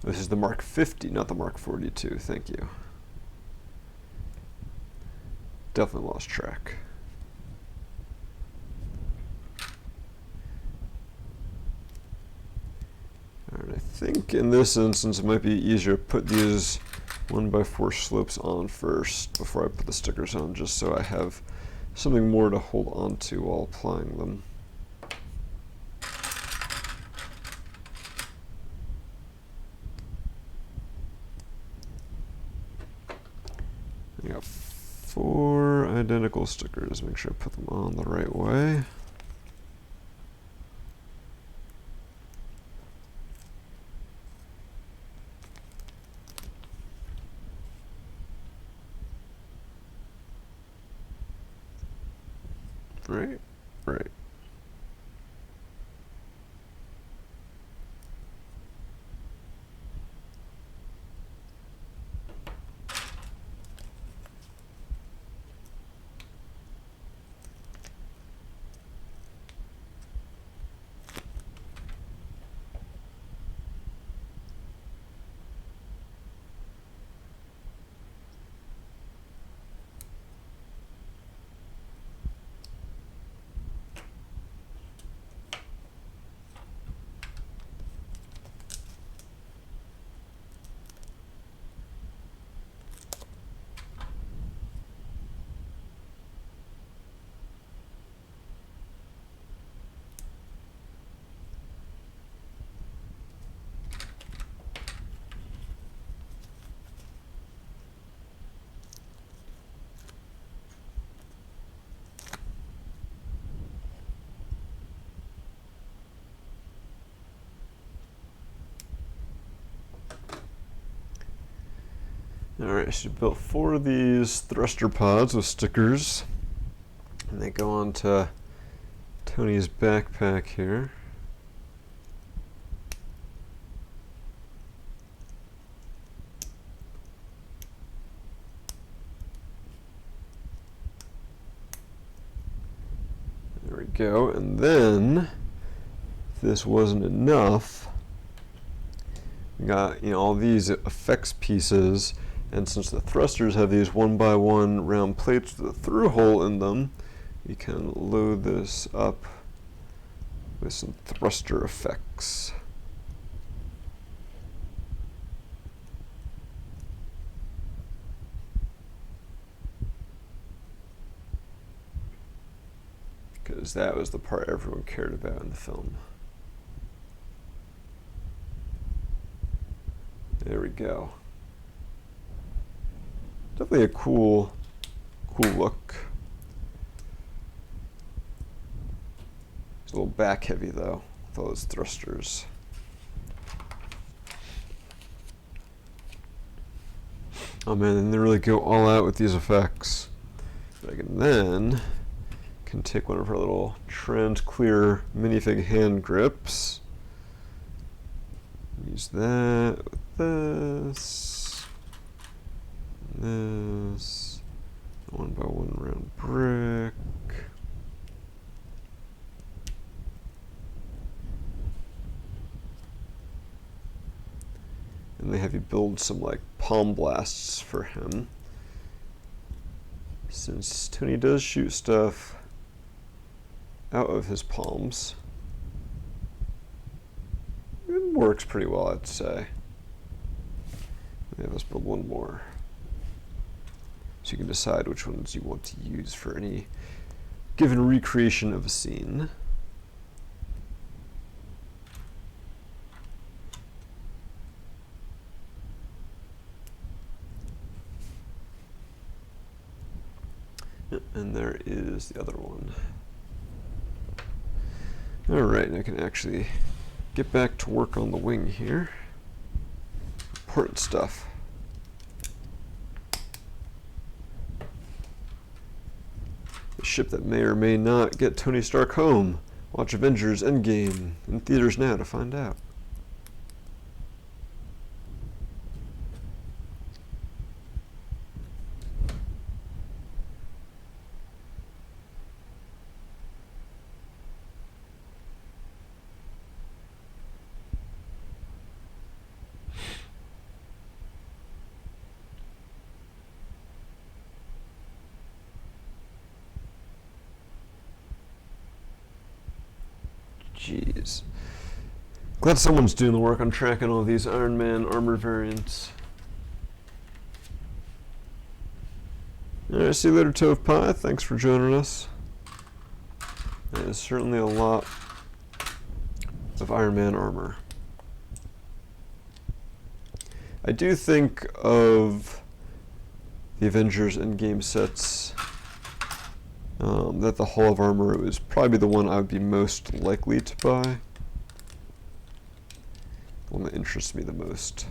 This is the Mark 50, not the Mark 42. Thank you. Definitely lost track. Alright, I think in this instance it might be easier to put these 1x4 slopes on first before I put the stickers on, just so I have something more to hold on to while applying them. I got 4 identical stickers. Make sure I put them on the right way. Right, right. Alright, so built 4 of these thruster pods with stickers, and they go on to Tony's backpack here. There we go, and then, if this wasn't enough, we got, all these effects pieces. And since the thrusters have these 1x1 round plates with a through hole in them, you can load this up with some thruster effects. because that was the part everyone cared about in the film. There we go. Definitely a cool look. It's a little back heavy though, with all those thrusters. Oh man, and they really go all out with these effects. But I can then take one of our little trend clear minifig hand grips. Use that with this. This. One by one round brick. And they have you build some like palm blasts for him. Since Tony does shoot stuff out of his palms, it works pretty well, I'd say. Yeah, let's build one more. So you can decide which ones you want to use for any given recreation of a scene. And there is the other one. Alright, I can actually get back to work on the wing here. Important stuff. The ship that may or may not get Tony Stark home. Watch Avengers Endgame in theaters now to find out. Jeez. Glad someone's doing the work on tracking all these Iron Man armor variants. Alright, see you later, Tove Pie. Thanks for joining us. That is certainly a lot of Iron Man armor. I do think of the Avengers Endgame sets that the Hall of Armor was probably the one I would be most likely to buy. The one that interests me the most.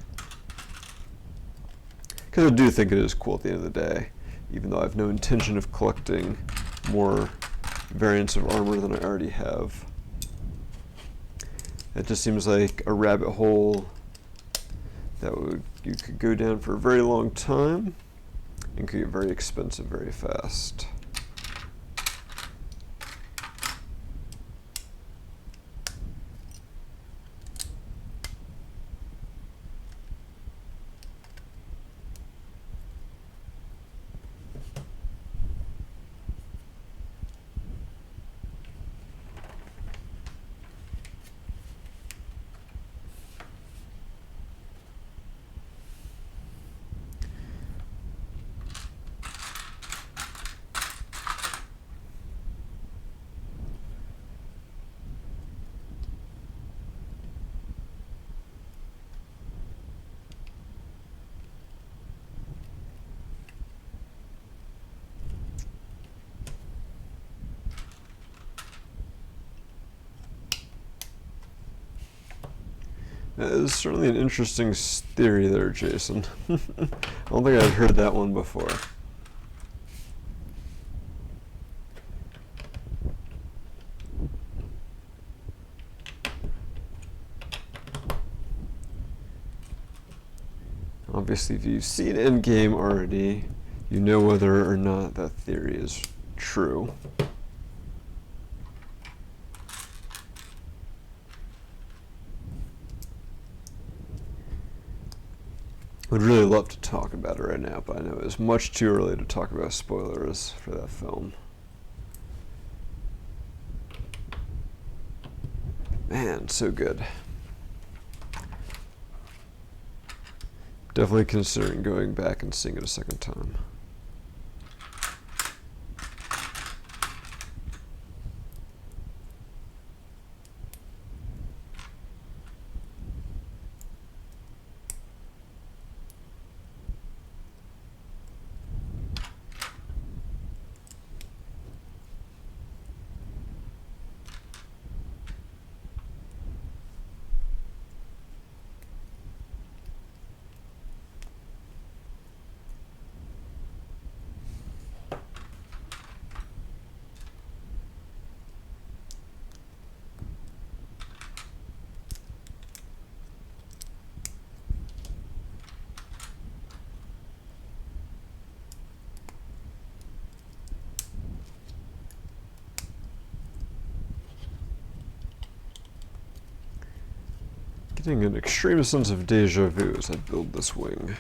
Because I do think it is cool at the end of the day, even though I have no intention of collecting more variants of armor than I already have. It just seems like a rabbit hole that you could go down for a very long time and could get very expensive very fast. That is certainly an interesting theory there, Jason. I don't think I've heard that one before. Obviously, if you've seen Endgame already, you know whether or not that theory is true. Would really love to talk about it right now, but I know it's much too early to talk about spoilers for that film. Man, so good. Definitely considering going back and seeing it a second time. Getting an extreme sense of deja vu as I build this wing.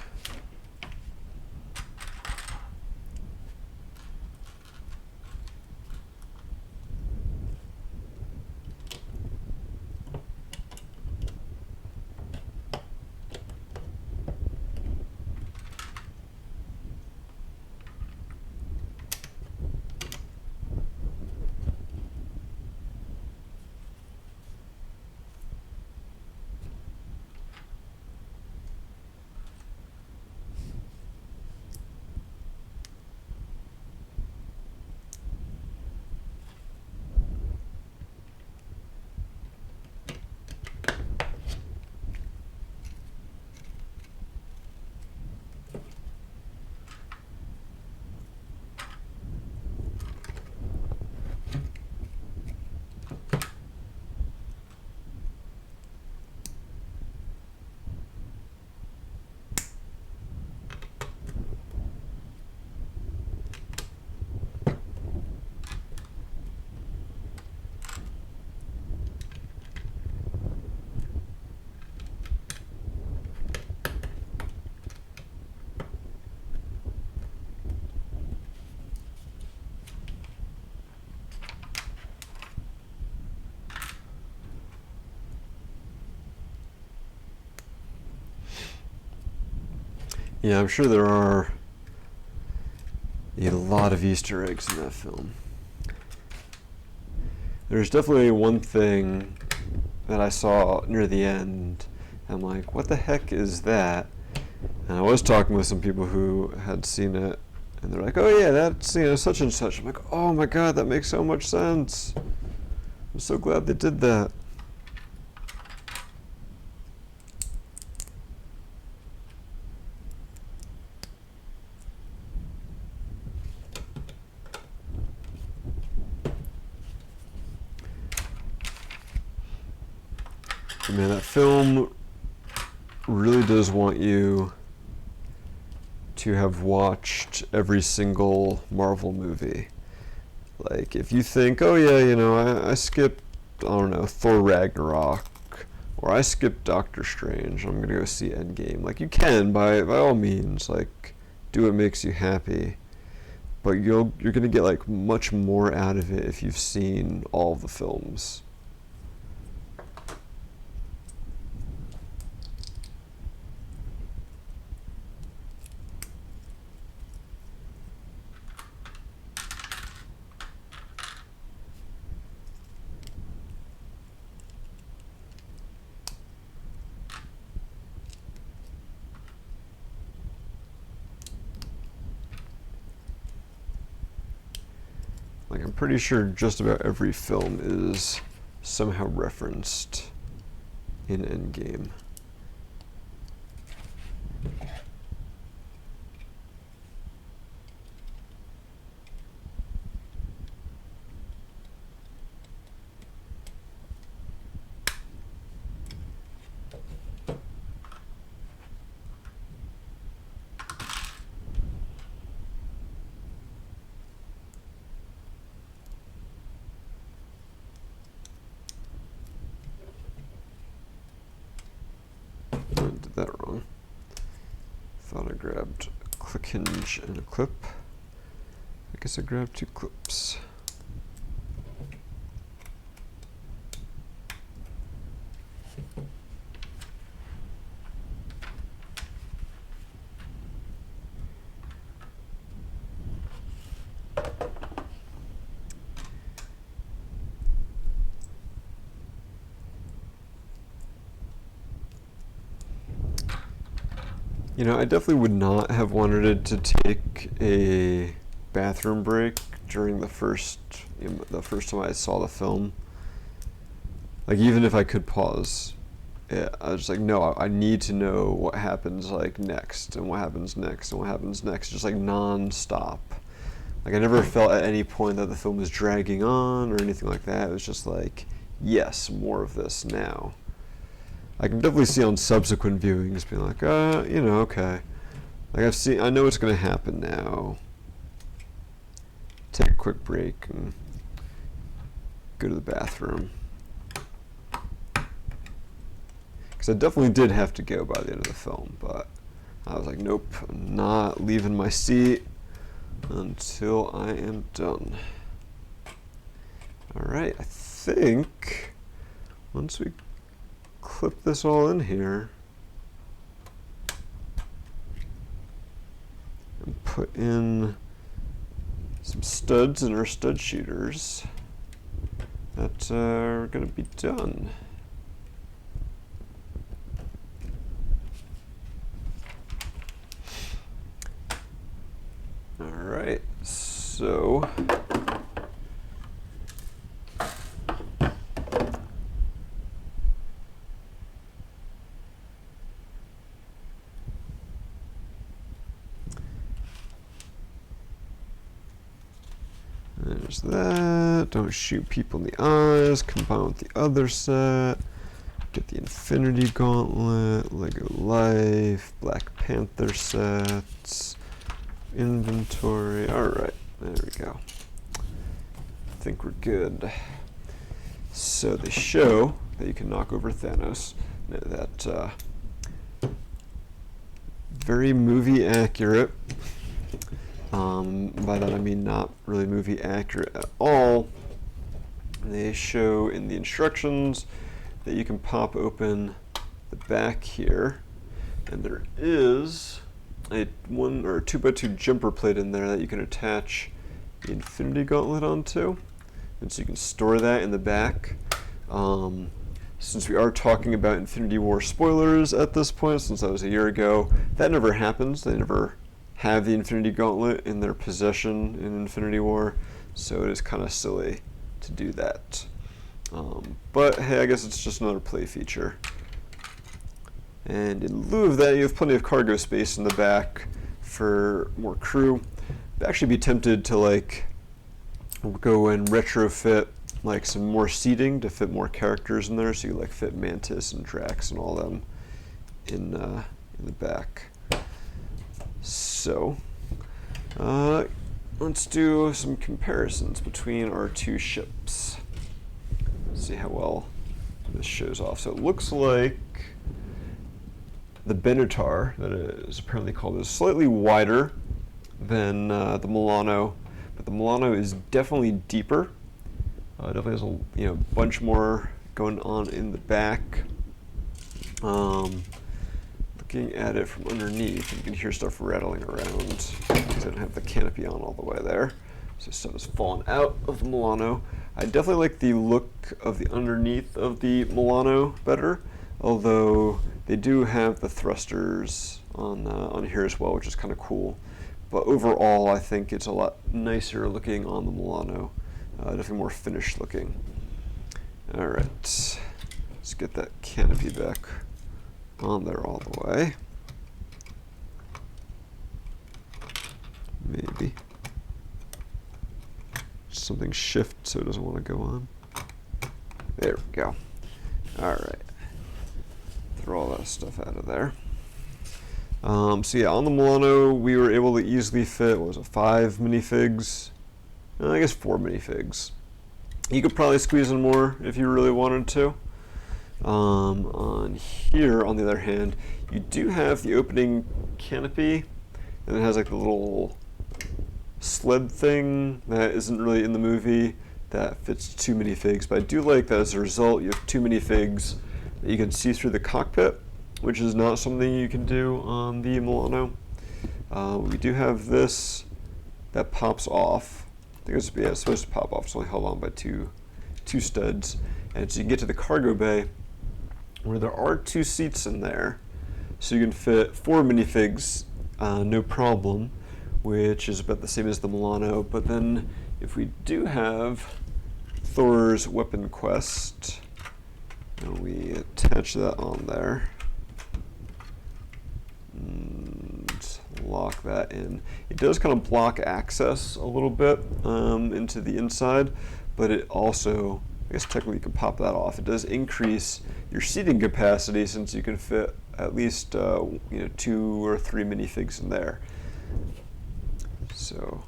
Yeah, I'm sure there are a lot of Easter eggs in that film. There's definitely one thing that I saw near the end. I'm like, what the heck is that? And I was talking with some people who had seen it, and they're like, oh yeah, that's, you know, such and such. I'm like, oh my god, that makes so much sense. I'm so glad they did that. Man, that film really does want you to have watched every single Marvel movie. Like, if you think, oh yeah, you know, I skipped, I don't know, Thor Ragnarok, or I skipped Doctor Strange, I'm gonna go see Endgame. Like, you can, by all means, like, do what makes you happy. But you're gonna get, like, much more out of it if you've seen all the films. Like, I'm pretty sure just about every film is somehow referenced in Endgame. I did that wrong. Thought I grabbed a click hinge and a clip. I guess I grabbed two clips. You know, I definitely would not have wanted it to take a bathroom break during the first time I saw the film. Like, even if I could pause, yeah, I was like, no, I need to know what happens, like, next, and what happens next, and what happens next, just like non-stop. Like, I never felt at any point that the film was dragging on or anything like that. It was just like, yes, more of this now. I can definitely see on subsequent viewings being like, you know, okay. Like, I know what's going to happen now. Take a quick break and go to the bathroom. Because because I definitely did have to go by the end of the film, but I was like, nope, I'm not leaving my seat until I am done. All right, I think once we clip this all in here and put in some studs in our stud shooters, that are going to be done. All right, so there's that. Don't shoot people in the eyes. Combine with the other set. Get the Infinity Gauntlet, Lego Life, Black Panther sets, inventory. All right, there we go. I think we're good. So they show that you can knock over Thanos. That very movie accurate. By that I mean not really movie accurate at all. They show in the instructions that you can pop open the back here, and there is a 1 or 2x2 jumper plate in there that you can attach the Infinity Gauntlet onto, and so you can store that in the back. Since we are talking about Infinity War spoilers at this point, since that was a year ago, that never happens. They never have the Infinity Gauntlet in their possession in Infinity War, so it is kind of silly to do that. But hey, I guess it's just another play feature. And in lieu of that, you have plenty of cargo space in the back for more crew. I'd actually be tempted to like go and retrofit like some more seating to fit more characters in there, so you like fit Mantis and Drax and all them in the back. So let's do some comparisons between our two ships. See how well this shows off. So it looks like the Benatar, that is apparently called, is slightly wider than the Milano, but the Milano is definitely deeper. Definitely has a bunch more going on in the back. Looking at it from underneath, you can hear stuff rattling around because I don't have the canopy on all the way there. So stuff is falling out of the Milano. I definitely like the look of the underneath of the Milano better, although they do have the thrusters on here as well, which is kind of cool. But overall, I think it's a lot nicer looking on the Milano. Definitely more finished looking. All right, let's get that canopy back on there all the way. Maybe something shift so it doesn't want to go on. There we go. All right, throw all that stuff out of there. So yeah, on the Milano, we were able to easily fit, what was it, 5 minifigs? I guess 4 minifigs. You could probably squeeze in more if you really wanted to. On here, on the other hand, you do have the opening canopy, and it has like the little sled thing that isn't really in the movie that fits 2 minifigs, but I do like that as a result you have 2 minifigs that you can see through the cockpit, which is not something you can do on the Milano. We do have this that pops off. I think it's supposed to pop off. It's only held on by two studs, and so you can get to the cargo bay where there are 2 seats in there, so you can fit 4 minifigs, no problem, which is about the same as the Milano. But then if we do have Thor's Weapon Quest, and we attach that on there and lock that in, it does kind of block access a little bit into the inside, but it also, I guess technically you can pop that off. It does increase your seating capacity since you can fit at least 2 or 3 minifigs in there. So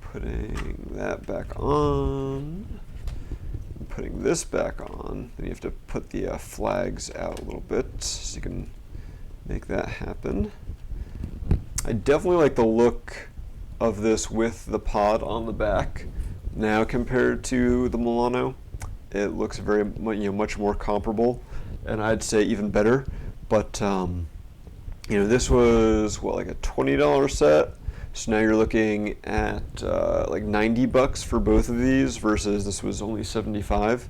putting that back on, putting this back on, then you have to put the flags out a little bit so you can make that happen. I definitely like the look of this with the pod on the back now compared to the Milano. It looks very much more comparable, and I'd say even better. But this was like a $20 set. So now you're looking at like $90 for both of these versus this was only $75.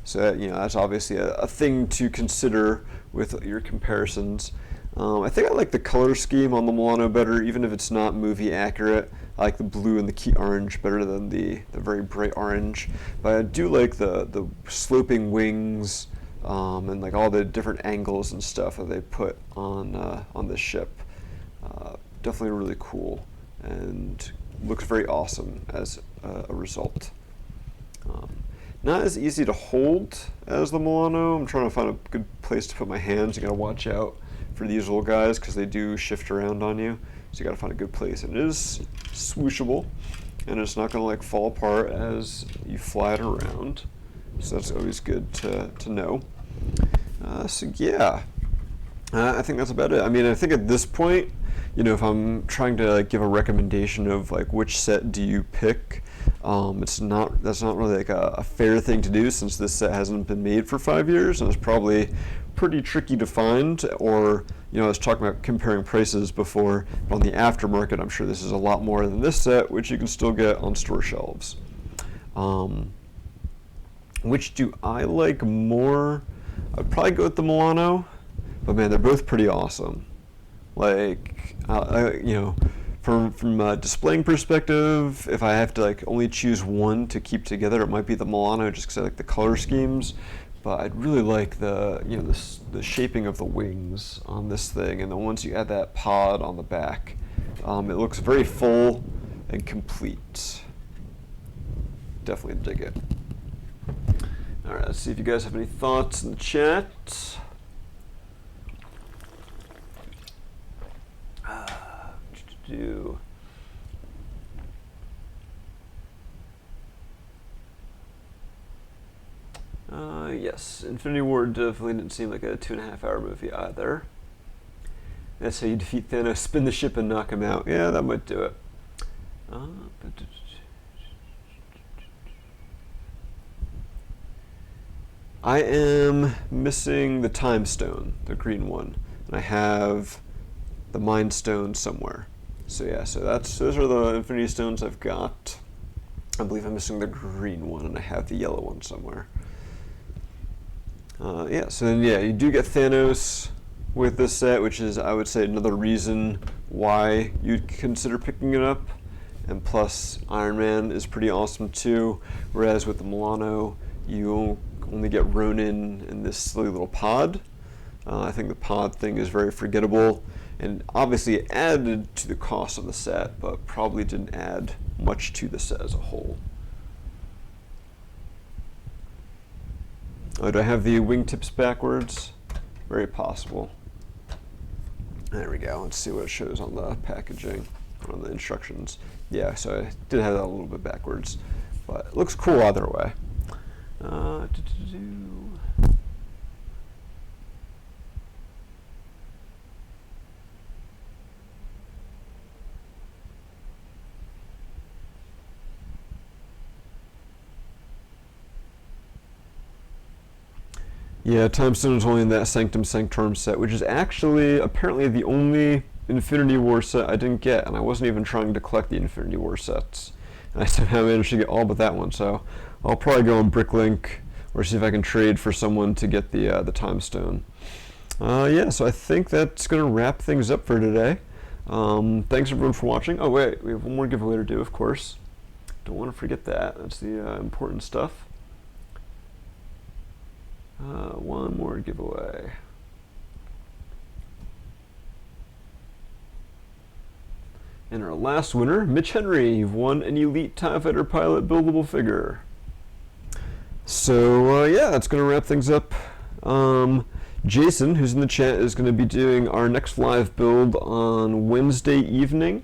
So that's obviously a thing to consider with your comparisons. I think I like the color scheme on the Milano better, even if it's not movie accurate. I like the blue and the key orange better than the very bright orange. But I do like the sloping wings and like all the different angles and stuff that they put on this ship. Definitely really cool and looks very awesome as a result. Not as easy to hold as the Milano. I'm trying to find a good place to put my hands. You gotta watch out for these little guys because they do shift around on you. So you gotta find a good place. And it is swooshable, and it's not gonna like fall apart as you fly it around. So that's always good to know. So yeah, I think that's about it. I mean, I think at this point, if I'm trying to like give a recommendation of like which set do you pick, that's not really like a fair thing to do since this set hasn't been made for 5 years and it's probably pretty tricky to find. Or I was talking about comparing prices before. On the aftermarket, I'm sure this is a lot more than this set, which you can still get on store shelves. Which do I like more? I'd probably go with the Milano, but man, they're both pretty awesome. Like, from a displaying perspective, if I have to like only choose one to keep together, it might be the Milano just because I like the color schemes. But I'd really like the shaping of the wings on this thing, and then once you add that pod on the back, it looks very full and complete. Definitely dig it. All right, let's see if you guys have any thoughts in the chat. Yes, Infinity War definitely didn't seem like a 2.5-hour movie either. That's how you defeat Thanos, spin the ship and knock him out. Yeah, that might do it. I am missing the Time Stone, the green one, and I have the Mind Stone somewhere. So yeah, those are the Infinity Stones I've got. I believe I'm missing the green one, and I have the yellow one somewhere. So then you do get Thanos with this set, which is, I would say, another reason why you'd consider picking it up. And plus, Iron Man is pretty awesome too, whereas with the Milano, you only get Ronin in this silly little pod. I think the pod thing is very forgettable, and obviously it added to the cost of the set, but probably didn't add much to the set as a whole. Oh, do I have the wingtips backwards? Very possible. There we go. Let's see what it shows on the packaging, on the instructions. Yeah, so I did have that a little bit backwards, but it looks cool either way. Yeah, Time Stone is only in that Sanctum Sanctorum set, which is actually apparently the only Infinity War set I didn't get, and I wasn't even trying to collect the Infinity War sets. And I somehow managed to get all but that one, so I'll probably go on Bricklink or see if I can trade for someone to get the Time Stone. So I think that's going to wrap things up for today. Thanks everyone for watching. Oh wait, we have one more giveaway to do, of course. Don't want to forget that. That's the important stuff. One more giveaway. And our last winner, Mitch Henry. You've won an Elite TIE Fighter Pilot buildable figure. So that's going to wrap things up. Jason, who's in the chat, is going to be doing our next live build on Wednesday evening.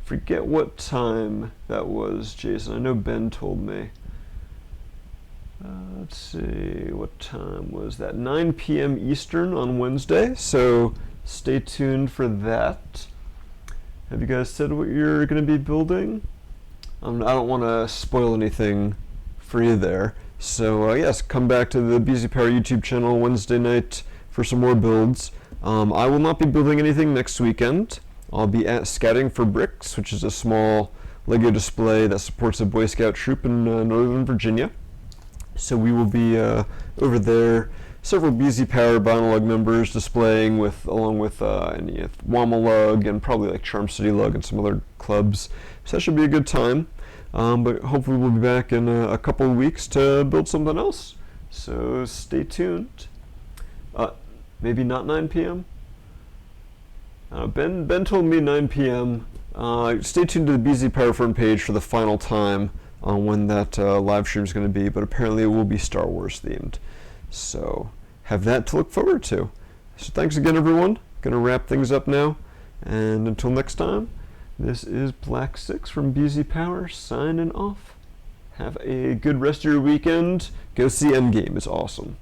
Forget what time that was, Jason. I know Ben told me. Let's see, what time was that? 9 p.m. Eastern on Wednesday, so stay tuned for that. Have you guys said what you're going to be building? I don't want to spoil anything for you there. So yes, come back to the BZ Power YouTube channel Wednesday night for some more builds. I will not be building anything next weekend. I'll be at Scouting for Bricks, which is a small LEGO display that supports a Boy Scout troop in Northern Virginia. So we will be over there, several BZ Power Vinyl Lug members displaying along with Wama Lug and probably like Charm City Lug and some other clubs. So that should be a good time. But hopefully we'll be back in a couple of weeks to build something else. So stay tuned. Maybe not 9 p.m. Ben told me 9 p.m. Stay tuned to the BZ Power front page for the final time on when that live stream is going to be, but apparently it will be Star Wars themed. So have that to look forward to. So thanks again, everyone. Gonna wrap things up now, and until next time, this is Black 6 from BZ Power signing off. Have a good rest of your weekend. Go see Endgame, it's awesome.